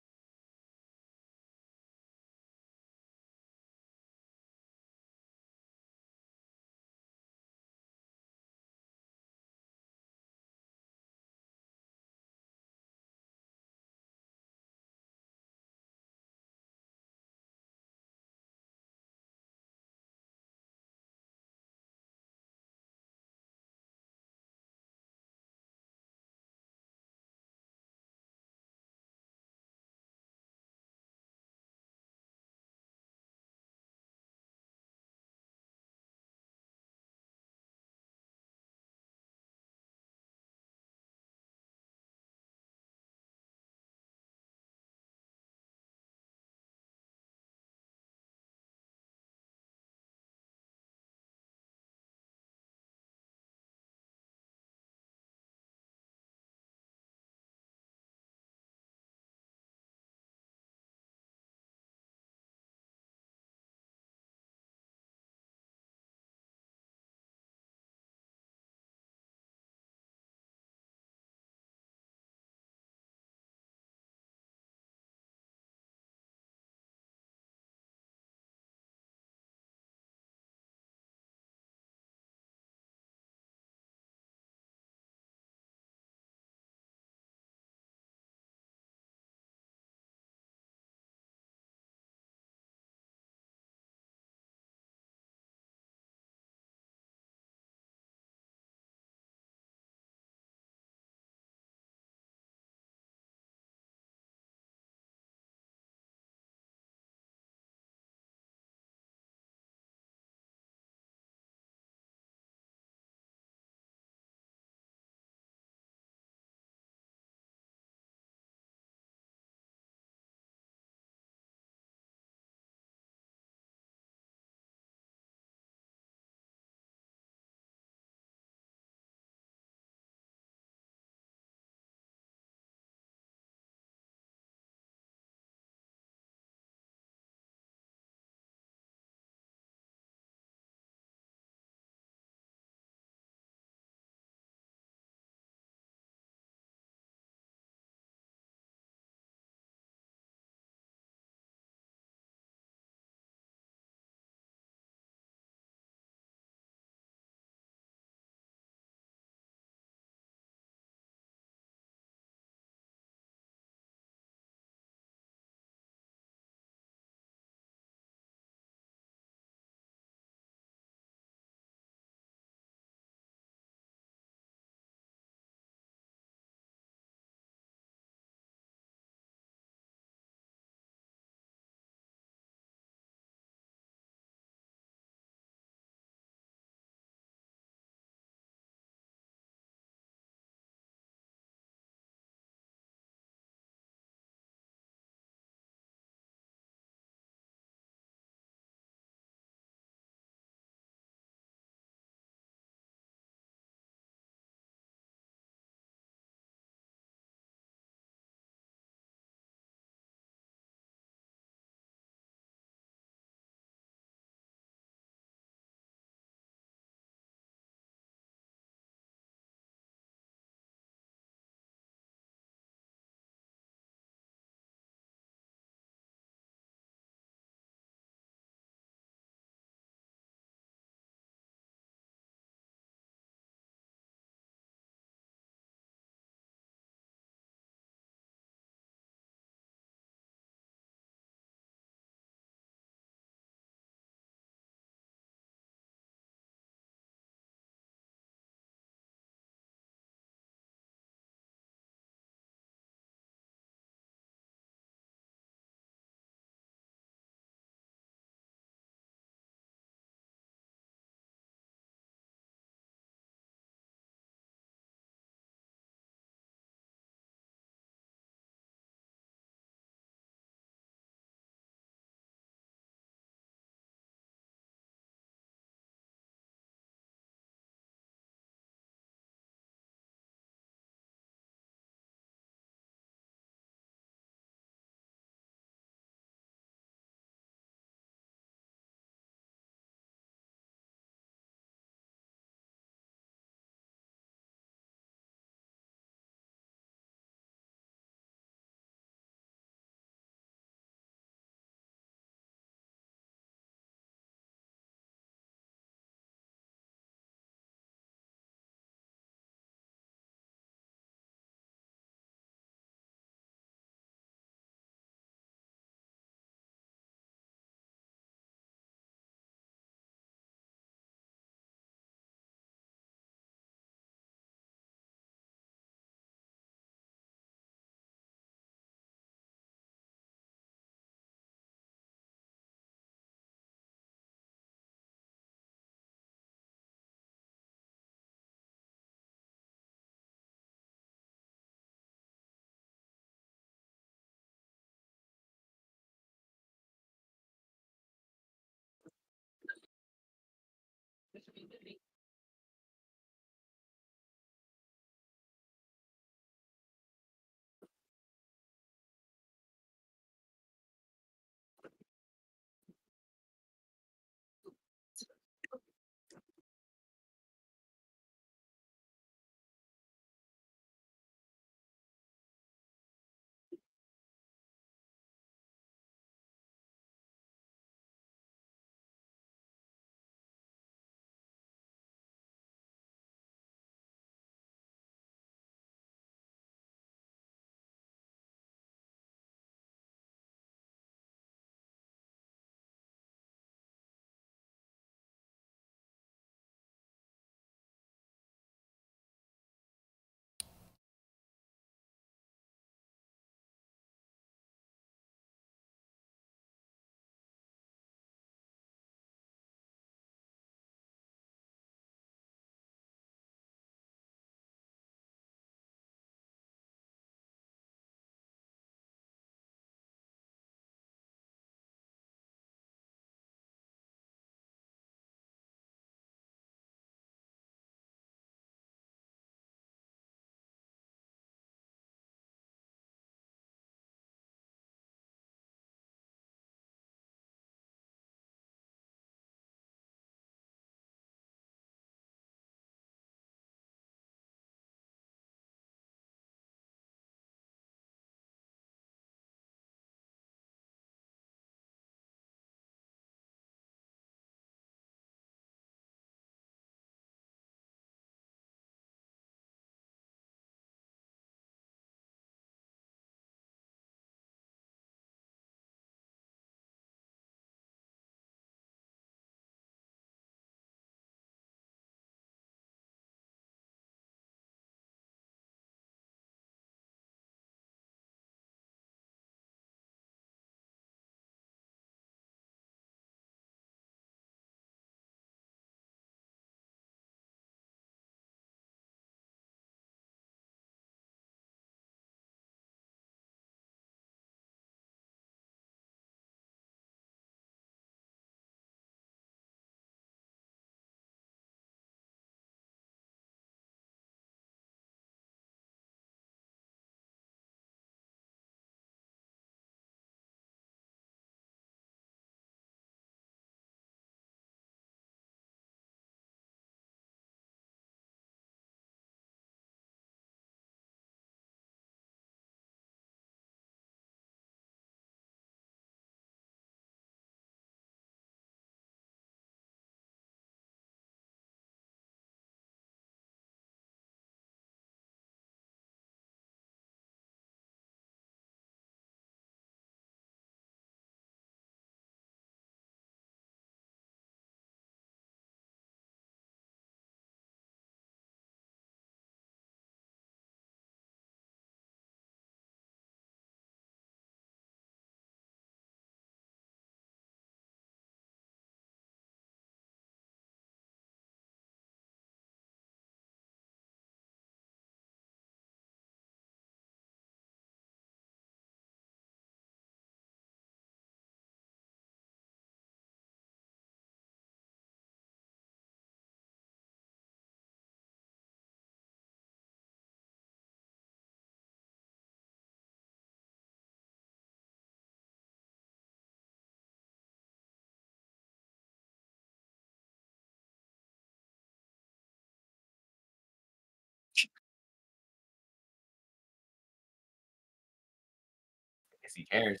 Guess he cares.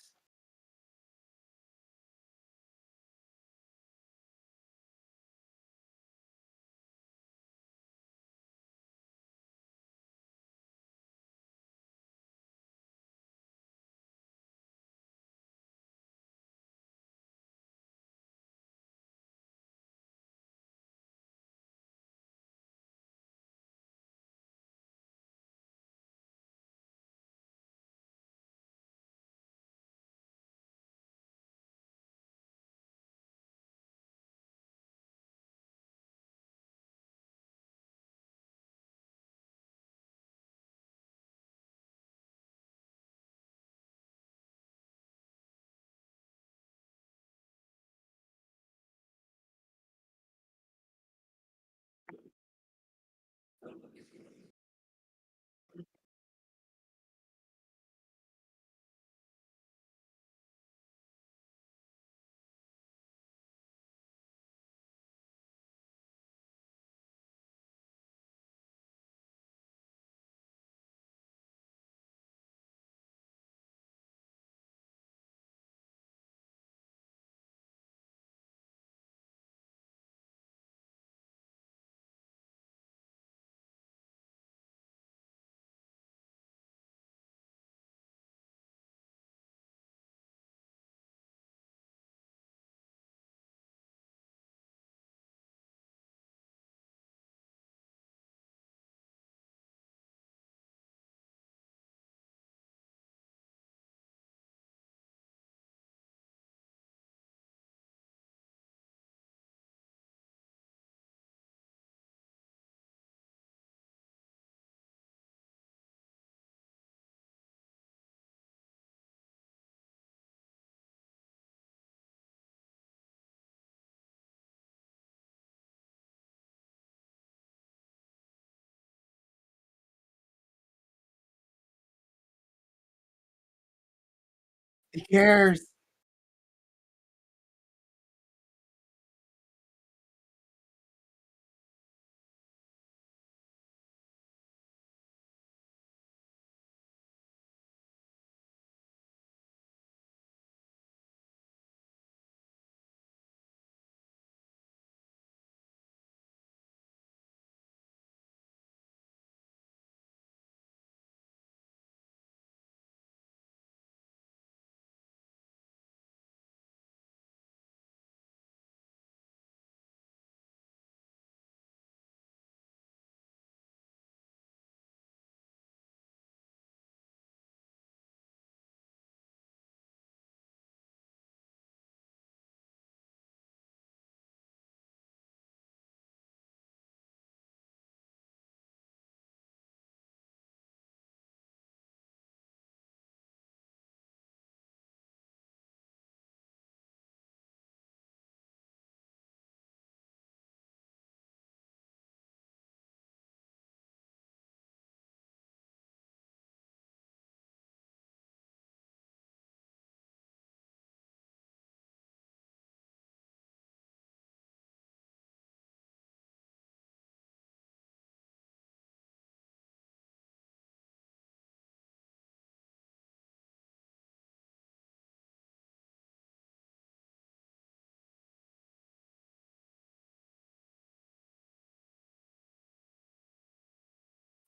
He cares.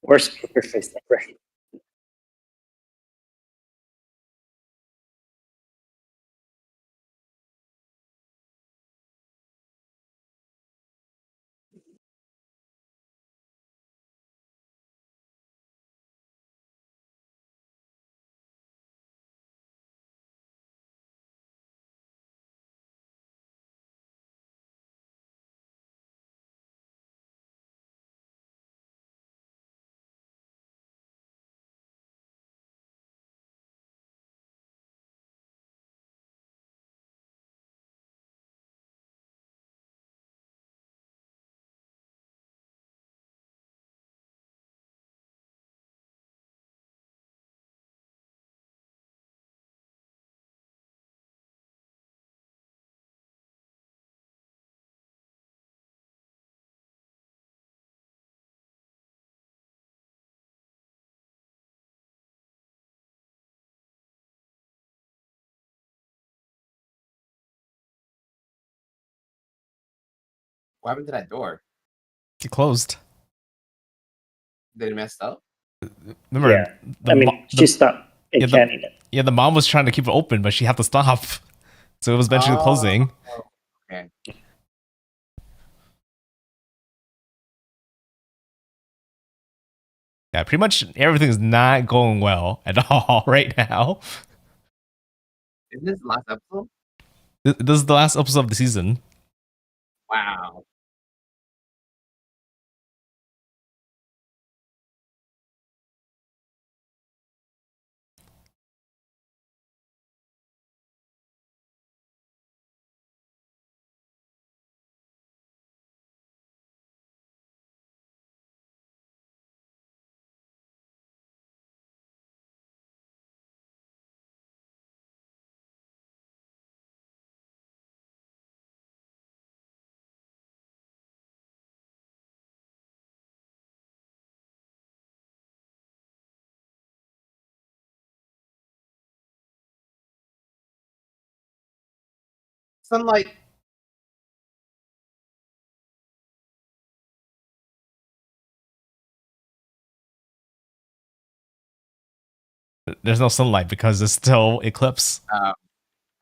Worst poker face ever. What happened to that door? It closed. Did it mess up? Remember, Yeah. the, I mean, mo- she stopped yeah, incanting it. yeah, the mom was trying to keep it open, but she had to stop. So it was eventually closing. Okay. Yeah, pretty much everything's not going well at all right now. Is this the last episode? This is the last episode of the season. Wow. Sunlight. There's no sunlight because it's still eclipse.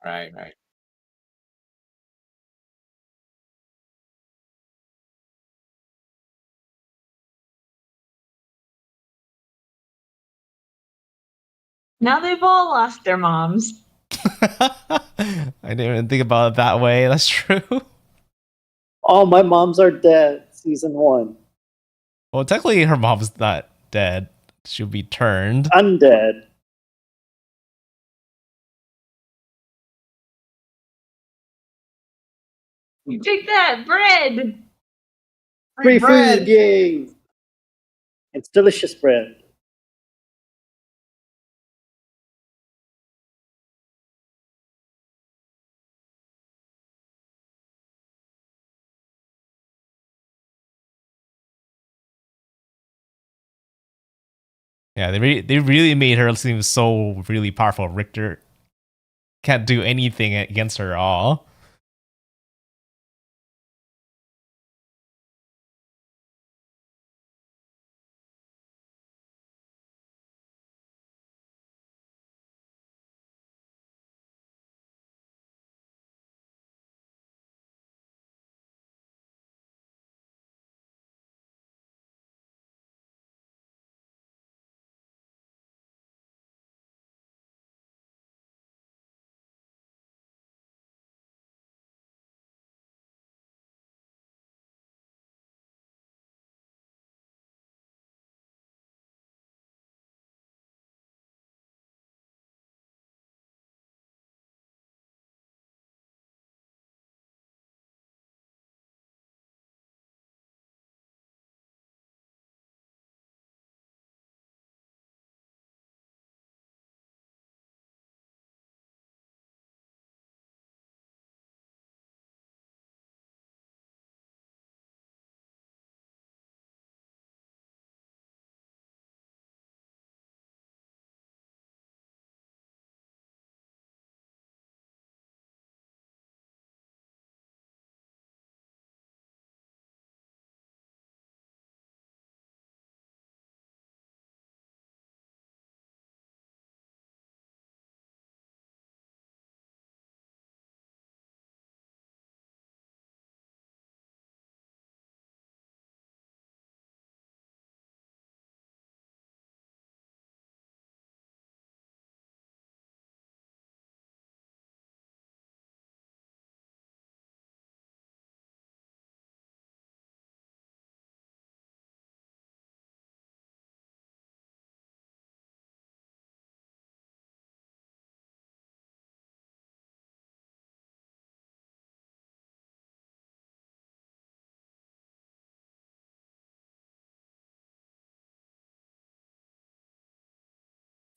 Right, right. Now they've all lost their moms. I didn't even think about it that way. That's true. Oh, my moms are dead. Season 1. Well, technically, her mom's not dead. She'll be turned. Undead. Take that bread. Free bread. food, yay! It's delicious bread. Yeah, they really made her seem so really powerful. Richter can't do anything against her at all.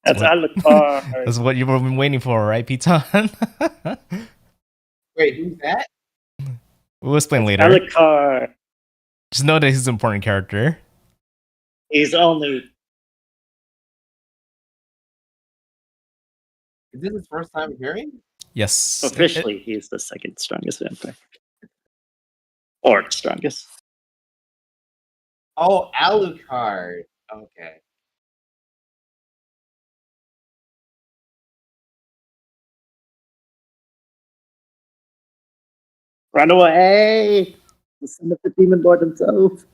That's Alucard. That's what you've been waiting for, right, Piton? Wait, who's that? We'll explain later. Alucard. Just know that he's an important character. He's only Is this his first time hearing? Yes. officially he's the second strongest vampire. Or strongest. Oh, Alucard. Okay. Run away! The son of the demon lord himself.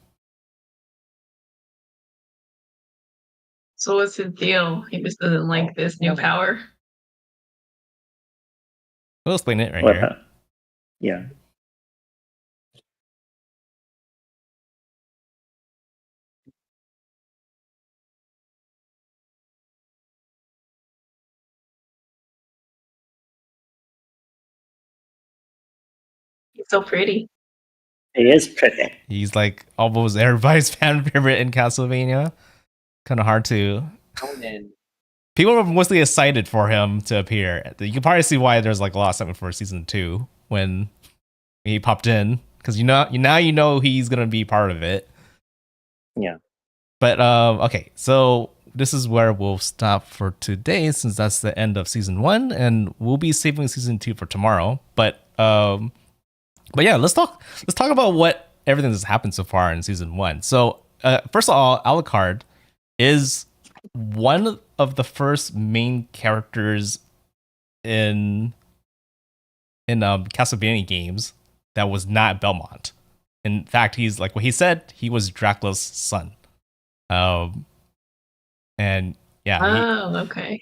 So what's his deal? He just doesn't like this new power. We'll explain it right What here. Yeah. He's so pretty. He is pretty. He's like almost everybody's fan favorite in Castlevania. Kind of hard to. Conan. People were mostly excited for him to appear. You can probably see why there's like a lot of excitement for season 2 when he popped in, because you know he's gonna be part of it. Yeah. But okay, so this is where we'll stop for today, since that's the end of season 1, and we'll be saving season 2 for tomorrow. But yeah, let's talk about what everything that's happened so far in season 1. So first of all, Alucard is one of the first main characters in Castlevania games that was not Belmont. In fact, he's like what he said, he was Dracula's son. And yeah, Okay.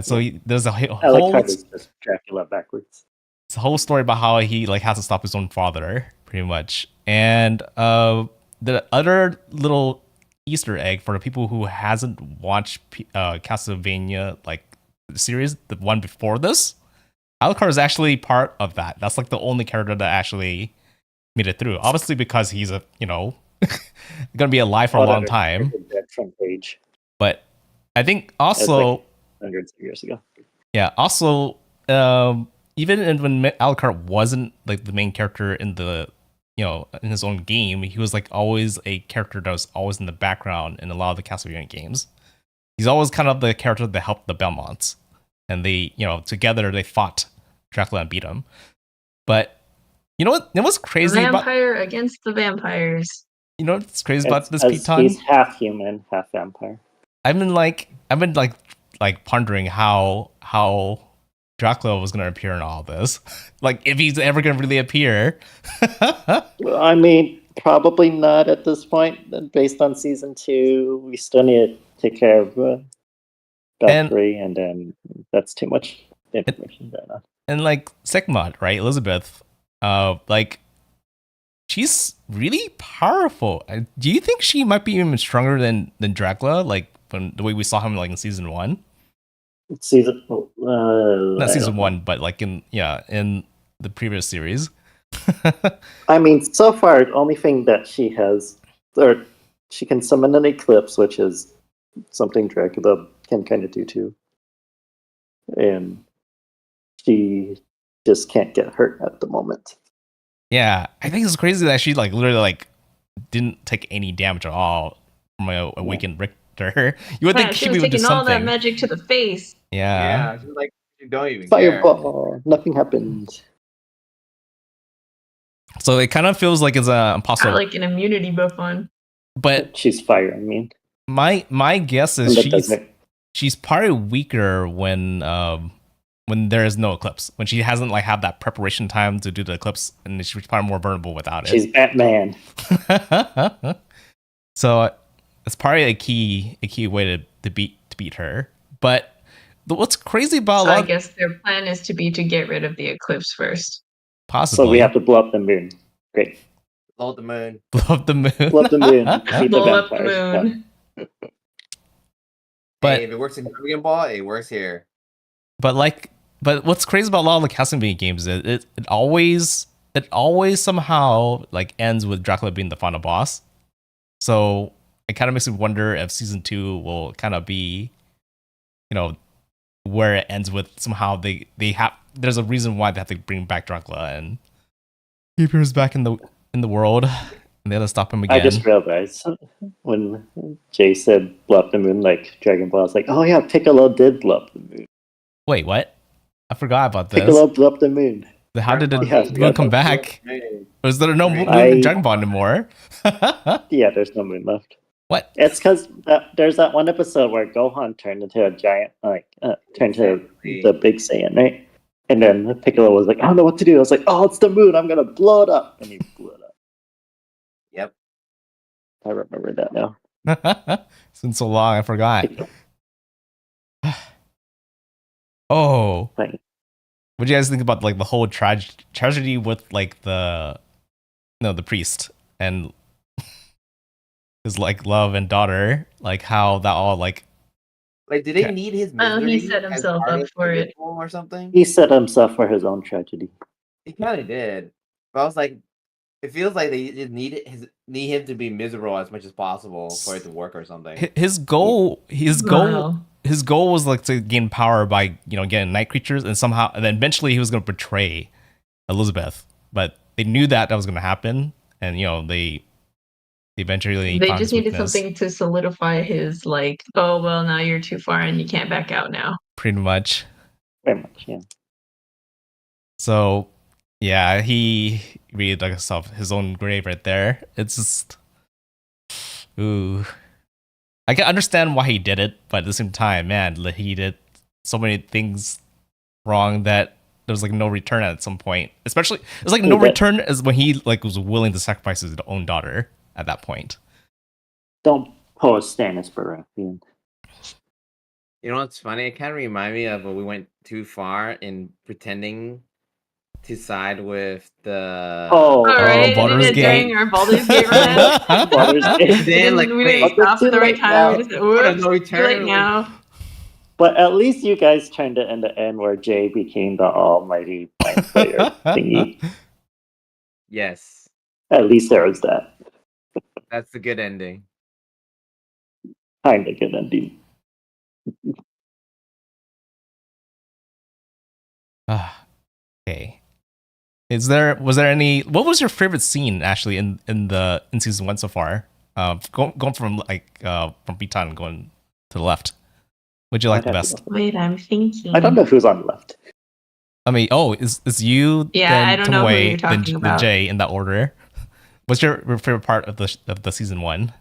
so there's a whole Alucard is just Dracula backwards. it's a whole story about how he like has to stop his own father, pretty much. And the other little Easter egg for the people who hasn't watched Castlevania like series, the one before this, Alucard is actually part of that. That's like the only character that actually made it through. Obviously, because he's gonna be alive for a long time. Front page. But I think also like hundreds of years ago. Yeah. Also, even when Alucard wasn't like the main character in the in his own game, he was like always a character that was always in the background in a lot of the Castlevania games. He's always kind of the character that helped the Belmonts, and they, together they fought Dracula and beat him. But you know what? It was crazy about Vampire against the vampires. you know what's crazy about this As Piton? he's half human, half vampire. I've been pondering how Dracula was gonna appear in all this. Like if he's ever gonna really appear. Well, I mean, probably not at this point. Based on season 2, we still need to take care of Valkyrie, and then that's too much information right now. And like Sigmund, right? Elizabeth, she's really powerful. Do you think she might be even stronger than Dracula? Like from the way we saw him like in season 1? Not season 1, but like in the previous series. I mean, so far, the only thing that she has, or she can summon an eclipse, which is something Dracula can kind of do too. And she just can't get hurt at the moment. Yeah, I think it's crazy that she like literally like didn't take any damage at all from a awakened Richter. You would think She she'd was be taking just all that something. magic to the face. Yeah. Yeah, she's like, you don't even Fireball! Nothing happened. So it kind of feels like it's impossible. Not like an immunity buff on. But She's fire, I mean. my guess is And that doesn't- she's probably weaker when there is no eclipse. When she hasn't like had that preparation time to do the eclipse, and she's probably more vulnerable without it. She's Batman. So it's probably a key way to beat her. But what's crazy about So I guess their plan is to get rid of the eclipse first. possibly So we have to blow up the moon. Great. blow the moon. blow up the moon. Blow up the moon. Defeat Blow the up the vampires. moon. But Hey, if it works in Dragon Ball, it works here. but what's crazy about a lot of the Castlevania games is it always somehow like ends with Dracula being the final boss. So it kind of makes me wonder if season 2 will kind of be, where it ends with somehow they have there's a reason why they have to bring back Dracula and he appears back in the world and they have to stop him again. I just realized when Jay said blow up the moon like Dragon Ball, I was like, oh yeah, Piccolo did blow up the moon. Wait, what? I forgot about this. Piccolo blew up the moon. How did the Yeah, moon come back? Was there no moon in Dragon Ball anymore? Yeah, there's no moon left. What? It's because there's that one episode where Gohan turned into a giant, turned to the Big Saiyan, right? And then Piccolo was like, I don't know what to do. I was like, oh, it's the moon. I'm going to blow it up. And he blew it up. Yep. I remember that now. It's been so long, I forgot. Oh. Right. What do you guys think about like the whole tragedy with like the priest and his like love and daughter, like how that all like Like, did they need his misery? He set as himself part up of for the it. ritual or something? He set himself for his own tragedy. He kind of did. But I was like, it feels like they just need him to be miserable as much as possible for it to work or something. his goal Wow. his goal was like to gain power by getting night creatures and then eventually he was going to betray Elizabeth, but they knew that was going to happen, and they eventually They found just his needed weakness, something to solidify his like, oh well, now you're too far and you can't back out now. pretty much. Very much, yeah. So yeah, he really dug his own grave right there. It's just, ooh. I can understand why he did it, but at the same time, man, he did so many things wrong that there's like no return at some point. Especially, it's like no return as when he like was willing to sacrifice his own daughter at that point. Don't pose Stannis Baratheon. You know what's funny? It kind of reminded me of when we went too far in pretending to side with the. Oh, Alright, Baldur's Gate. during our Baldur's Gate run. Baldur's Gate. Then, like, we wait, didn't stop at the right time. We now. just said, What a whoops, no too return. late now. But at least you guys turned it in the end where Jay became the almighty mind player thingy. Yes, At least there was that. that's the good ending. Kind of good ending. Okay. Was there any? What was your favorite scene actually in season 1 so far? Going from like from Piton going to the left. What'd you like the I'd have to best? go. Wait, I'm thinking. I don't know who's on left. I mean, it's you, Yeah, then I don't know who Tomoe, you're then talking about. Jay in that order. What's your favorite part of the season 1?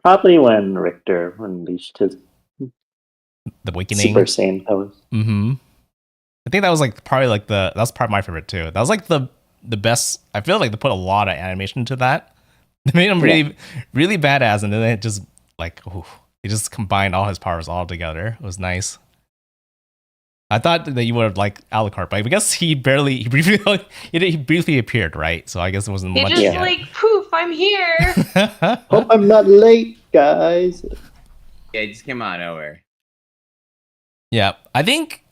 Probably when Richter unleashed his The awakening. Super Saiyan powers. Mm-hmm. I think that was like probably like that's probably my favorite too. That was like the best. I feel like they put a lot of animation into that. They made him really badass, and then they just like he just combined all his powers all together. It was nice. I thought that you would have liked Alucard, but I guess he briefly appeared, right? So I guess it wasn't He much just yet. like poof, I'm here. Hope I'm not late, guys. Yeah, it just came out of nowhere. Yeah, I think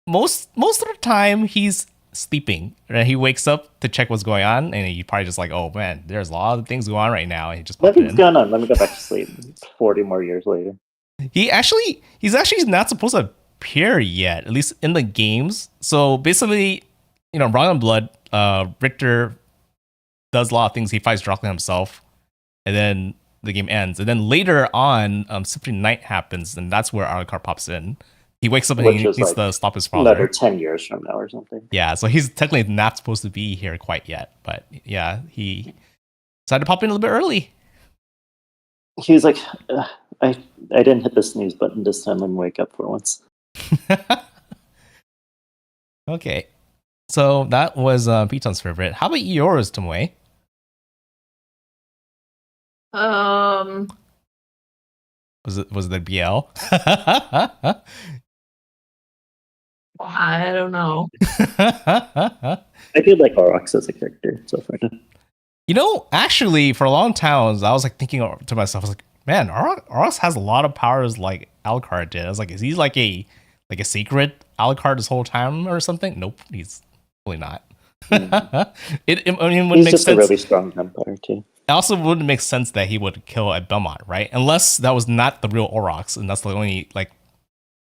most of the time he's sleeping. Right? He wakes up to check what's going on, and he probably just like, oh man, there's a lot of things going on right now, and he just popped Nothing's in. going on. Let me go back to sleep. It's 40 more years later. He's actually not supposed to appear yet, at least in the games. So basically, Wrong on Blood, Richter does a lot of things. He fights Dracula himself, and then the game ends. And then later on, Symphony Night happens, and that's where Alucard pops in. He wakes up and Which he is needs like to stop his Another father. 10 years from now or something. Yeah, so he's technically not supposed to be here quite yet. But yeah, he decided to pop in a little bit early. He was like, I didn't hit the snooze button this time and wake up for once. Okay. So that was Piton's favorite. How about yours, Tomoe? Was it the BL? I don't know. I feel like Aurochs as a character so far. Actually, for a long time, I was like thinking to myself, I was like, man, Aurochs has a lot of powers like Alucard did. I was like, is he like a secret Alucard this whole time or something? Nope, he's really not. It wouldn't He's make just sense. a really strong vampire too. It also wouldn't make sense that he would kill at Belmont, right? Unless that was not the real Aurochs, and that's the only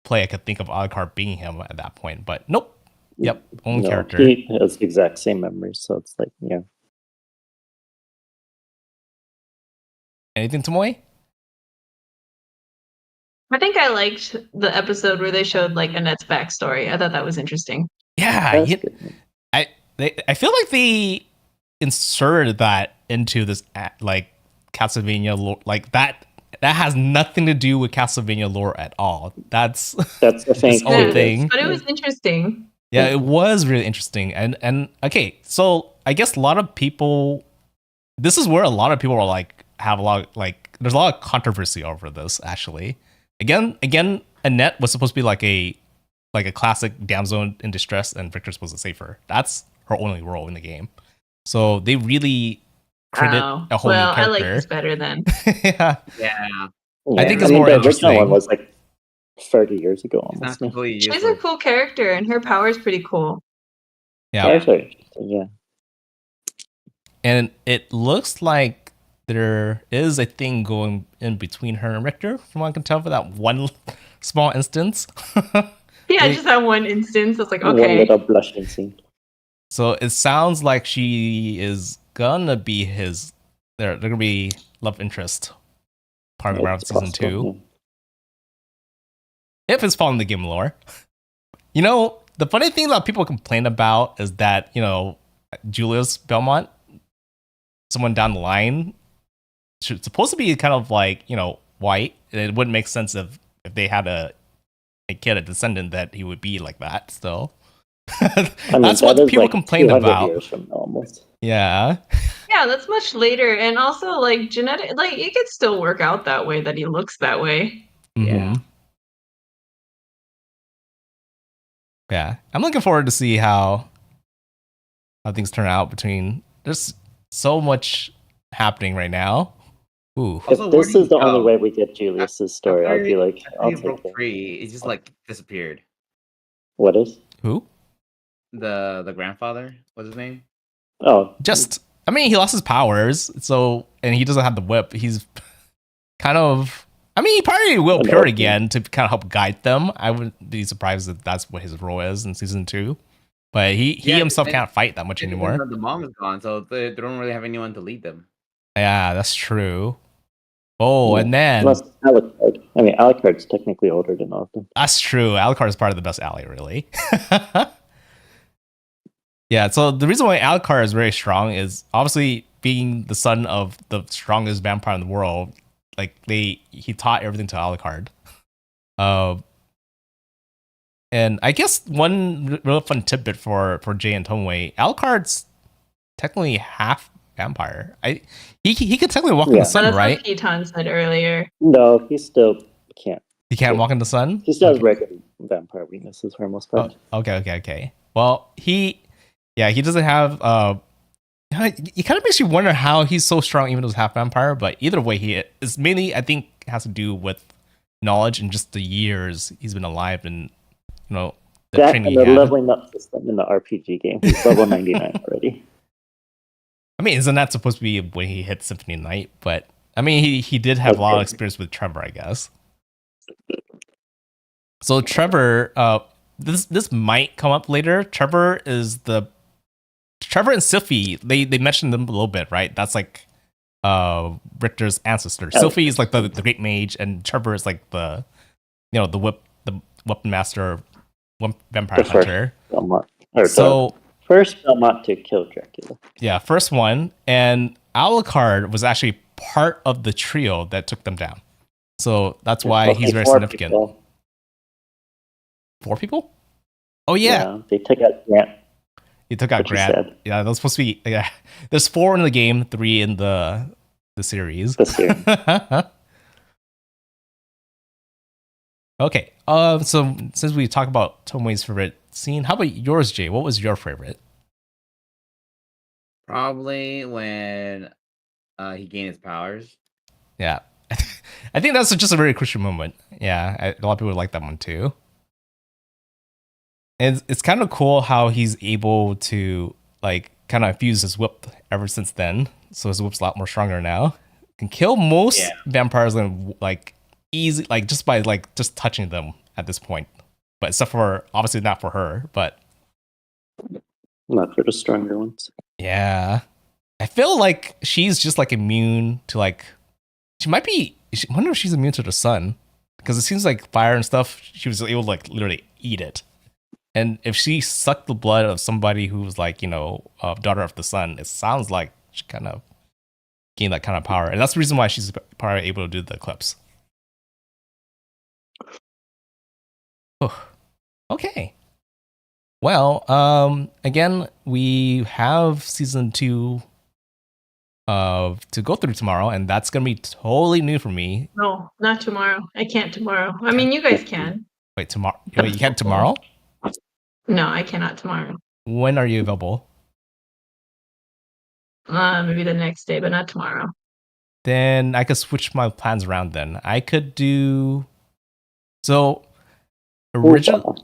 play I could think of Alucard being him at that point. But nope. Yep, only character. He has the exact same memories, so it's like, yeah. Anything, Tomoe? I think I liked the episode where they showed like Annette's backstory. I thought that was interesting. Yeah, That's good. I feel like they inserted that into this Castlevania lore, like that has nothing to do with Castlevania lore at all. That's That's the thing. its own thing. But it was interesting. Yeah, it was really interesting. And okay, so I guess a lot of people, this is where a lot of people are like have a lot there's a lot of controversy over this actually. Again, Annette was supposed to be like a classic damsel in distress, and Victor's supposed to save her. That's her only role in the game. So they really credit a whole new I character. like this better then. Yeah. Yeah, I think it's mean, more the interesting. original one was like 30 years ago it's not almost. completely She's useless. a cool character, and her power's pretty cool. Yeah. Actually, yeah. And it looks like there is a thing going in between her and Richter, from what I can tell, for that one small instance. Yeah, They- just that one instance. I was like, One okay. little blushing scene. So it sounds like she is gonna be his. They're gonna be love interest part of around It's season possible, 2. If it's following the game lore. The funny thing that people complain about is that, Julius Belmont, someone down the line, should supposed to be kind of like, white. It wouldn't make sense if they had a kid, a descendant, that he would be like that still. I mean, That's that what is people like complain 200 about. years from now, almost. Yeah. Yeah, that's much later. And also, like, genetic, like, it could still work out that way, that he looks that way. Yeah. Mhm. Yeah. I'm looking forward to see how things turn out between. There's so much happening right now. Ooh. If Also, where this do is the you only go? way we get Julius's story, I'd be like, After I'll he take broke it. free, it just disappeared. What is? Who? The grandfather, what's his name? Oh, He lost his powers, and he doesn't have the whip. He's kind of. He probably will appear again to kind of help guide them. I wouldn't be surprised if that's what his role is in season 2. But he Yeah, himself they- can't fight that much anymore. The mom is gone, so they don't really have anyone to lead them. Yeah, that's true. Oh, Yeah. and then Unless Alucard. I mean, Alucard's technically older than all of them. that's true. Alucard is part of the best ally, really. Yeah, so the reason why Alucard is very strong is obviously being the son of the strongest vampire in the world. Like he taught everything to Alucard. And I guess one real fun tidbit for Jay and Tomoe, Alucard's technically half vampire. He could technically walk in Yeah. the sun, That's right? what Piton said earlier. No, he still can't. He can't walk in the sun. He still has regular vampire weaknesses for the most part. Oh, okay. Well, he doesn't have. It kind of makes you wonder how he's so strong, even though he's half vampire. But either way, he is mainly, I think, has to do with knowledge and just the years he's been alive and the That training and he the had. leveling up system in the RPG game. He's level 99 already. I mean, isn't that supposed to be when he hit Symphony Night? But I mean, he did have a lot of experience with Trevor, I guess. So Trevor, this might come up later. Trevor and Sylphie, they mentioned them a little bit, right? That's like Richter's ancestor. Sylphie is like the great mage, and Trevor is like the weapon master, vampire hunter. First Belmont to kill Dracula. Yeah, first one. And Alucard was actually part of the trio that took them down. So that's why he's very significant. People. 4 people? Oh yeah. They took out Grant. He took out Grant. Yeah, that was supposed to be. Yeah, there's 4 in the game, 3 in the series. Okay. So since we talked about Tomoe's favorite scene, how about yours, Jay? What was your favorite? Probably when he gained his powers. Yeah, I think that's just a very crucial moment. Yeah, a lot of people like that one too. And it's kind of cool how he's able to like kind of fuse his whip ever since then. So his whip's a lot more stronger now. Can kill most vampires in like easy, like just by like just touching them at this point. But except for obviously not for her, but not for the stronger ones. Yeah, I feel like she's just like immune to like she might be. I wonder if she's immune to the sun because it seems like fire and stuff. She was able to like literally eat it. And if she sucked the blood of somebody who was like, daughter of the sun, it sounds like she kind of gained that kind of power. And that's the reason why she's probably able to do the eclipse. Oh, okay. Well, again, we have season 2 to go through tomorrow, and that's going to be totally new for me. No, not tomorrow. I can't tomorrow. I mean, you guys can. Wait, tomorrow? Wait, you can't tomorrow? No, I cannot tomorrow. When are you available? Maybe the next day, but not tomorrow. Then I could switch my plans around then. I could do... So, originally,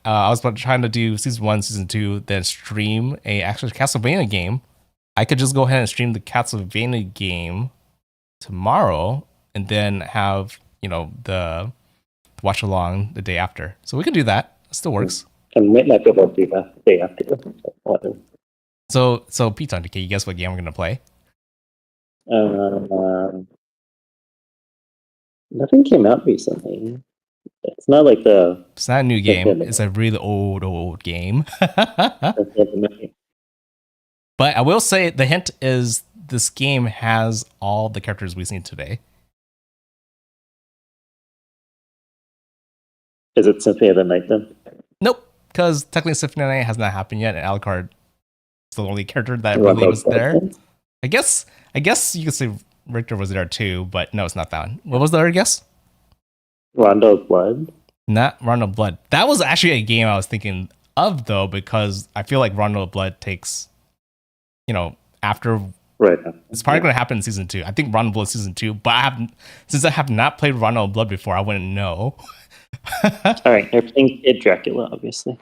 I was trying to do season 1, season 2, then stream a actual Castlevania game. I could just go ahead and stream the Castlevania game tomorrow, and then have the Watchalong the day after. So we can do that. It still works. And might not be able to do that the day after. So Piton, can you guess what game we're gonna play? Nothing came out recently. It's not like it's not a new game. It's a really old game. But I will say the hint is this game has all the characters we've seen today. Is it Symphony of the Night then? Nope, because technically Symphony of the Night has not happened yet, and Alucard is the only character that really was there. I guess you could say Richter was there too, but no, it's not that one. What was the other guess? Rondo of Blood? Not Rondo of Blood. That was actually a game I was thinking of, though, because I feel like Rondo of Blood takes, after... Right. It's probably going to happen in season 2. I think Rondo of Blood is season 2, but since I have not played Rondo of Blood before, I wouldn't know. Alright, they're playing Kid Dracula, obviously.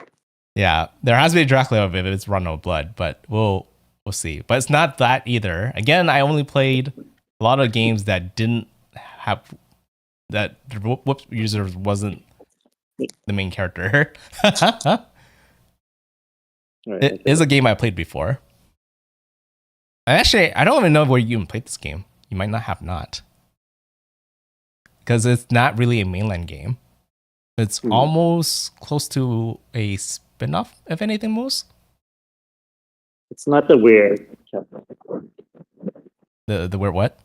Yeah, there has to be a Dracula if it's Rondo of Blood, but we'll see. But it's not that either. Again, I only played a lot of games that didn't have... that the whoop user wasn't the main character. It is a game I played before. Actually, I don't even know where you even played this game. You might not have not. Because it's not really a mainland game. It's almost close to a spin-off, if anything, most. It's not the weird. The weird what?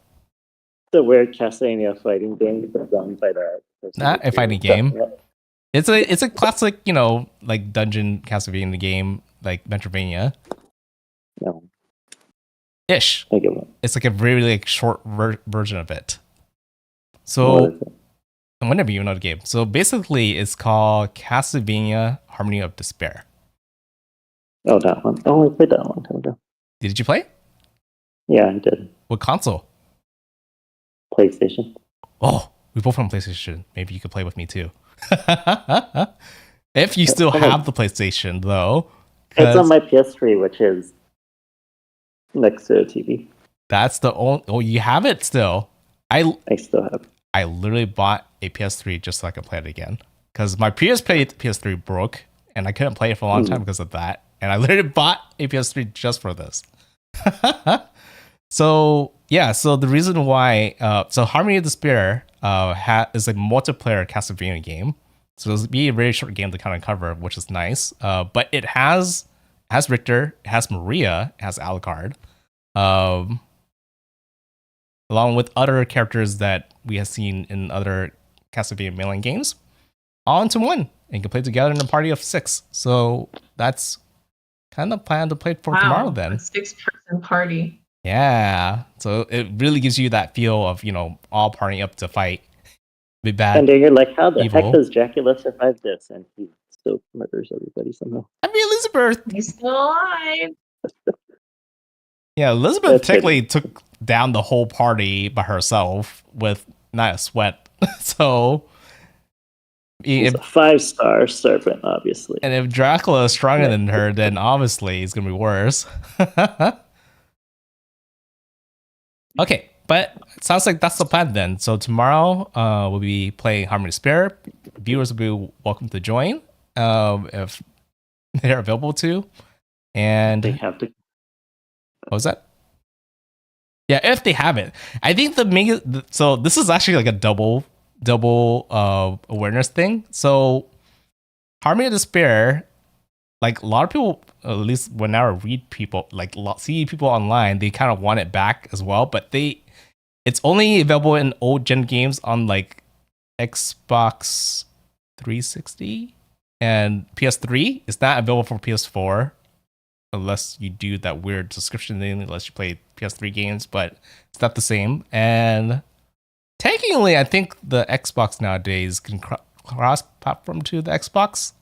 The weird Castlevania fighting game done by that. Not a fighting game. It's a classic, like dungeon Castlevania game, like Metroidvania. No. Ish. I give up. It's like a really like short version of it. What So is it? whenever you know the game. So basically, it's called Castlevania Harmony of Despair. Oh, that one. Oh, I played that a long time ago. Did you play? Yeah, I did. What console? PlayStation. Oh, we both on PlayStation. Maybe you could play with me too. If you still have the PlayStation, though. It's on my PS3, which is next to the TV. That's the only. Oh, you have it still. I still have. I literally bought a PS3 just so I could play it again. Because my previous PS3 broke, and I couldn't play it for a long time because of that. And I literally bought a PS3 just for this. So the reason why, so Harmony of Despair is a multiplayer Castlevania game. So it'll be a very short game to kind of cover, which is nice. But it has Richter, it has Maria, it has Alucard, along with other characters that we have seen in other Castlevania mainline games, all into one, and you can play together in a party of 6. So that's kind of plan to play for tomorrow then. A 6-person party. Yeah. So it really gives you that feel of, all partying up to fight big bad. And then you're like, how the evil. heck does Dracula survive this? And he still murders everybody somehow. I mean, Elizabeth. He's still alive. Yeah, Elizabeth That's technically took down the whole party by herself with not a sweat. So He's a 5-star servant, obviously. and if Dracula is stronger than her, then obviously it's gonna be worse. Okay, but it sounds like that's the plan then. So tomorrow, we'll be playing Harmony of Despair. Viewers will be welcome to join if they're available to. And They have to. what was that? Yeah, if they have it. I think so this is actually like a double awareness thing. So Harmony of Despair, like a lot of people, at least when I read people, like see people online, they kind of want it back as well, but it's only available in old gen games on like Xbox 360 and PS3. It's not available for PS4 unless you do that weird subscription thing, unless you play PS3 games, but it's not the same. And technically, I think the Xbox nowadays can cross-platform to the Xbox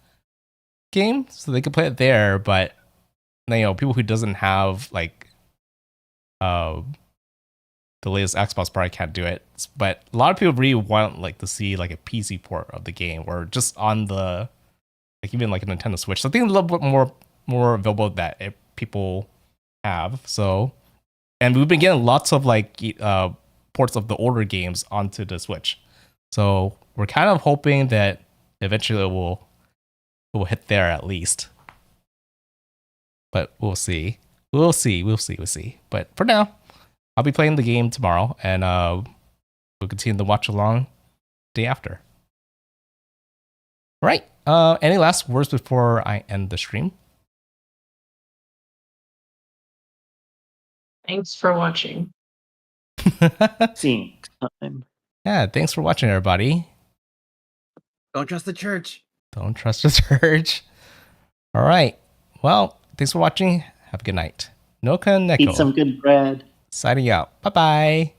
game, so they can play it there. But people who doesn't have like the latest Xbox probably can't do it. But a lot of people really want like to see like a PC port of the game, or just on the even like a Nintendo Switch. So I think a little bit more available that people have. So, and we've been getting lots of like ports of the older games onto the Switch. So we're kind of hoping that eventually it will hit there at least. But we'll see. We'll see. But for now, I'll be playing the game tomorrow, and we'll continue the watch along day after. All right. Any last words before I end the stream? Thanks for watching. Seeing time. Yeah, thanks for watching, everybody. Don't trust the church. Don't trust the church. All right. Well, thanks for watching. Have a good night. NoukonNeko. Eat some good bread. Signing out. Bye-bye.